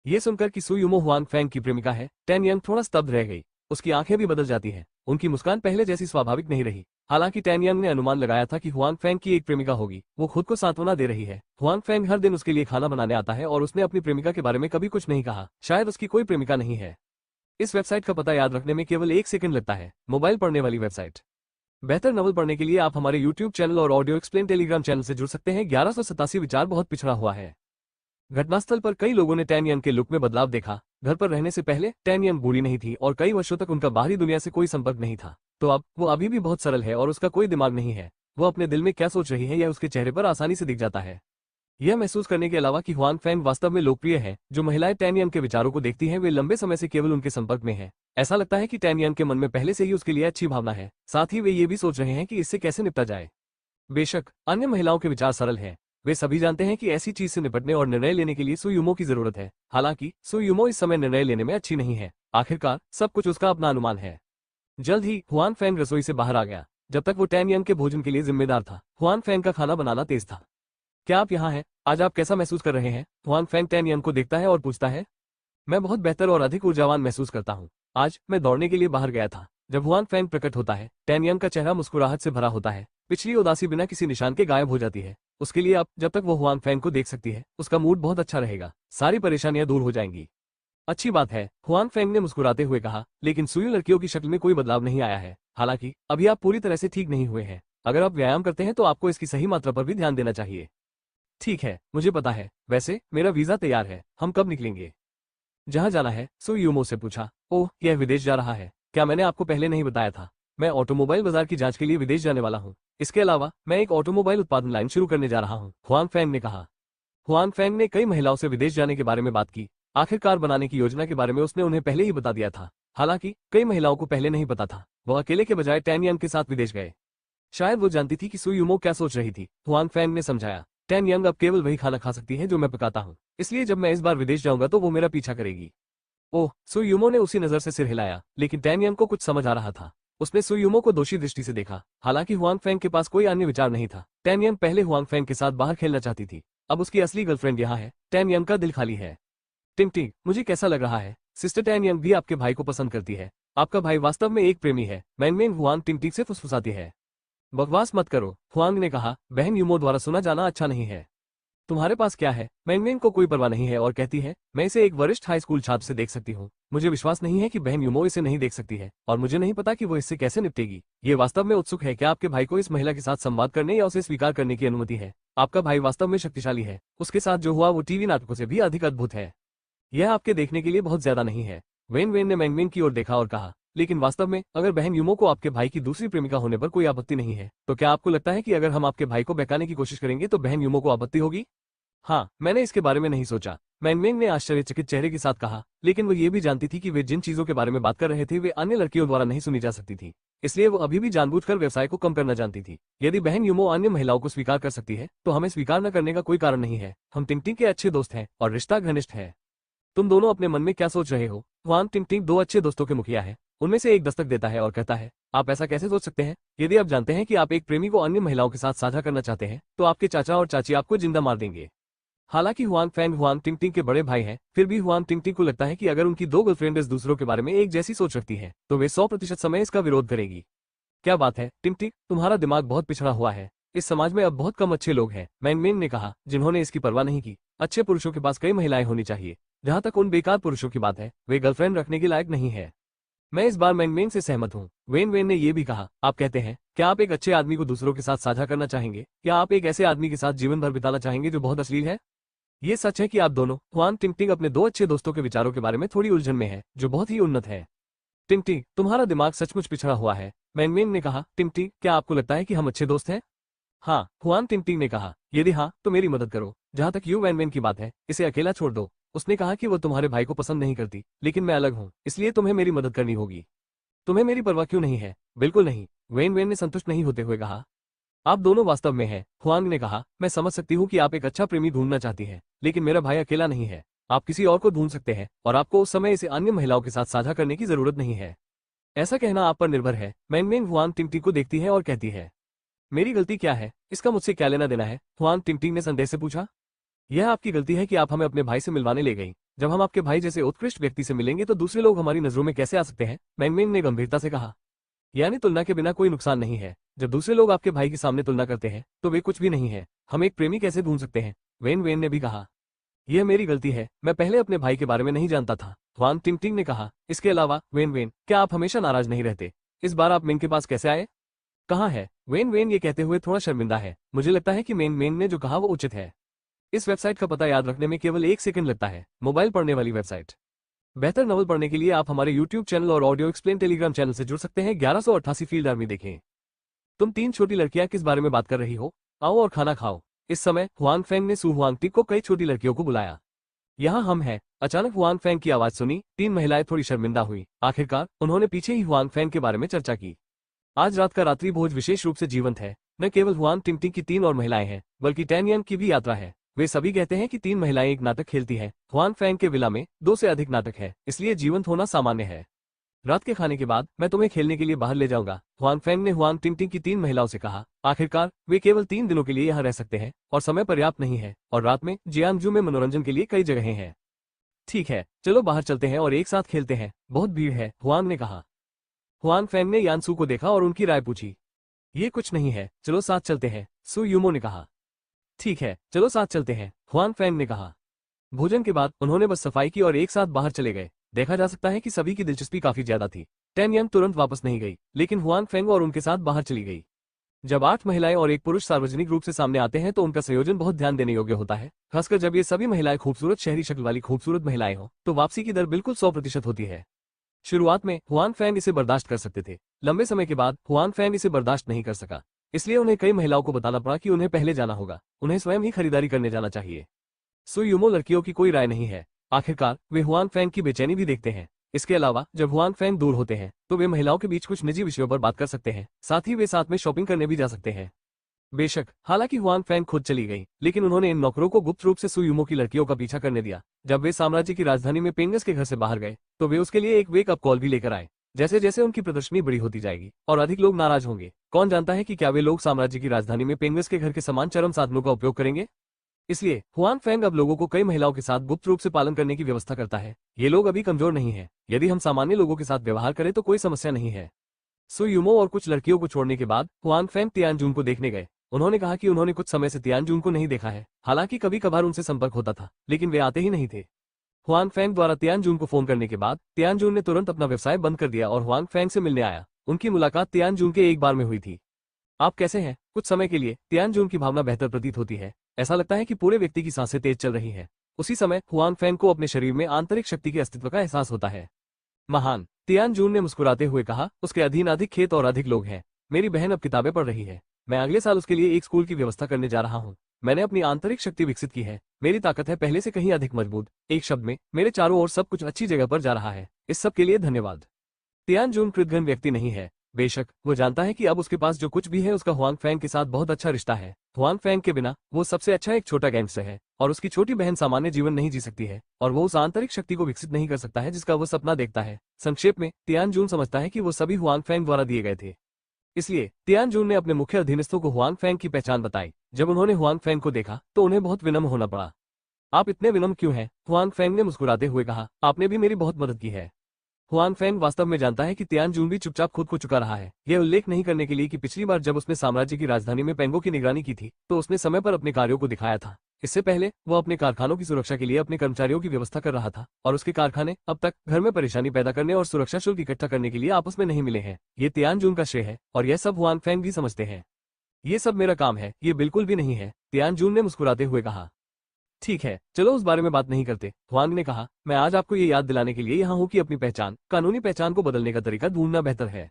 ये सुनकर कि सु युमो हुआन फैंग की प्रेमिका है, टैन यंग थोड़ा स्तब्ध रह गई। उसकी आंखें भी बदल जाती हैं, उनकी मुस्कान पहले जैसी स्वाभाविक नहीं रही। हालांकि टैन यंग ने अनुमान लगाया था कि हुआन फैंग की एक प्रेमिका होगी। वो खुद को सांत्वना दे रही है। हुआन फैंग हर दिन उसके लिए खाना बनाने आता है और उसने अपनी प्रेमिका के बारे में कभी कुछ नहीं कहा। शायद उसकी कोई प्रेमिका नहीं है। इस वेबसाइट का पता याद रखने में केवल 1 सेकंड लगता है। मोबाइल पढ़ने वाली वेबसाइट। बेहतर नॉवल पढ़ने के लिए आप हमारे YouTube चैनल और ऑडियो एक्सप्लेन टेलीग्राम चैनल से जुड़ सकते हैं। 1187 विचार बहुत पिछड़ा हुआ है। घटनास्थल पर कई लोगों ने टैन यंग के लुक में बदलाव देखा। घर पर रहने से पहले टैन यंग बूढ़ी नहीं थी और कई वर्षों तक उनका बाहरी दुनिया से कोई संपर्क नहीं था। तो अब वो अभी भी बहुत सरल है और उसका कोई दिमाग नहीं है। वो अपने दिल में क्या सोच रही है यह उसके चेहरे पर आसानी से दिख जाता है। यह महसूस करने के अलावा कि हुआन फैंग वास्तव में लोकप्रिय है। जो महिलाएं टैन यंग के विचारों को देखती हैं वे लंबे समय से केवल उनके संपर्क में हैं। ऐसा लगता है कि टैन यंग के मन में पहले से ही उसके लिए अच्छी भावना है। साथ ही वे ये भी सोच रहे हैं कि इससे कैसे निपटा जाए। बेशक अन्य महिलाओं के विचार सरल हैं। वे सभी जानते हैं कि ऐसी चीज से निपटने और निर्णय लेने के लिए सु युमो की जरूरत है। हालांकि सु युमो इस समय निर्णय लेने में अच्छी नहीं है। आखिरकार सब कुछ उसका अपना अनुमान है। जल्द ही हुआन फैंग रसोई से बाहर आ गया। जब तक वो टैन यंग के भोजन के लिए जिम्मेदार था, हुआन फैंग का खाना बनाना तेज था। क्या आप यहाँ हैं? आज आप कैसा महसूस कर रहे हैं? हुआन फैंग टैन यंग को देखता है और पूछता है। मैं बहुत बेहतर और अधिक ऊर्जावान महसूस करता हूँ। आज मैं दौड़ने के लिए बाहर गया था। जब हुआन फैंग प्रकट होता है, टैन यंग का चेहरा मुस्कुराहट से भरा होता है। पिछली उदासी बिना किसी निशान के गायब हो जाती है। उसके लिए अब जब तक वो हुआन फैंग को देख सकती है, उसका मूड बहुत अच्छा रहेगा। सारी परेशानियां दूर हो जाएंगी। अच्छी बात है, हुआन फैंग ने मुस्कुराते हुए कहा। लेकिन सुयु लड़कियों की शक्ल में कोई बदलाव नहीं आया है। हालांकि अभी आप पूरी तरह से ठीक नहीं हुए हैं। अगर आप व्यायाम करते हैं तो आपको इसकी सही मात्रा पर भी ध्यान देना चाहिए। ठीक है, मुझे पता है। वैसे मेरा वीजा तैयार है। हम कब निकलेंगे? जहां जाना है? सु युमो से पूछा। ओह, यह विदेश जा रहा है। क्या मैंने आपको पहले नहीं बताया था? मैं ऑटोमोबाइल बाजार की जांच के लिए विदेश जाने वाला हूँ। इसके अलावा मैं एक ऑटोमोबाइल उत्पादन लाइन शुरू करने जा रहा हूँ, हुआन फैंग ने कहा। हुआन फैंग ने कई महिलाओं से विदेश जाने के बारे में बात की। आखिरकार बनाने की योजना के बारे में उसने उन्हें पहले ही बता दिया था। हालांकि कई महिलाओं को पहले नहीं पता था। वो अकेले के बजाय टैन यंग के साथ विदेश गए। शायद वो जानती थी कि सु युमो क्या सोच रही थी। हुआन फैंग ने समझाया, टैन यंग अब केवल वही खाना खा सकती है जो मैं पकाता हूँ। इसलिए जब मैं इस बार विदेश जाऊंगा तो वो मेरा पीछा करेगी। ओह, सु युमो ने उसी नजर से सिर हिलाया। लेकिन टैन यंग को कुछ समझ आ रहा था। उसने सु युमो को दोषी दृष्टि से देखा। हालांकि हुआन फैंग के पास कोई अन्य विचार नहीं था। टैन यंग पहले हुआन फैंग के साथ बाहर खेलना चाहती थी। अब उसकी असली गर्लफ्रेंड यहाँ है। टैन यंग का दिल खाली है। टिंग टिंग, मुझे कैसा लग रहा है? सिस्टर टैन यंग भी आपके भाई को पसंद करती है। आपका भाई वास्तव में एक प्रेमी है। मैंगमेंग हुआन टिंग टिंग से फुसफुसाती है। बकवास मत करो, हुआंग ने कहा। बहन यूमो द्वारा सुना जाना अच्छा नहीं है। तुम्हारे पास क्या है? मैंगमेंग को कोई परवाह नहीं है और कहती है, मैं इसे एक वरिष्ठ हाई स्कूल छात्र से देख सकती हूँ। मुझे विश्वास नहीं है कि बहन यूमो इसे नहीं देख सकती है और मुझे नहीं पता कि वो इससे कैसे निपटेगी। ये वास्तव में उत्सुक है। क्या आपके भाई को इस महिला के साथ संवाद करने या उसे स्वीकार करने की अनुमति है? आपका भाई वास्तव में शक्तिशाली है। उसके साथ जो हुआ वो टीवी नाटकों से भी अधिक अद्भुत है। यह आपके देखने के लिए बहुत ज्यादा नहीं है। वेन वेन ने मैंगमेंग की ओर देखा और कहा, लेकिन वास्तव में अगर बहन यूमो को आपके भाई की दूसरी प्रेमिका होने पर कोई आपत्ति नहीं है, तो क्या आपको लगता है कि अगर हम आपके भाई को बहकाने की कोशिश करेंगे तो बहन यूमो को आपत्ति होगी? हाँ, मैंने इसके बारे में नहीं सोचा, मैंगमेंग ने आश्चर्यचकित चेहरे के साथ कहा। लेकिन वो ये भी जानती थी कि वे जिन चीजों के बारे में बात कर रहे थे वे अन्य लड़कियों द्वारा नहीं सुनी जा सकती थी। इसलिए वो अभी भी जानबूझकर व्यवसाय को कम करना जानती थी। यदि बहन यूमो अन्य महिलाओं को स्वीकार कर सकती है तो हमें स्वीकार न करने का कोई कारण नहीं है। हम टिंगटिंग के अच्छे दोस्त हैं और रिश्ता घनिष्ठ है। तुम दोनों अपने मन में क्या सोच रहे हो? हुआन टिंगटिंग दो अच्छे दोस्तों के मुखिया है। उनमें से एक दस्तक देता है और कहता है, आप ऐसा कैसे सोच सकते हैं? यदि आप जानते हैं कि आप एक प्रेमी को अन्य महिलाओं के साथ साझा करना चाहते हैं तो आपके चाचा और चाची आपको जिंदा मार देंगे। हालांकि हुआन फैंग हुआन टिंगटिंग के बड़े भाई हैं, फिर भी हुआन टिंगटिंग को लगता है कि अगर उनकी दो गर्लफ्रेंड्स दूसरों के बारे में एक जैसी सोच रखती हैं, तो वे 100% समय इसका विरोध करेगी। क्या बात है टिंगटिंग, तुम्हारा दिमाग बहुत पिछड़ा हुआ है। इस समाज में अब बहुत कम अच्छे लोग हैं, मैंगमेंग ने कहा, जिन्होंने इसकी परवाह नहीं की। अच्छे पुरुषों के पास कई महिलाएं होनी चाहिए। जहां तक उन बेकार पुरुषों की बात है, वे गर्लफ्रेंड रखने के लायक नहीं है। मैं इस बार मैंगमेंग से सहमत हूँ। वेन वेन ने यह भी कहा, आप कहते हैं, क्या आप एक अच्छे आदमी को दूसरों के साथ साझा करना चाहेंगे? क्या आप एक ऐसे आदमी के साथ जीवन भर बिताना चाहेंगे जो बहुत अश्लील है? ये सच है कि आप दोनों, हुआन टिंगटिंग अपने दो अच्छे दोस्तों के विचारों के बारे में थोड़ी उलझन में है, जो बहुत ही उन्नत है। टिंगटिंग, तुम्हारा दिमाग सचमुच पिछड़ा हुआ है, मैंगमेंग ने कहा। टिंगटिंग, क्या आपको लगता है कि हम अच्छे दोस्त हैं? हाँ, हुआन टिंगटिंग ने कहा। यदि हाँ, तो मेरी मदद करो। जहां तक यू वैन वैन की बात है, इसे अकेला छोड़ दो। उसने कहा कि वो तुम्हारे भाई को पसंद नहीं करती, लेकिन मैं अलग हूँ, इसलिए तुम्हें मेरी मदद करनी होगी। तुम्हें मेरी परवाह क्यों नहीं है? बिल्कुल नहीं, वेन वेन ने संतुष्ट नहीं होते हुए कहा। आप दोनों वास्तव में हैं, हुआंग ने कहा। मैं समझ सकती हूँ कि आप एक अच्छा प्रेमी ढूंढना चाहती हैं, लेकिन मेरा भाई अकेला नहीं है। आप किसी और को ढूंढ सकते हैं और आपको उस समय इसे अन्य महिलाओं के साथ साझा करने की जरूरत नहीं है। ऐसा कहना आप पर निर्भर है। मैंगमेंग हुआन टिंगटिंग को देखती है और कहती है, मेरी गलती क्या है? इसका मुझसे क्या लेना देना है? हुआन टिंगटिंग ने संदेह से पूछा। यह आपकी गलती है कि आप हमें अपने भाई से मिलवाने ले गई। जब हम आपके भाई जैसे उत्कृष्ट व्यक्ति से मिलेंगे तो दूसरे लोग हमारी नजरों में कैसे आ सकते हैं? मैंगमेंग ने गंभीरता से कहा। यानी तुलना के बिना कोई नुकसान नहीं है। जब दूसरे लोग आपके भाई के सामने तुलना करते हैं तो वे कुछ भी नहीं है। हम एक प्रेमी कैसे ढूंढ सकते हैं? वेन वेन ने भी कहा। यह मेरी गलती है, मैं पहले अपने भाई के बारे में नहीं जानता था, हुआन टिंगटिंग ने कहा। इसके अलावा वेन वेन, क्या आप हमेशा नाराज नहीं रहते? इस बार आप मेन के पास कैसे आए? कहाँ है? वेन वेन ये कहते हुए थोड़ा शर्मिंदा है। मुझे लगता है कि मेन मेन ने जो कहा वो उचित है। इस वेबसाइट का पता याद रखने में केवल 1 सेकंड लगता है। मोबाइल पढ़ने वाली वेबसाइट। बेहतर नॉवल पढ़ने के लिए आप हमारे YouTube चैनल और ऑडियो एक्सप्लेन टेलीग्राम चैनल से जुड़ सकते हैं। 1188 फील्ड आर्मी देखें। तुम तीन छोटी लड़कियां किस बारे में बात कर रही हो? आओ और खाना खाओ। इस समय हुआन फैंग ने सू हुआंगटिक को कई छोटी लड़कियों को बुलाया। यहाँ हम हैं। अचानक हुआन फैंग की आवाज सुनी। तीन महिलाएं थोड़ी शर्मिंदा हुई। आखिरकार उन्होंने पीछे ही हुआन फैंग के बारे में चर्चा की। आज रात का रात्रि भोज विशेष रूप से जीवंत है। न केवल हुआन टिंगटिंग की 3 और महिलाएं हैं, बल्कि टैनयन की भी यात्रा है। वे सभी कहते हैं कि 3 महिलाएं एक नाटक खेलती हैं। हुआन फैंग के विला में 2 से अधिक नाटक है, इसलिए जीवंत होना सामान्य है। रात के खाने के बाद मैं तुम्हें खेलने के लिए बाहर ले जाऊंगा, हुआन फैंग ने हुआन टिंगटिंग की 3 महिलाओं से कहा। आखिरकार वे केवल 3 दिनों के लिए यहाँ रह सकते हैं और समय पर्याप्त नहीं है, और रात में जियांगजू में मनोरंजन के लिए कई जगहें हैं। ठीक है, चलो बाहर चलते हैं और एक साथ खेलते हैं। बहुत भीड़ है, हुआंग ने कहा। हुआन फैंग ने यानसू को देखा और उनकी राय पूछी। ये कुछ नहीं है, चलो साथ चलते हैं, सू यूमो ने कहा। ठीक है, चलो साथ चलते हैं, हुआन फैंग ने कहा। भोजन के बाद उन्होंने बस सफाई की और एक साथ बाहर चले गए। देखा जा सकता है कि सभी की दिलचस्पी काफी ज्यादा थी। टैन यंग तुरंत वापस नहीं गई, लेकिन हुआन फैंग और उनके साथ बाहर चली गई। जब 8 महिलाएं और एक पुरुष सार्वजनिक रूप से सामने आते हैं तो उनका संयोजन बहुत ध्यान देने योग्य होता है, खासकर जब ये सभी महिलाएं खूबसूरत शहरी शक्ल वाली खूबसूरत महिलाएं हों, तो वापसी की दर बिल्कुल 100% होती है। शुरुआत में हुआन फैंग इसे बर्दाश्त कर सकते थे। लंबे समय के बाद हुआन फैंग इसे बर्दाश्त नहीं कर सका, इसलिए उन्हें कई महिलाओं को बताना पड़ा कि उन्हें पहले जाना होगा, उन्हें स्वयं ही खरीदारी करने जाना चाहिए। सु यूमो लड़कियों की कोई राय नहीं है। आखिरकार वे हुआन फैंग की बेचैनी भी देखते हैं। इसके अलावा जब हुआन फैंग दूर होते हैं तो वे महिलाओं के बीच कुछ निजी विषयों पर बात कर सकते हैं, साथ ही वे साथ में शॉपिंग करने भी जा सकते हैं। बेशक, हालांकि हुआन फैंग खुद चली गई, लेकिन उन्होंने इन नौकरों को गुप्त रूप से सु यूमो की लड़कियों का पीछा करने दिया। जब वे साम्राज्य की राजधानी में पेंगस के घर से बाहर गए तो वे उसके लिए एक वेक अप कॉल भी लेकर आए। जैसे जैसे उनकी प्रदर्शनी बड़ी होती जाएगी और अधिक लोग नाराज होंगे, कौन जानता है कि क्या वे लोग साम्राज्य की राजधानी में पेंगस के घर के समान चरम साधनों का उपयोग करेंगे। इसलिए हुआन फैंग अब लोगों को कई महिलाओं के साथ गुप्त रूप से पालन करने की व्यवस्था करता है। ये लोग अभी कमजोर नहीं है। यदि हम सामान्य लोगों के साथ व्यवहार करें तो कोई समस्या नहीं है। सुयुमो और कुछ लड़कियों को छोड़ने के बाद हुआन फैंग तियानजून को देखने गए। उन्होंने कहा कि उन्होंने कुछ समय से तियानजून को नहीं देखा है। हालांकि कभी कभार उनसे संपर्क होता था, लेकिन वे आते ही नहीं थे। हुआन फैंग द्वारा तियानजून को फोन करने के बाद तियानजून ने तुरंत अपना व्यवसाय बंद कर दिया और हुआन फैंग से मिलने आया। उनकी मुलाकात तियानजून के एक बार में हुई थी। आप कैसे हैं? कुछ समय के लिए तियानजून की भावना बेहतर प्रतीत होती है। ऐसा लगता है कि पूरे व्यक्ति की सांसें तेज चल रही हैं। उसी समय हुआन फैंग को अपने शरीर में आंतरिक शक्ति के अस्तित्व का एहसास होता है। महान, तियानजून ने मुस्कुराते हुए कहा, उसके अधीन अधिक खेत और अधिक लोग हैं। मेरी बहन अब किताबें पढ़ रही है। मैं अगले साल उसके लिए एक स्कूल की व्यवस्था करने जा रहा हूँ। मैंने अपनी आंतरिक शक्ति विकसित की है। मेरी ताकत है पहले से कहीं अधिक मजबूत। एक शब्द में, मेरे चारों ओर सब कुछ अच्छी जगह पर जा रहा है। इस सब के लिए धन्यवाद। तियानजून कृतघ्न व्यक्ति नहीं है। बेशक वो जानता है कि अब उसके पास जो कुछ भी है उसका हुआन फैंग के साथ बहुत अच्छा रिश्ता है। हुआन फैंग के बिना वो सबसे अच्छा एक छोटा गैंगस्टर है और उसकी छोटी बहन सामान्य जीवन नहीं जी सकती है और वो उस आंतरिक शक्ति को विकसित नहीं कर सकता है जिसका वो सपना देखता है। संक्षेप में, तियानजून समझता है कि वो सभी हुआन फैंग द्वारा दिए गए थे। इसलिए तियानजून ने अपने मुख्य अधीनस्थों को हुआन फैंग की पहचान बताई। जब उन्होंने हुआन फैंग को देखा तो उन्हें बहुत विनम्र होना पड़ा। आप इतने विनम्र क्यों हैं? हुआन फैंग ने मुस्कुराते हुए कहा, आपने भी मेरी बहुत मदद की है। हुआन फैंग वास्तव में जानता है कि तियानजून भी चुपचाप खुद को चुका रहा है, यह उल्लेख नहीं करने के लिए कि पिछली बार जब उसने साम्राज्य की राजधानी में पेंगो की निगरानी की थी तो उसने समय पर अपने कार्यों को दिखाया था। इससे पहले वह अपने कारखानों की सुरक्षा के लिए अपने कर्मचारियों की व्यवस्था कर रहा था और उसके कारखाने अब तक घर में परेशानी पैदा करने और सुरक्षा शुल्क इकट्ठा करने के लिए आपस में नहीं मिले हैं। ये तियानजून का श्रेय है और यह सब हुआन फैंग भी समझते हैं। ये सब मेरा काम है, ये बिल्कुल भी नहीं है, तियानजून ने मुस्कुराते हुए कहा। ठीक है, चलो उस बारे में बात नहीं करते, हुआंग ने कहा। मैं आज आपको ये याद दिलाने के लिए यहाँ हूँ कि अपनी पहचान, कानूनी पहचान को बदलने का तरीका ढूंढना बेहतर है।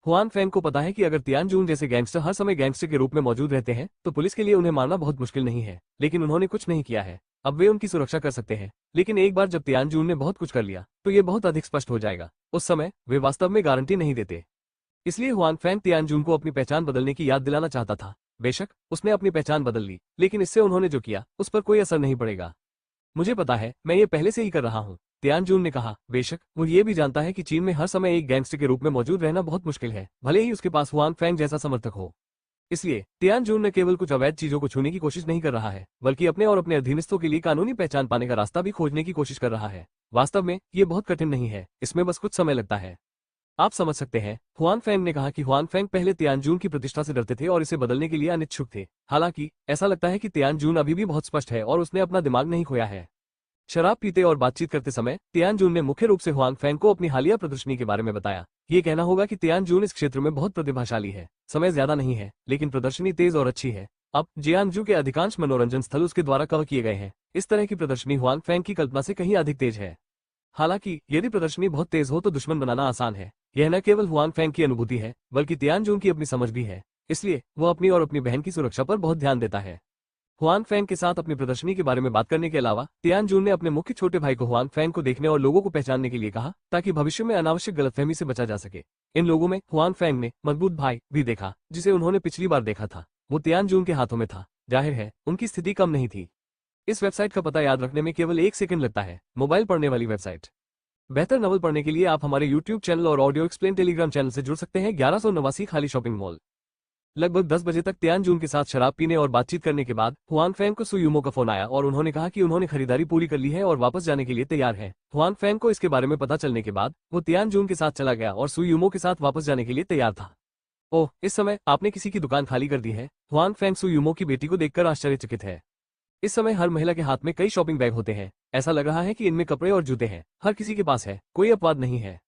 हुआन फैंग को पता है कि अगर तियानजून जैसे गैंगस्टर हर समय गैंगस्टर के रूप में मौजूद रहते हैं तो पुलिस के लिए उन्हें मारना बहुत मुश्किल नहीं है, लेकिन उन्होंने कुछ नहीं किया है। अब वे उनकी सुरक्षा कर सकते हैं, लेकिन एक बार जब तियानजून ने बहुत कुछ कर लिया तो ये बहुत अधिक स्पष्ट हो जाएगा। उस समय वे वास्तव में गारंटी नहीं देते। इसलिए हुआन फैंग तियानजून को अपनी पहचान बदलने की याद दिलाना चाहता था। बेशक उसने अपनी पहचान बदल ली, लेकिन इससे उन्होंने जो किया उस पर कोई असर नहीं पड़ेगा। मुझे पता है, मैं ये पहले से ही कर रहा हूँ, तियानजून ने कहा। बेशक वो ये भी जानता है कि चीन में हर समय एक गैंगस्टर के रूप में मौजूद रहना बहुत मुश्किल है, भले ही उसके पास हुआन फैंग जैसा समर्थक हो। इसलिए तियानजून ने केवल कुछ अवैध चीजों को छूने की कोशिश नहीं कर रहा है, बल्कि अपने और अपने अधीनस्थों के लिए कानूनी पहचान पाने का रास्ता भी खोजने की कोशिश कर रहा है। वास्तव में ये बहुत कठिन नहीं है, इसमें बस कुछ समय लगता है। आप समझ सकते हैं, हुआन फैंग ने कहा कि हुआन फैंग पहले तियानजून की प्रतिष्ठा से डरते थे और इसे बदलने के लिए अनिच्छुक थे। हालांकि ऐसा लगता है कि तियानजून अभी भी बहुत स्पष्ट है और उसने अपना दिमाग नहीं खोया है। शराब पीते और बातचीत करते समय तियानजून ने मुख्य रूप से हुआन फैंग को अपनी हालिया प्रदर्शनी के बारे में बताया। ये कहना होगा कि तियानजून इस क्षेत्र में बहुत प्रतिभाशाली है। समय ज्यादा नहीं है, लेकिन प्रदर्शनी तेज और अच्छी है। अब जियांगजू के अधिकांश मनोरंजन स्थल उसके द्वारा कवर किए गए हैं। इस तरह की प्रदर्शनी हुआन फैंग की कल्पना से कहीं अधिक तेज है। हालांकि यदि प्रदर्शनी बहुत तेज हो तो दुश्मन बनाना आसान है। यह न केवल हुआन फैंग की अनुभूति है, बल्कि तियानजून की अपनी समझ भी है। इसलिए वह अपनी और अपनी बहन की सुरक्षा पर बहुत ध्यान देता है। हुआन फैंग के साथ अपनी प्रदर्शनी के बारे में बात करने के अलावा तियानजून ने अपने मुख्य छोटे भाई को हुआन फैंग को देखने और लोगों को पहचानने के लिए कहा, ताकि भविष्य में अनावश्यक गलतफहमी से बचा जा सके। इन लोगों में हुआन फैंग ने मजबूत भाई भी देखा, जिसे उन्होंने पिछली बार देखा था। वो तियानजून के हाथों में था। जाहिर है उनकी स्थिति कम नहीं थी। इस वेबसाइट का पता याद रखने में केवल 1 सेकंड लगता है। मोबाइल पढ़ने वाली वेबसाइट। बेहतर नॉवल पढ़ने के लिए आप हमारे YouTube चैनल और ऑडियो एक्सप्लेन टेलीग्राम चैनल से जुड़ सकते हैं। 1189 खाली शॉपिंग मॉल। लगभग 10 बजे तक तियानजून के साथ शराब पीने और बातचीत करने के बाद हुआन फैंग को सुयुमो का फोन आया और उन्होंने कहा कि उन्होंने खरीदारी पूरी कर ली है और वापस जाने के लिए तैयार है। हुआन फैंग को इसके बारे में पता चलने के बाद वो तियानजून के साथ चला गया और सुयुमो के साथ वापस जाने के लिए तैयार था। ओह, इस समय आपने किसी की दुकान खाली कर दी है। हुआन फैंग सुयुमो की बेटी को देखकर आश्चर्यचकित है। इस समय हर महिला के हाथ में कई शॉपिंग बैग होते हैं। ऐसा लग रहा है कि इनमें कपड़े और जूते हैं। हर किसी के पास है, कोई अपवाद नहीं है।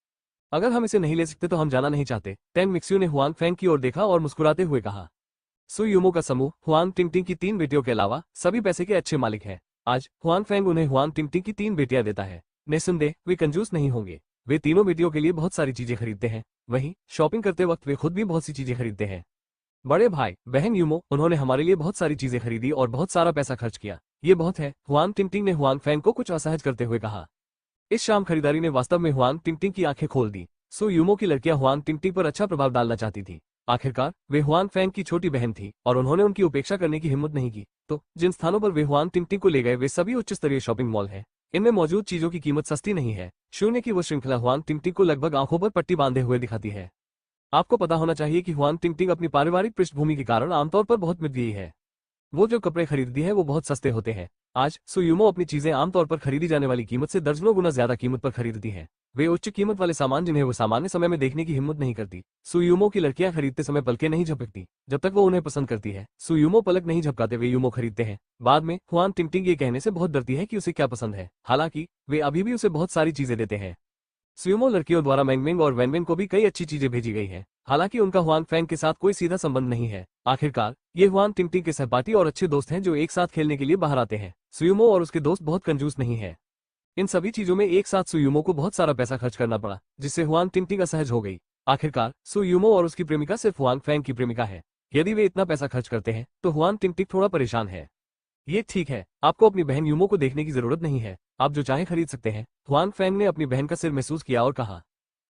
अगर हम इसे नहीं ले सकते तो हम जाना नहीं चाहते। टेंग मिक्स्यू ने हुआन फैंग की ओर देखा और मुस्कुराते हुए कहा। सुयुमो का समूह हुआन टिंगटिंग की 3 बेटियों के अलावा सभी पैसे के अच्छे मालिक हैं। आज हुआन फैंग उन्हें हुआन टिंगटिंग की 3 बेटियां देता है। निस्संदेह वे कंजूस नहीं होंगे। वे तीनों बेटियों के लिए बहुत सारी चीजें खरीदते हैं। वहीं शॉपिंग करते वक्त वे खुद भी बहुत सी चीजें खरीदते हैं। बड़े भाई बहन यूमो, उन्होंने हमारे लिए बहुत सारी चीजें खरीदी और बहुत सारा पैसा खर्च किया। ये बहुत है, हुआन टिंगटिंग ने हुआन फैंग को कुछ असहज करते हुए कहा। इस शाम खरीदारी ने वास्तव में हुआन टिंगटिंग की आंखें खोल दी। सुयुमो की लड़कियां हुआन टिंगटिंग पर अच्छा प्रभाव डालना चाहती थी। आखिरकार वे हुआन फैंग की छोटी बहन थी और उन्होंने उनकी उपेक्षा करने की हिम्मत नहीं की। तो जिन स्थानों पर वे हुआन टिंगटिंग को ले गए वे सभी उच्च स्तरीय शॉपिंग मॉल हैं। इनमें मौजूद चीजों की कीमत सस्ती नहीं है। शून्य की वो श्रृंखला हुआन टिंगटिंग को लगभग आंखों पर पट्टी बांधे हुए दिखाती है। आपको पता होना चाहिए कि हुआन टिंगटिंग अपनी पारिवारिक पृष्ठभूमि के कारण आमतौर पर बहुत मितव्ययी है। वो जो कपड़े खरीदती है वो बहुत सस्ते होते हैं। आज सुयुमो अपनी चीजें आमतौर पर खरीदी जाने वाली कीमत से दर्जनों गुना ज्यादा कीमत पर खरीदती है। वे उच्च कीमत वाले सामान जिन्हें वो सामान्य समय में देखने की हिम्मत नहीं करती। सुयुमो की लड़कियां खरीदते समय पलकें नहीं झपकती जब तक वो उन्हें पसंद करती है। सुयुमो पलक नहीं झपकाते वे युमो खरीदते हैं। बाद में हुआन टिंगटिंग ये कहने से बहुत डरती है कि उसे क्या पसंद है, हालांकि वे अभी भी उसे बहुत सारी चीजें देते हैं। सुयुमो लड़कियों द्वारा मैंगमिंग और वैनविन को भी कई अच्छी चीजें भेजी गई हैं, हालांकि उनका हुआन फैंग के साथ कोई सीधा संबंध नहीं है। आखिरकार ये हुआन टिंगटिंग के सहपाठी और अच्छे दोस्त हैं जो एक साथ खेलने के लिए बाहर आते हैं। सुयुमो और उसके दोस्त बहुत कंजूस नहीं है। इन सभी चीजों में एक साथ सुयुमो को बहुत सारा पैसा खर्च करना पड़ा, जिससे हुआन टिंगटिंग असहज हो गई। आखिरकार सुयुमो और उसकी प्रेमिका सिर्फ हुआन फैंग की प्रेमिका है। यदि वे इतना पैसा खर्च करते हैं तो हुआन टिंगटिंग थोड़ा परेशान है। ये ठीक है, आपको अपनी बहन यूमो को देखने की जरूरत नहीं है, आप जो चाहे खरीद सकते हैं। हुआन फैंग ने अपनी बहन का सिर महसूस किया और कहा।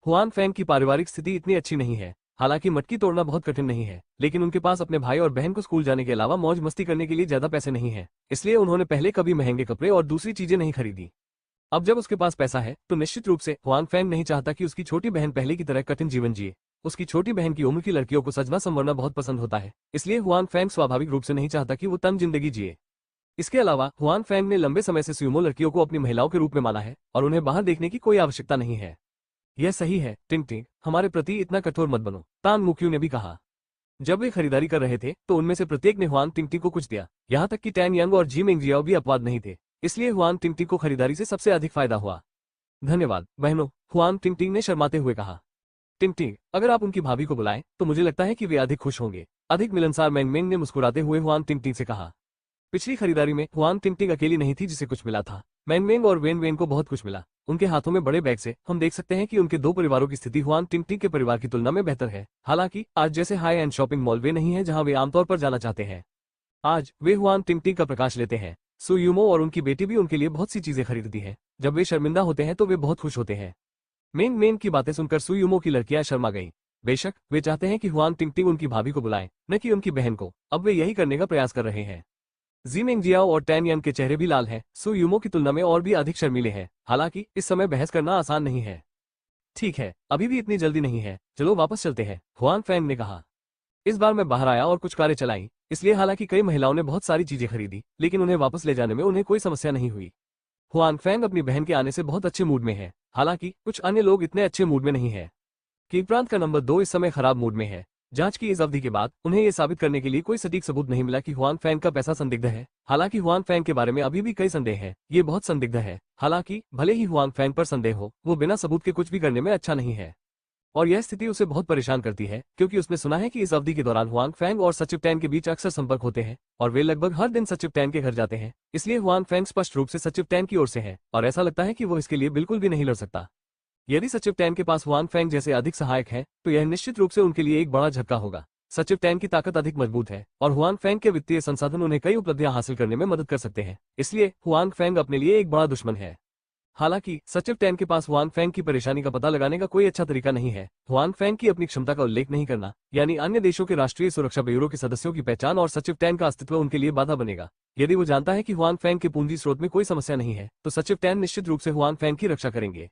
हुआन फैंग की पारिवारिक स्थिति इतनी अच्छी नहीं है। हालांकि मटकी तोड़ना बहुत कठिन नहीं है, लेकिन उनके पास अपने भाई और बहन को स्कूल जाने के अलावा मौज मस्ती करने के लिए ज्यादा पैसे नहीं है। इसलिए उन्होंने पहले कभी महंगे कपड़े और दूसरी चीजें नहीं खरीदी। अब जब उसके पास पैसा है तो निश्चित रूप से हुआन फैंग नहीं चाहता कि उसकी छोटी बहन पहले की तरह कठिन जीवन जिए। उसकी छोटी बहन की उम्र की लड़कियों को सजना संवरना बहुत पसंद होता है, इसलिए हुआन फैंग स्वाभाविक रूप से नहीं चाहता कि वो तंग जिंदगी जिए। इसके अलावा हुआन फैंग ने लंबे समय से सुमो लड़कियों को अपनी महिलाओं के रूप में माना है और उन्हें बाहर देखने की कोई आवश्यकता नहीं है। यह सही है टिंगटिंग, हमारे प्रति इतना कठोर मत बनो, तान मुक्यू ने भी कहा। जब वे खरीदारी कर रहे थे तो उनमें से प्रत्येक ने हुआन टिंगटिंग को कुछ दिया, यहाँ तक कि टैन यंग और जी मेंगजियाओ भी अपवाद नहीं थे। इसलिए हुआन टिंगटिंग को खरीदारी से सबसे अधिक फायदा हुआ। धन्यवाद बहनों, हुआन टिंगटिंग ने शर्माते हुए कहा। टिंगटिंग, अगर आप उनकी भाभी को बुलाएं तो मुझे लगता है कि वे अधिक खुश होंगे। अधिक मिलनसार मैंगमेंग ने मुस्कुराते हुए हुआन टिंगटिंग से कहा। पिछली खरीदारी में हुआन टिंगटिंग अकेली नहीं थी जिसे कुछ मिला था। मैंगमेंग और वेन वेन को बहुत कुछ मिला। उनके हाथों में बड़े बैग से हम देख सकते हैं कि उनके दो परिवारों की स्थिति हुआन टिंगटिंग के परिवार की तुलना में बेहतर है। हालांकि आज जैसे हाई एंड शॉपिंग मॉल वे नहीं है जहां वे आमतौर पर जाना चाहते हैं। आज वे हुआन टिंगटिंग का प्रकाश लेते हैं। सुयुमो और उनकी बेटी भी उनके लिए बहुत सी चीजें खरीदती है। जब वे शर्मिंदा होते हैं तो वे बहुत खुश होते हैं। मेंग मेंग की बातें सुनकर सुयुमो की लड़कियां शर्मा गईं। बेशक वे चाहते हैं कि हुआन टिंगटिंग उनकी भाभी को बुलाएं, न कि उनकी बहन को। अब वे यही करने का प्रयास कर रहे हैं। जी मेंगजियाओ और टैन यंग के चेहरे भी लाल हैं, सुयुमो की तुलना में और भी अधिक शर्मीले हैं। हालांकि इस समय बहस करना आसान नहीं है। ठीक है, अभी भी इतनी जल्दी नहीं है, चलो वापस चलते हैं, हुआन फैंग ने कहा। इस बार मैं बाहर आया और कुछ कारें चलाई, इसलिए हालांकि कई महिलाओं ने बहुत सारी चीजें खरीदी, लेकिन उन्हें वापस ले जाने में उन्हें कोई समस्या नहीं हुई। हुआन फैंग अपनी बहन के आने से बहुत अच्छे मूड में है, हालांकि कुछ अन्य लोग इतने अच्छे मूड में नहीं है। किंग प्रांत का नंबर 2 इस समय खराब मूड में है। जांच की इस अवधि के बाद उन्हें यह साबित करने के लिए कोई सटीक सबूत नहीं मिला कि हुआन फैंग का पैसा संदिग्ध है। हालांकि हुआन फैंग के बारे में अभी भी कई संदेह हैं, ये बहुत संदिग्ध है। हालांकि भले ही हुआन फैंग पर संदेह हो, वो बिना सबूत के कुछ भी करने में अच्छा नहीं है। और यह स्थिति उसे बहुत परेशान करती है, क्योंकि उसने सुना है कि इस अवधि के दौरान हुआन फैंग और सचिव टैन के बीच अक्सर संपर्क होते हैं और वे लगभग हर दिन सचिव टैन के घर जाते हैं। इसलिए हुआन फैंग स्पष्ट रूप से सचिव टैन की ओर से है और ऐसा लगता है कि वो इसके लिए बिल्कुल भी नहीं लड़ सकता। यदि सचिव टैन के पास हुआन फैंग जैसे अधिक सहायक हैं, तो यह निश्चित रूप से उनके लिए एक बड़ा झटका होगा। सचिव टैन की ताकत अधिक मजबूत है और हुआन फैंग के वित्तीय संसाधन उन्हें कई उपलब्धियां हासिल करने में मदद कर सकते हैं। इसलिए हुआन फैंग अपने लिए एक बड़ा दुश्मन है। हालांकि सचिव टैन के पास हुआन फैंग की परेशानी का पता लगाने का कोई अच्छा तरीका नहीं है। हुआन फैंग की अपनी क्षमता का उल्लेख नहीं करना, यानी अन्य देशों के राष्ट्रीय सुरक्षा ब्यूरो के सदस्यों की पहचान और सचिव टैन का अस्तित्व उनके लिए बाधा बनेगा। यदि वो जानता है कि हुआन फैंग के पूंजी स्रोत में कोई समस्या नहीं है, तो सचिव टैन निश्चित रूप से हुआन फैंग की रक्षा करेंगे।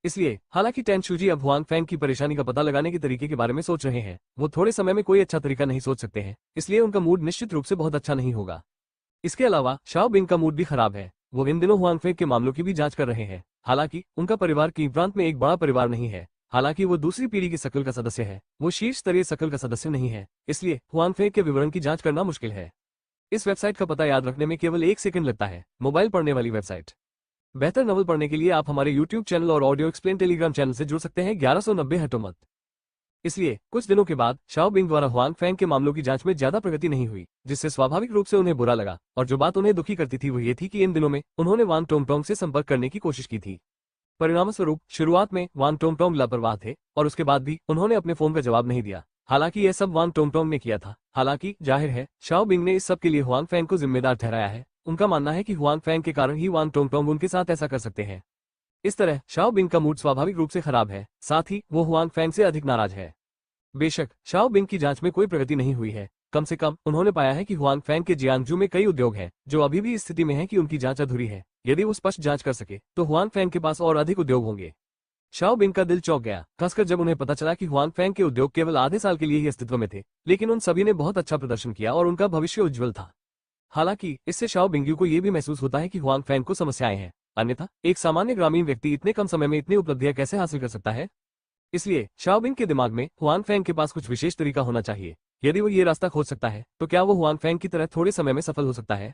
इसलिए हालांकि टैन शूजी अब हुआन फैंग की परेशानी का पता लगाने के तरीके के बारे में सोच रहे हैं, वो थोड़े समय में कोई अच्छा तरीका नहीं सोच सकते हैं, इसलिए उनका मूड निश्चित रूप से बहुत अच्छा नहीं होगा। इसके अलावा शाओ बिंग का मूड भी खराब है। वो इन दिनों हुआन फैंग के मामलों की भी जांच कर रहे हैं। हालांकि उनका परिवार किंग प्रांत में एक बड़ा परिवार नहीं है। हालांकि वो दूसरी पीढ़ी की शकल का सदस्य है, वो शीर्ष स्तरीय शकल का सदस्य नहीं है, इसलिए हुआन फैंग के विवरण की जांच करना मुश्किल है। इस वेबसाइट का पता याद रखने में केवल 1 सेकंड लगता है। मोबाइल पढ़ने वाली वेबसाइट। बेहतर नॉवल पढ़ने के लिए आप हमारे YouTube चैनल और ऑडियो एक्सप्लेन टेलीग्राम चैनल से जुड़ सकते हैं। 1190 हटो मत। इसलिए कुछ दिनों के बाद शाओ बिंग द्वारा हुआन फैंग के मामलों की जांच में ज्यादा प्रगति नहीं हुई, जिससे स्वाभाविक रूप से उन्हें बुरा लगा। और जो बात उन्हें दुखी करती थी वो ये थी कि इन दिनों में उन्होंने वान टोंगटोंग से संपर्क करने की कोशिश की थी। परिणामस्वरूप शुरुआत में वान टोंगटोंग लापरवाह थे और उसके बाद भी उन्होंने अपने फोन का जवाब नहीं दिया। हालांकि यह सब वान टोंगटोंग ने किया था। हालांकि जाहिर है शाओ बिंग ने इस सब के लिए हुआन फैंग को जिम्मेदार ठहराया है। उनका मानना है कि हुआन फैंग के कारण ही वान टोंगटोंग उनके साथ ऐसा कर सकते हैं। इस तरह शाओ बिंग का मूड स्वाभाविक रूप से खराब है, साथ ही वो हुआन फैंग से अधिक नाराज है। बेशक शाओ बिंग की जांच में कोई प्रगति नहीं हुई है, कम से कम उन्होंने पाया है कि हुआन फैंग के जियांगजू में कई उद्योग हैं जो अभी भी इस स्थिति में हैं कि उनकी जांच अधूरी है। यदि वो स्पष्ट जांच कर सके तो हुआन फैंग के पास और अधिक उद्योग होंगे। शाओ बिंग का दिल चौंक गया, खासकर जब उन्हें पता चला कि हुआन फैंग के उद्योग केवल आधे साल के लिए ही अस्तित्व में थे, लेकिन उन सभी ने बहुत अच्छा प्रदर्शन किया और उनका भविष्य उज्जवल था। हालांकि इससे शाओ बिंग को यह भी महसूस होता है कि हुआन फैंग को समस्याएं हैं अन्यथा एक सामान्य ग्रामीण व्यक्ति इतने कम समय में इतनी उपलब्धियां कैसे हासिल कर सकता है? इसलिए शाओबिंग के दिमाग में हुआन फेंग के पास कुछ विशेष तरीका होना चाहिए। यदि वो ये रास्ता खोज सकता है तो क्या वो हुआन फेंग की तरह थोड़े समय में सफल हो सकता है?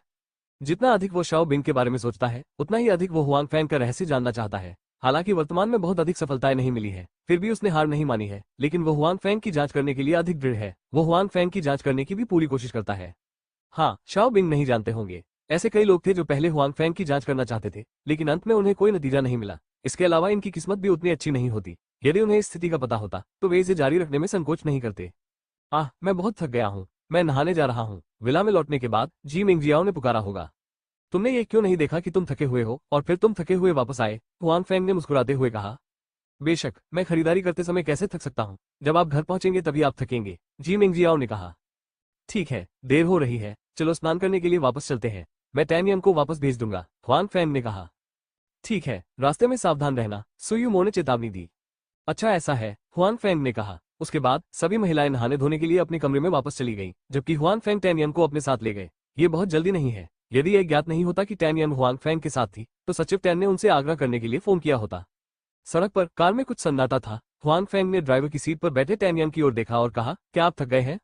जितना अधिक वो शाओबिंग के बारे में सोचता है, उतना ही अधिक वो हुआन फेंग का रहस्य जानना चाहता है। हालांकि वर्तमान में बहुत अधिक सफलताएं नहीं मिली है, फिर भी उसने हार नहीं मानी है। लेकिन वो हुआन फेंग की जांच करने के लिए अधिक दृढ़ है। वो हुआन फेंग की जांच करने की भी पूरी कोशिश करता है। हाँ, शाओबिंग नहीं जानते होंगे, ऐसे कई लोग थे जो पहले हुआन फेंग की जांच करना चाहते थे, लेकिन अंत में उन्हें कोई नतीजा नहीं मिला। इसके अलावा इनकी किस्मत भी उतनी अच्छी नहीं होती। यदि उन्हें इस स्थिति का पता होता तो वे इसे जारी रखने में संकोच नहीं करते। मैं बहुत थक गया हूँ, मैं नहाने जा रहा हूँ। विला में लौटने के बाद जी मिंगजियाओ ने पुकारा होगा। तुमने ये क्यों नहीं देखा कि तुम थके हुए हो और फिर तुम थके हुए वापस आए? हुआन फेंग ने मुस्कुराते हुए कहा। बेशक, मैं खरीदारी करते समय कैसे थक सकता हूँ? जब आप घर पहुंचेंगे तभी आप थकेंगे, जी मिंगजियाओ ने कहा। ठीक है, देर हो रही है, चलो स्नान करने के लिए वापस चलते हैं। मैं टैनियन को वापस भेज दूंगा, हुआन फेंग ने कहा। ठीक है, रास्ते में सावधान रहना, सुयुमो ने चेतावनी दी। अच्छा ऐसा है, हुआन फेंग ने कहा। उसके बाद सभी महिलाएं नहाने धोने के लिए अपने कमरे में वापस चली गईं, जबकि हुआन फेंग टैनियन को अपने साथ ले गए। ये बहुत जल्दी नहीं है। यदि यह ज्ञात नहीं होता कि टैनियन हुआन फेंग के साथ थी, तो सचिव टैन ने उनसे आग्रह करने के लिए फोन किया होता। सड़क पर कार में कुछ सन्नाटा था। हुआन फेंग ने ड्राइवर की सीट पर बैठे टैनियन की ओर देखा और कहा, क्या आप थक गए हैं?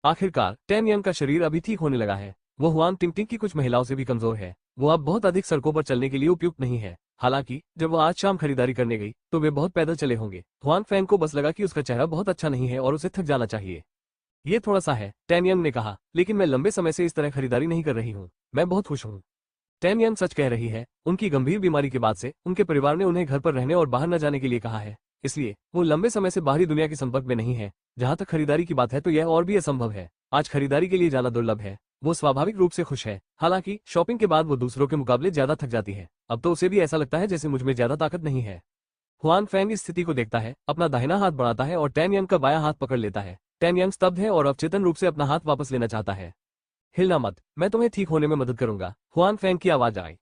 आखिरकार टैनियन का शरीर अभी ठीक होने लगा है। वो हुआन टिंगटिंग की कुछ महिलाओं से भी कमजोर है। वो अब बहुत अधिक सड़कों पर चलने के लिए उपयुक्त नहीं है। हालांकि जब वो आज शाम खरीदारी करने गई तो वे बहुत पैदल चले होंगे। हुआन फेंग को बस लगा कि उसका चेहरा बहुत अच्छा नहीं है और उसे थक जाना चाहिए। ये थोड़ा सा है, टैनियन ने कहा, लेकिन मैं लंबे समय से इस तरह खरीदारी नहीं कर रही हूँ। मैं बहुत खुश हूँ। टैनियन सच कह रही है। उनकी गंभीर बीमारी के बाद से उनके परिवार ने उन्हें घर पर रहने और बाहर न जाने के लिए कहा है। इसलिए वो लंबे समय से बाहरी दुनिया के संपर्क में नहीं है। जहां तक खरीदारी की बात है तो यह और भी असंभव है। आज खरीदारी के लिए जाना दुर्लभ है। वो स्वाभाविक रूप से खुश है। हालांकि शॉपिंग के बाद वो दूसरों के मुकाबले ज्यादा थक जाती है। अब तो उसे भी ऐसा लगता है जैसे मुझ में ज्यादा ताकत नहीं है। हुआन फेंग इस स्थिति को देखता है, अपना दाहिना हाथ बढ़ाता है और टैनियन का बायां हाथ पकड़ लेता है। टैनियन स्तब्ध है और अवचेतन रूप से अपना हाथ वापस लेना चाहता है। हिलना मत, मैं तुम्हें ठीक होने में मदद करूंगा, हुआन फेंग की आवाज आई।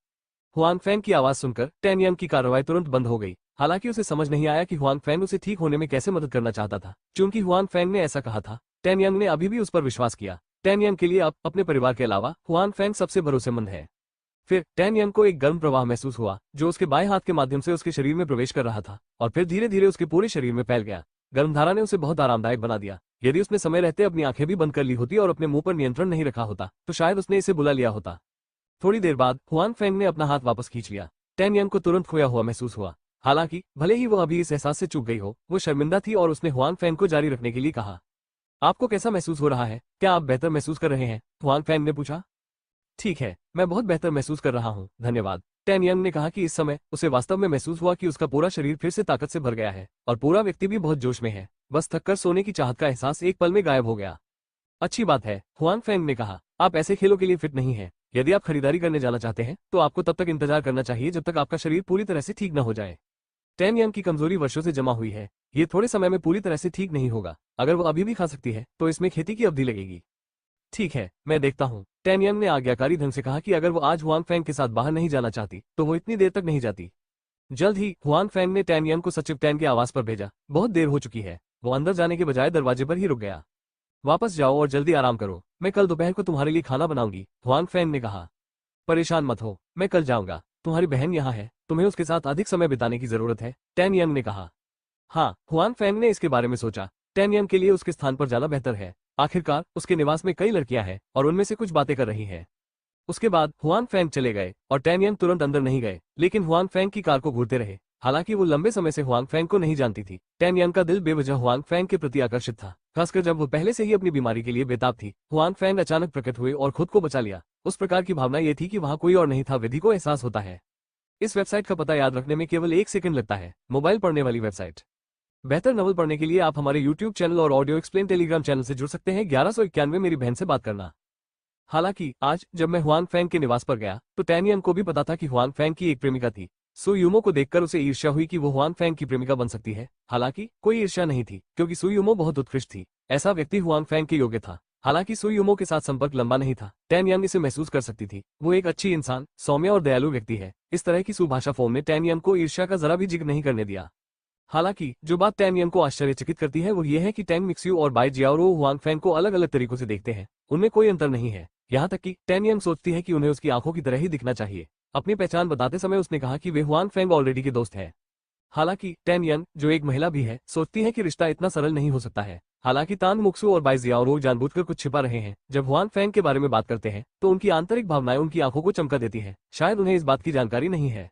हुआन फेंग की आवाज सुनकर टैनियन की कार्रवाई तुरंत बंद हो गई। हालांकि उसे समझ नहीं आया कि हुआन फेंग उसे ठीक होने में कैसे मदद करना चाहता था। चूंकि हुआन फेंग ने ऐसा कहा था, टैनियन ने अभी भी उस पर विश्वास किया। टैनियन के लिए अब अपने परिवार के अलावा हुआन फेंग सबसे भरोसेमंद है। फिर टैनियन को एक गर्म प्रवाह महसूस हुआ जो उसके बाएं हाथ के माध्यम से उसके शरीर में प्रवेश कर रहा था और फिर धीरे धीरे उसके पूरे शरीर में फैल गया। गर्मधारा ने उसे बहुत आरामदायक बना दिया। यदि उसने समय रहते अपनी आंखें भी बंद कर ली होती और अपने मुंह पर नियंत्रण नहीं रखा होता तो शायद उसने इसे बुला लिया होता। थोड़ी देर बाद हुआन फेंग ने अपना हाथ वापस खींच लिया। टैनियन को तुरंत खोया हुआ महसूस हुआ। हालांकि भले ही वो अभी इस एहसास से चूक गई हो, वो शर्मिंदा थी और उसने हुआन फेंग को जारी रखने के लिए कहा। आपको कैसा महसूस हो रहा है? क्या आप बेहतर महसूस कर रहे हैं? हुआन फेंग ने पूछा। ठीक है, मैं बहुत बेहतर महसूस कर रहा हूँ, धन्यवाद। टैन यंग ने कहा कि इस समय उसे वास्तव में महसूस हुआ कि उसका पूरा शरीर फिर से ताकत से भर गया है और पूरा व्यक्ति भी बहुत जोश में है। बस थककर सोने की चाहत का एहसास एक पल में गायब हो गया। अच्छी बात है, हुआन फेंग ने कहा, आप ऐसे खेलों के लिए फिट नहीं है। यदि आप खरीदारी करने जाना चाहते हैं तो आपको तब तक इंतजार करना चाहिए जब तक आपका शरीर पूरी तरह से ठीक न हो जाए। टैन यंग की कमजोरी वर्षों से जमा हुई है। ये थोड़े समय में पूरी तरह से ठीक नहीं होगा। अगर वो अभी भी खा सकती है तो इसमें खेती की अवधि लगेगी। ठीक है, मैं देखता हूँ। टैन यंग ने आज्ञाकारी ढंग से कहा कि अगर वो आज हुआन फेंग के साथ बाहर नहीं जाना चाहती तो वो इतनी देर तक नहीं जाती। जल्द ही हुआन फेंग ने टैन यंग को सचिव टैन के आवास पर भेजा। बहुत देर हो चुकी है। वो अंदर जाने के बजाय दरवाजे पर ही रुक गया। वापस जाओ और जल्दी आराम करो, मैं कल दोपहर को तुम्हारे लिए खाना बनाऊंगी, हुआन फेंग ने कहा। परेशान मत हो, मैं कल जाऊंगा। तुम्हारी बहन यहाँ है, तुम्हें उसके साथ अधिक समय बिताने की जरूरत है, टैन यंग ने कहा। हाँ, हुआन फेंग ने इसके बारे में सोचा। टैन यंग के लिए उसके स्थान पर जाना बेहतर है। आखिरकार उसके निवास में कई लड़कियां हैं और उनमें से कुछ बातें कर रही हैं। उसके बाद हुआन फेंग चले गए और टैन यंग तुरंत अंदर नहीं गए, लेकिन हुआन फेंग की कार को घूरते रहे। हालांकि वो लंबे समय से हुआन फेंग को नहीं जानती थी, टैन यंग का दिल बेवजह हुआन फेंग के प्रति आकर्षित था, खासकर जब वो पहले से ही अपनी बीमारी के लिए बेताब थी। हुआन फेंग अचानक प्रकट हुए और खुद को बचा लिया। उस प्रकार की भावना ये थी कि वहां कोई और नहीं था, विधि को एहसास होता है। इस वेबसाइट का पता याद रखने में केवल 1 सेकंड लगता है। मोबाइल पढ़ने वाली वेबसाइट। बेहतर नॉवल पढ़ने के लिए आप हमारे यूट्यूब चैनल और ऑडियो एक्सप्लेन टेलीग्राम चैनल से जुड़ सकते हैं। 1191 मेरी बहन से बात करना। हालांकि आज जब मैं हुआन फेंग के निवास पर गया तो टैन यंग को भी पता था कि हुआन फेंग की एक प्रेमिका थी। सु यूमो को देखकर उसे ईर्ष्या हुई कि वो हुआन फेंग की प्रेमिका बन सकती है। हालांकि कोई ईर्ष्या नहीं थी, क्योंकि सु यूमो बहुत उत्कृष्ट थी। ऐसा व्यक्ति हुआन फेंग के योग्य था। हालांकि सु यूमो के साथ संपर्क लंबा नहीं था। टैन यंग इसे महसूस कर सकती थी। वो एक अच्छी इंसान, सौम्य और दयालु व्यक्ति है। इस तरह की सुभाषा फोम ने टैन यंग को ईर्ष्या का जरा भी जिक्र नहीं करने दिया। हालांकि जो बात टैन यंग को आश्चर्यचकित करती है वो ये है कि टैंग मिक्स्यू और बाई जियाओरो हुआन फेंग को अलग अलग तरीकों से देखते हैं। उनमें कोई अंतर नहीं है। यहाँ तक कि टैन यंग सोचती है कि उन्हें उसकी आंखों की तरह ही दिखना चाहिए। अपनी पहचान बताते समय उसने कहा कि वे हुआन फेंग ऑलरेडी के दोस्त हैं। हालांकि टेन यन, जो एक महिला भी है, सोचती है कि रिश्ता इतना सरल नहीं हो सकता है। हालांकि तान मुक्सू और बाई जियाओ जानबूझकर कुछ छिपा रहे हैं। जब हुआन फेंग के बारे में बात करते हैं तो उनकी आंतरिक भावनाएं उनकी आंखों को चमका देती है। शायद उन्हें इस बात की जानकारी नहीं है।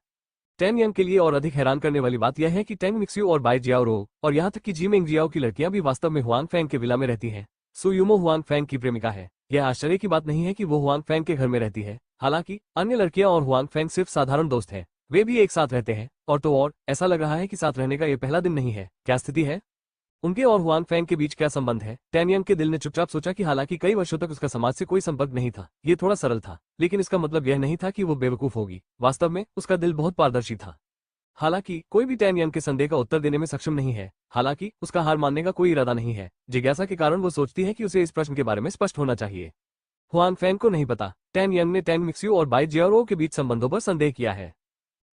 टेन यंग के लिए और अधिक हैरान करने वाली बात यह है कि टेंग मिक्स्यू और बाई जियाओ और यहाँ तक कि जी मेंग जियाओ की लड़कियां भी वास्तव में हुआन फेंग के विला में रहती हैं। सु यूमो हुआन फेंग की प्रेमिका है। यह आश्चर्य की बात नहीं है कि वो हुआन फेंग के घर में रहती है। हालांकि अन्य लड़कियां और हुआन फेंग सिर्फ साधारण दोस्त हैं। वे भी एक साथ रहते हैं, और तो और ऐसा लग रहा है कि साथ रहने का ये पहला दिन नहीं है। क्या स्थिति है? उनके और हुआन फेंग के बीच क्या संबंध है? टेन यंग के दिल ने चुपचाप सोचा कि हालांकि कई वर्षों तक उसका समाज से कोई संपर्क नहीं था, ये थोड़ा सरल था, लेकिन इसका मतलब यह नहीं था कि वो बेवकूफ होगी। वास्तव में उसका दिल बहुत पारदर्शी था। हालांकि कोई भी टेन यंग के संदेह का उत्तर देने में सक्षम नहीं है। हालांकि उसका हार मानने का कोई इरादा नहीं है। जिज्ञासा के कारण वो सोचती है कि उसे इस प्रश्न के बारे में स्पष्ट होना चाहिए। हुआन फेंग को नहीं पता टेन यंग ने टेंग मिक्स्यू और बाई जियाओ के बीच संबंधों पर संदेह किया है।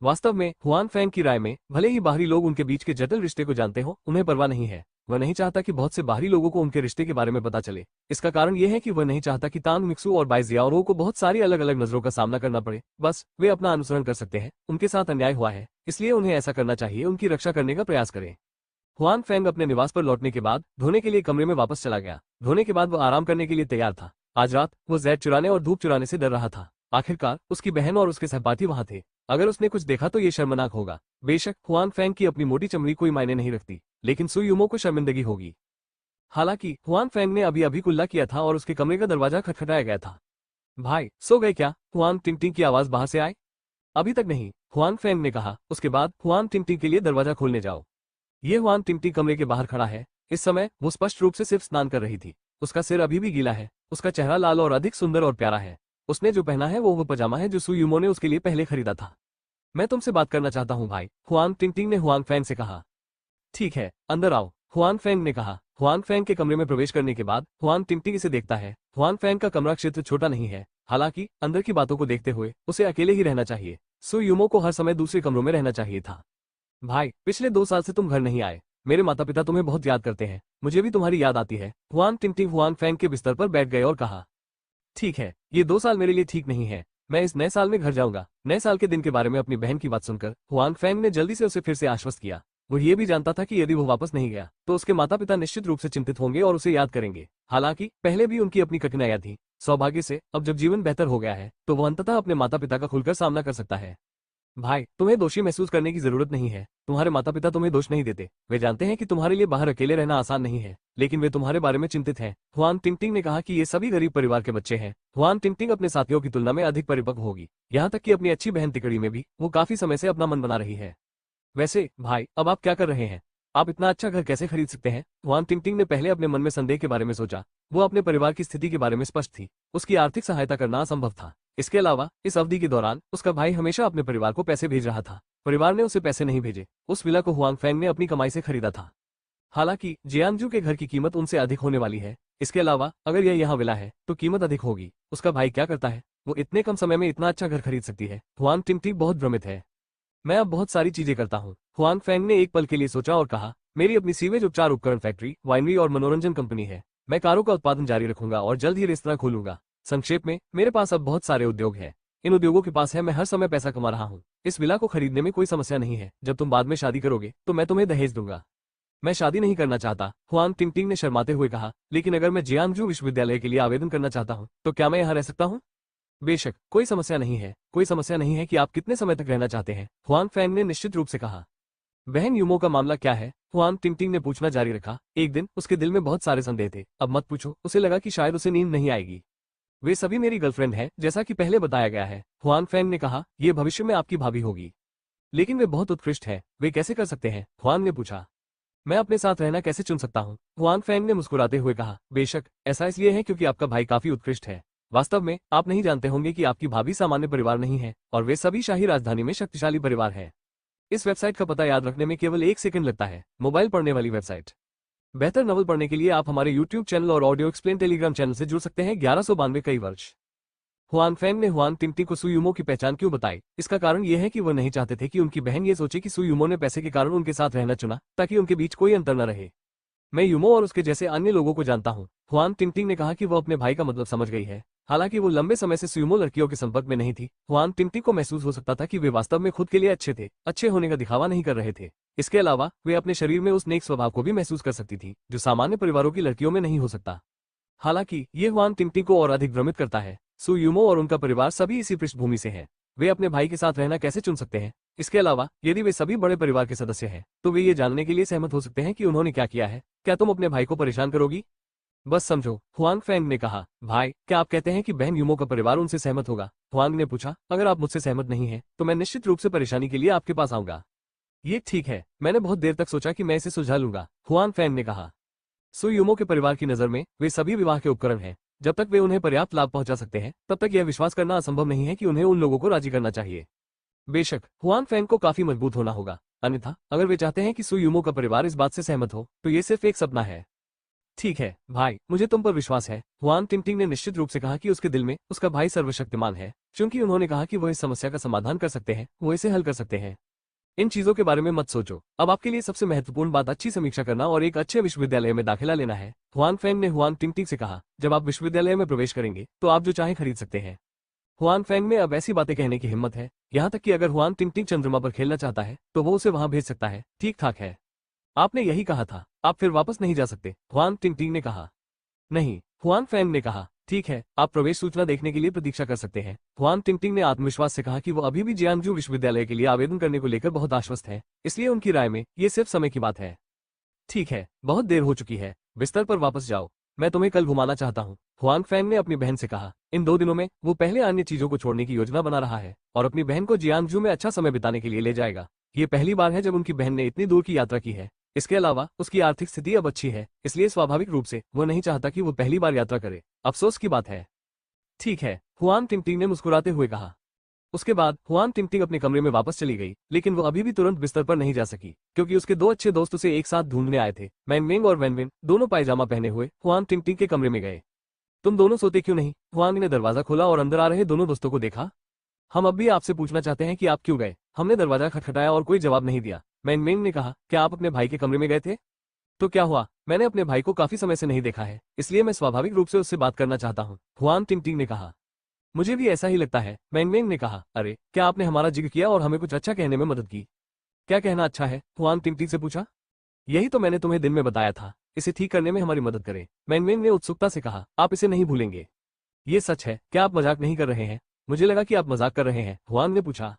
वास्तव में हुआन फेंग की राय में भले ही बाहरी लोग उनके बीच के जटिल रिश्ते को जानते हो, उन्हें परवाह नहीं है। वह नहीं चाहता कि बहुत से बाहरी लोगों को उनके रिश्ते के बारे में पता चले। इसका कारण यह है कि वह नहीं चाहता कि तांग मिक्सू और बाई जियाओ को बहुत सारी अलग अलग नजरों का सामना करना पड़े। बस वे अपना अनुसरण कर सकते हैं। उनके साथ अन्याय हुआ है, इसलिए उन्हें ऐसा करना चाहिए, उनकी रक्षा करने का प्रयास करें। हुआन फेंग अपने निवास पर लौटने के बाद धोने के लिए कमरे में वापस चला गया। धोने के बाद वह आराम करने के लिए तैयार था। आज रात वो जैद चुराने और धूप चुराने से डर रहा था। आखिरकार उसकी बहन और उसके सहपाठी वहां थे। अगर उसने कुछ देखा तो ये शर्मनाक होगा। बेशक हुआन फेंग की अपनी मोटी चमड़ी कोई मायने नहीं रखती, लेकिन सु यूमो को शर्मिंदगी होगी। हालांकि हुआन फेंग ने अभी अभी कुल्ला किया था और उसके कमरे का दरवाजा खटखटाया गया था। भाई सो गए क्या? हुआन टिंग की आवाज बाहर से आई। अभी तक नहीं, हुआन फेंग ने कहा। उसके बाद हुआन टिंग के लिए दरवाजा खोलने जाओ। ये हुआन टिंग कमरे के बाहर खड़ा है। इस समय वो स्पष्ट रूप से सिर्फ स्नान कर रही थी। उसका सिर अभी भी गीला है। उसका चेहरा लाल और अधिक सुंदर और प्यारा है। उसने जो पहना है वो पजामा है जो सु यूमो ने उसके लिए पहले खरीदा था। मैं तुमसे बात करना चाहता हूँ भाई, हुआन टिंग ने हुआन फेंग से कहा। ठीक है, अंदर आओ, हुआन फेंग ने कहा। हुआन फेंग के कमरे में प्रवेश करने के बाद हुआन टिंग इसे देखता है। हुआन फेंग का कमरा क्षेत्र छोटा नहीं है। हालांकि अंदर की बातों को देखते हुए उसे अकेले ही रहना चाहिए। सु यूमो को हर समय दूसरे कमरों में रहना चाहिए था। भाई पिछले 2 साल से तुम घर नहीं आए। मेरे माता पिता तुम्हें बहुत याद करते हैं। मुझे भी तुम्हारी याद आती है। हुआन टिंग हुआन फेंग के बिस्तर पर बैठ गए और कहा, ठीक है, ये 2 साल मेरे लिए ठीक नहीं है। मैं इस नए साल में घर जाऊंगा। नए साल के दिन के बारे में अपनी बहन की बात सुनकर हुआन फेंग ने जल्दी से उसे फिर से आश्वस्त किया। वो ये भी जानता था कि यदि वो वापस नहीं गया तो उसके माता पिता निश्चित रूप से चिंतित होंगे और उसे याद करेंगे। हालांकि पहले भी उनकी अपनी कठिनाइयां थी। सौभाग्य से अब जब जीवन बेहतर हो गया है तो वो अंततः अपने माता पिता का खुलकर सामना कर सकता है। भाई तुम्हें दोषी महसूस करने की जरूरत नहीं है। तुम्हारे माता पिता तुम्हें दोष नहीं देते। वे जानते हैं कि तुम्हारे लिए बाहर अकेले रहना आसान नहीं है, लेकिन वे तुम्हारे बारे में चिंतित हैं। हुआन टिंग ने कहा कि ये सभी गरीब परिवार के बच्चे हैं। हुआन टिंग अपने साथियों की तुलना में अधिक परिपक्व होगी। यहाँ तक कि अपनी अच्छी बहन तिकड़ी में भी वो काफी समय से अपना मन बना रही है। वैसे भाई अब आप क्या कर रहे हैं? आप इतना अच्छा घर कैसे खरीद सकते हैं? हुआन टिंग ने पहले अपने मन में संदेह के बारे में सोचा। वो अपने परिवार की स्थिति के बारे में स्पष्ट थी। उसकी आर्थिक सहायता करना असंभव था। इसके अलावा इस अवधि के दौरान उसका भाई हमेशा अपने परिवार को पैसे भेज रहा था। परिवार ने उसे पैसे नहीं भेजे। उस विला को हुआन फेंग ने अपनी कमाई से खरीदा था। हालांकि जियांगजू के घर की कीमत उनसे अधिक होने वाली है। इसके अलावा अगर यह यहाँ विला है तो कीमत अधिक होगी। उसका भाई क्या करता है? वो इतने कम समय में इतना अच्छा घर खरीद सकती है। हुआन टिंग बहुत भ्रमित है। मैं अब बहुत सारी चीजें करता हूँ। हुआन फेंग ने एक पल के लिए सोचा और कहा, मेरी अपनी सीवेज उपचार उपकरण फैक्ट्री, वाइनरी और मनोरंजन कंपनी है। मैं कारों का उत्पादन जारी रखूंगा और जल्द ही रेस्तरां खोलूंगा। संक्षेप में मेरे पास अब बहुत सारे उद्योग हैं। इन उद्योगों के पास है। मैं हर समय पैसा कमा रहा हूँ। इस विला को खरीदने में कोई समस्या नहीं है। जब तुम बाद में शादी करोगे तो मैं तुम्हें दहेज दूंगा। मैं शादी नहीं करना चाहता, हुआन टिंग ने शर्माते हुए कहा। लेकिन अगर मैं जियांगजू विश्वविद्यालय के लिए आवेदन करना चाहता हूँ तो क्या मैं यहाँ रह सकता हूँ? बेशक, कोई समस्या नहीं है। कोई समस्या नहीं है कि आप कितने समय तक रहना चाहते हैं, हुआन फेंग ने निश्चित रूप से कहा। बहन यूमो का मामला क्या है? हुआन टिंग ने पूछना जारी रखा। एक दिन उसके दिल में बहुत सारे संदेह थे। अब मत पूछो। उसे लगा कि शायद उसे नींद नहीं आएगी। वे सभी मेरी गर्लफ्रेंड हैं, जैसा कि पहले बताया गया है, हुआन फेंग ने कहा। ये भविष्य में आपकी भाभी होगी, लेकिन वे बहुत उत्कृष्ट है। वे कैसे कर सकते हैं? हुआन ने पूछा। मैं अपने साथ रहना कैसे चुन सकता हूँ? हुआन फेंग ने मुस्कुराते हुए कहा। बेशक, ऐसा इसलिए है क्योंकि आपका भाई काफी उत्कृष्ट है। वास्तव में आप नहीं जानते होंगे कि आपकी भाभी सामान्य परिवार नहीं है और वे सभी शाही राजधानी में शक्तिशाली परिवार है। इस वेबसाइट का पता याद रखने में केवल 1 सेकंड लगता है। मोबाइल पढ़ने वाली वेबसाइट। बेहतर नॉवल पढ़ने के लिए आप हमारे YouTube चैनल और ऑडियो एक्सप्लेन टेलीग्राम चैनल से जुड़ सकते हैं। 1192 कई वर्ष। हुआन फेंग ने हुआन टिंग को सु यूमो की पहचान क्यों बताई? इसका कारण यह है कि वो नहीं चाहते थे कि उनकी बहन ये सोचे कि सु यूमो ने पैसे के कारण उनके साथ रहना चुना, ताकि उनके बीच कोई अंतर न रहे। मैं यूमो और उसके जैसे अन्य लोगों को जानता हूँ, हुआन टिंग ने कहा कि वो अपने भाई का मतलब समझ गई है। हालांकि वो लंबे समय से सुयुमो लड़कियों के संपर्क में नहीं थी, हुआन टिंगटिंग को महसूस हो सकता था कि वे वास्तव में खुद के लिए अच्छे थे, अच्छे होने का दिखावा नहीं कर रहे थे। इसके अलावा वे अपने शरीर में उस नेक स्वभाव को भी महसूस कर सकती थी जो सामान्य परिवारों की लड़कियों में नहीं हो सकता। हालांकि ये हुआन टिंगटिंग को और अधिक भ्रमित करता है। सुयुमो और उनका परिवार सभी इसी पृष्ठभूमि से है। वे अपने भाई के साथ रहना कैसे चुन सकते हैं? इसके अलावा यदि वे सभी बड़े परिवार के सदस्य हैं, तो वे ये जानने के लिए सहमत हो सकते हैं कि उन्होंने क्या किया है। क्या तुम अपने भाई को परेशान करोगी? बस समझो, हुआंग फैंग ने कहा। भाई, क्या आप कहते हैं कि बहन यूमो का परिवार उनसे सहमत होगा? हुआंग ने पूछा। अगर आप मुझसे सहमत नहीं हैं, तो मैं निश्चित रूप से परेशानी के लिए आपके पास आऊंगा। ये ठीक है, मैंने बहुत देर तक सोचा कि मैं इसे सुलझा लूंगा, हुआंग फैंग ने कहा। सुयुमो के परिवार की नजर में वे सभी विवाह के उपकरण हैं। जब तक वे उन्हें पर्याप्त लाभ पहुंचा सकते हैं, तब तक यह विश्वास करना असंभव नहीं है कि उन्हें उन लोगों को राजी करना चाहिए। बेशक हुआन फैंग को काफी मजबूत होना होगा, अन्यथा अगर वे चाहते हैं कि सुयुमो का परिवार इस बात से सहमत हो, तो ये सिर्फ एक सपना है। ठीक है भाई, मुझे तुम पर विश्वास है, हुआन टिंगटिंग ने निश्चित रूप से कहा कि उसके दिल में उसका भाई सर्वशक्तिमान है। चूंकि उन्होंने कहा कि वह इस समस्या का समाधान कर सकते हैं, वो इसे हल कर सकते हैं। इन चीजों के बारे में मत सोचो, अब आपके लिए सबसे महत्वपूर्ण बात अच्छी समीक्षा करना और एक अच्छे विश्वविद्यालय में दाखिला लेना है, हुआन फैंग ने हुआन टिंगटिंग से कहा। जब आप विश्वविद्यालय में प्रवेश करेंगे, तो आप जो चाहे खरीद सकते हैं। हुआन फैंग में अब ऐसी बातें कहने की हिम्मत है, यहाँ तक कि अगर हुआन टिंगटिंग चंद्रमा पर खेलना चाहता है, तो वो उसे वहां भेज सकता है। ठीक ठाक है, आपने यही कहा था, आप फिर वापस नहीं जा सकते, हुआन टिंगटिंग ने कहा। नहीं, हुआन फैंग ने कहा। ठीक है, आप प्रवेश सूचना देखने के लिए प्रतीक्षा कर सकते हैं। हुआन टिंगटिंग ने आत्मविश्वास से कहा कि वो अभी भी जियांगजू विश्वविद्यालय के लिए आवेदन करने को लेकर बहुत आश्वस्त है, इसलिए उनकी राय में ये सिर्फ समय की बात है। ठीक है, बहुत देर हो चुकी है, बिस्तर पर वापस जाओ, मैं तुम्हें कल घुमाना चाहता हूँ, हुआन फैंग ने अपनी बहन से कहा। इन 2 दिनों में वो पहले अन्य चीजों को छोड़ने की योजना बना रहा है और अपनी बहन को जियांगजू में अच्छा समय बिताने के लिए ले जाएगा। ये पहली बार है जब उनकी बहन ने इतनी दूर की यात्रा की है। इसके अलावा उसकी आर्थिक स्थिति अब अच्छी है, इसलिए स्वाभाविक रूप से वो नहीं चाहता कि वो पहली बार यात्रा करे। अफसोस की बात है। ठीक है, हुआन टिंगटिंग ने मुस्कुराते हुए कहा। उसके बाद हुआन टिंगटिंग अपने कमरे में वापस चली गई, लेकिन वो अभी भी तुरंत बिस्तर पर नहीं जा सकी, क्योंकि उसके 2 अच्छे दोस्त उसे एक साथ ढूंढने आए थे। मैंगमेंग और वैनविन दोनों पायजामा पहने हुए हुआन टिंगटिंग के कमरे में गए। तुम दोनों सोते क्यों नहीं? हुआंग ने दरवाजा खोला और अंदर आ रहे दोनों दोस्तों को देखा। हम अब भी आपसे पूछना चाहते हैं कि आप क्यों गए? हमने दरवाजा खटखटाया और कोई जवाब नहीं दिया। मैंगमेंग ने कहा, क्या आप अपने भाई के कमरे में गए थे? तो क्या हुआ? मैंने अपने भाई को काफी समय से नहीं देखा है, इसलिए मैं स्वाभाविक रूप से उससे बात करना चाहता हूँ, हुआन टिंगटिंग ने कहा। मुझे भी ऐसा ही लगता है, मैंगमेंग ने कहा। अरे, क्या आपने हमारा जिक्र किया और हमें कुछ अच्छा कहने में मदद की? क्या कहना अच्छा है? हुआन टिंगटिंग से पूछा। यही तो मैंने तुम्हें दिन में बताया था, इसे ठीक करने में हमारी मदद करें, मैंगमेंग ने उत्सुकता से कहा। आप इसे नहीं भूलेंगे? ये सच है, क्या आप मजाक नहीं कर रहे हैं? मुझे लगा कि आप मजाक कर रहे हैं, हुआंग ने पूछा।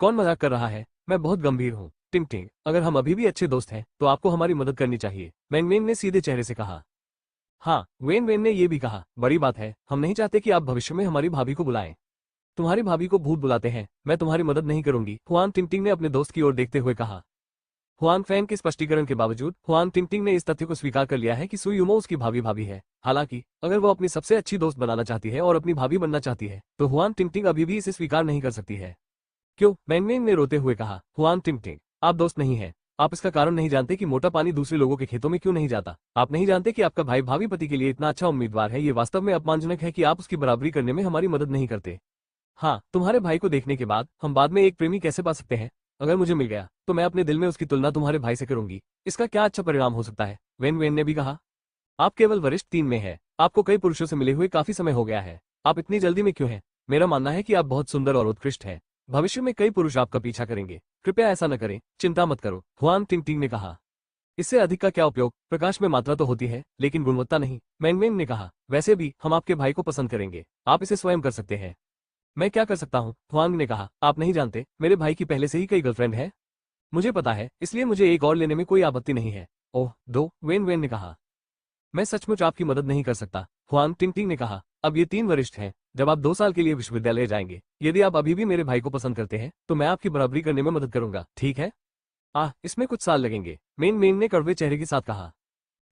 कौन मजाक कर रहा है? मैं बहुत गंभीर हूँ, टिंगटिंग। अगर हम अभी भी अच्छे दोस्त हैं, तो आपको हमारी मदद करनी चाहिए, मैंगमेंग ने सीधे चेहरे से कहा। हाँ, वेन वेन ने ये भी कहा, बड़ी बात है, हम नहीं चाहते कि आप भविष्य में हमारी भाभी को बुलाएं। तुम्हारी भाभी को भूत बुलाते हैं, मैं तुम्हारी मदद नहीं करूंगी, हुआन टिंगटिंग ने अपने दोस्त की ओर देखते हुए कहा। हुआन फैंग के स्पष्टीकरण के बावजूद हुआन टिंगटिंग ने इस तथ्य को स्वीकार कर लिया है कि सुयुमो उसकी भाभी है। हालांकि अगर वो अपनी सबसे अच्छी दोस्त बनाना चाहती है और अपनी भाभी बनना चाहती है, तो हुआन टिंगटिंग अभी भी इसे स्वीकार नहीं कर सकती है। क्यों? मैंगमेंग ने रोते हुए कहा। हुआन टिंगटिंग, आप दोस्त नहीं हैं। आप इसका कारण नहीं जानते कि मोटा पानी दूसरे लोगों के खेतों में क्यों नहीं जाता। आप नहीं जानते कि आपका भाई भावी पति के लिए इतना अच्छा उम्मीदवार है। ये वास्तव में अपमानजनक है कि आप उसकी बराबरी करने में हमारी मदद नहीं करते। हाँ, तुम्हारे भाई को देखने के बाद हम बाद में एक प्रेमी कैसे पा सकते हैं? अगर मुझे मिल गया, तो मैं अपने दिल में उसकी तुलना तुम्हारे भाई से करूंगी। इसका क्या अच्छा परिणाम हो सकता है? वेन वेन ने भी कहा। आप केवल वरिष्ठ 3 में है, आपको कई पुरुषों से मिले हुए काफी समय हो गया है, आप इतनी जल्दी में क्यों हैं? मेरा मानना है कि आप बहुत सुंदर और उत्कृष्ट हैं। भविष्य में कई पुरुष आपका पीछा करेंगे, कृपया ऐसा न करें, चिंता मत करो, हुआन टिंगटिंग ने कहा। इससे अधिक का क्या उपयोग? प्रकाश में मात्रा तो होती है, लेकिन गुणवत्ता नहीं, मैंगमेंग ने कहा। वैसे भी हम आपके भाई को पसंद करेंगे, आप इसे स्वयं कर सकते हैं। मैं क्या कर सकता हूँ? हुआंग ने कहा। आप नहीं जानते, मेरे भाई की पहले से ही कई गर्लफ्रेंड है। मुझे पता है, इसलिए मुझे एक और लेने में कोई आपत्ति नहीं है। ओह, दो, वेन वेन ने कहा। मैं सचमुच आपकी मदद नहीं कर सकता, हुआंग टिंगटिंग ने कहा। अब ये 3 वरिष्ठ हैं, जब आप 2 साल के लिए विश्वविद्यालय जाएंगे, यदि आप अभी भी मेरे भाई को पसंद करते हैं, तो मैं आपकी बराबरी करने में मदद करूंगा, ठीक है? इसमें कुछ साल लगेंगे, मेन मेन ने कड़वे चेहरे के साथ कहा।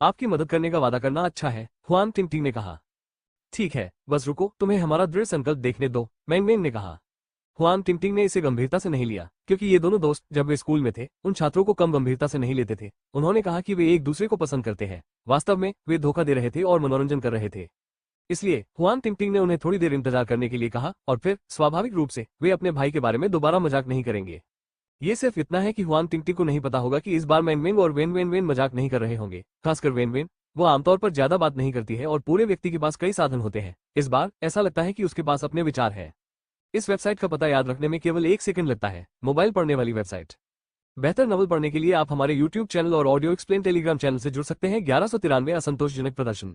आपकी मदद करने का वादा करना अच्छा है, हुआंग टिंगटिंग ने कहा। ठीक है, बस रुको, तुम्हें हमारा दृढ़ संकल्प देखने दो, मैंगमेंग ने कहा। हुआन टिंगटिंग ने इसे गंभीरता से नहीं लिया, क्योंकि ये दोनों दोस्त जब वे स्कूल में थे, उन छात्रों को कम गंभीरता से नहीं लेते थे। उन्होंने कहा कि वे एक दूसरे को पसंद करते हैं। वास्तव में वे धोखा दे रहे थे और मनोरंजन कर रहे थे। इसलिए हुआन टिंगटिंग ने उन्हें थोड़ी देर इंतजार करने के लिए कहा और फिर स्वाभाविक रूप से वे अपने भाई के बारे में दोबारा मजाक नहीं करेंगे। ये सिर्फ इतना है कि हुआन टिंगटिंग को नहीं पता होगा कि इस बार मैंगमेंग और वेन वेन वेन मजाक नहीं कर रहे होंगे, खासकर वेन वेन। वो आमतौर पर ज्यादा बात नहीं करती है और पूरे व्यक्ति के पास कई साधन होते हैं। इस बार ऐसा लगता है कि उसके पास अपने विचार है। इस वेबसाइट का पता याद रखने में केवल 1 सेकंड लगता है। मोबाइल पढ़ने वाली वेबसाइट। बेहतर नॉवल पढ़ने के लिए आप हमारे YouTube चैनल और ऑडियो एक्सप्लेन टेलीग्राम चैनल से जुड़ सकते हैं। 1193 असंतोषजनक प्रदर्शन।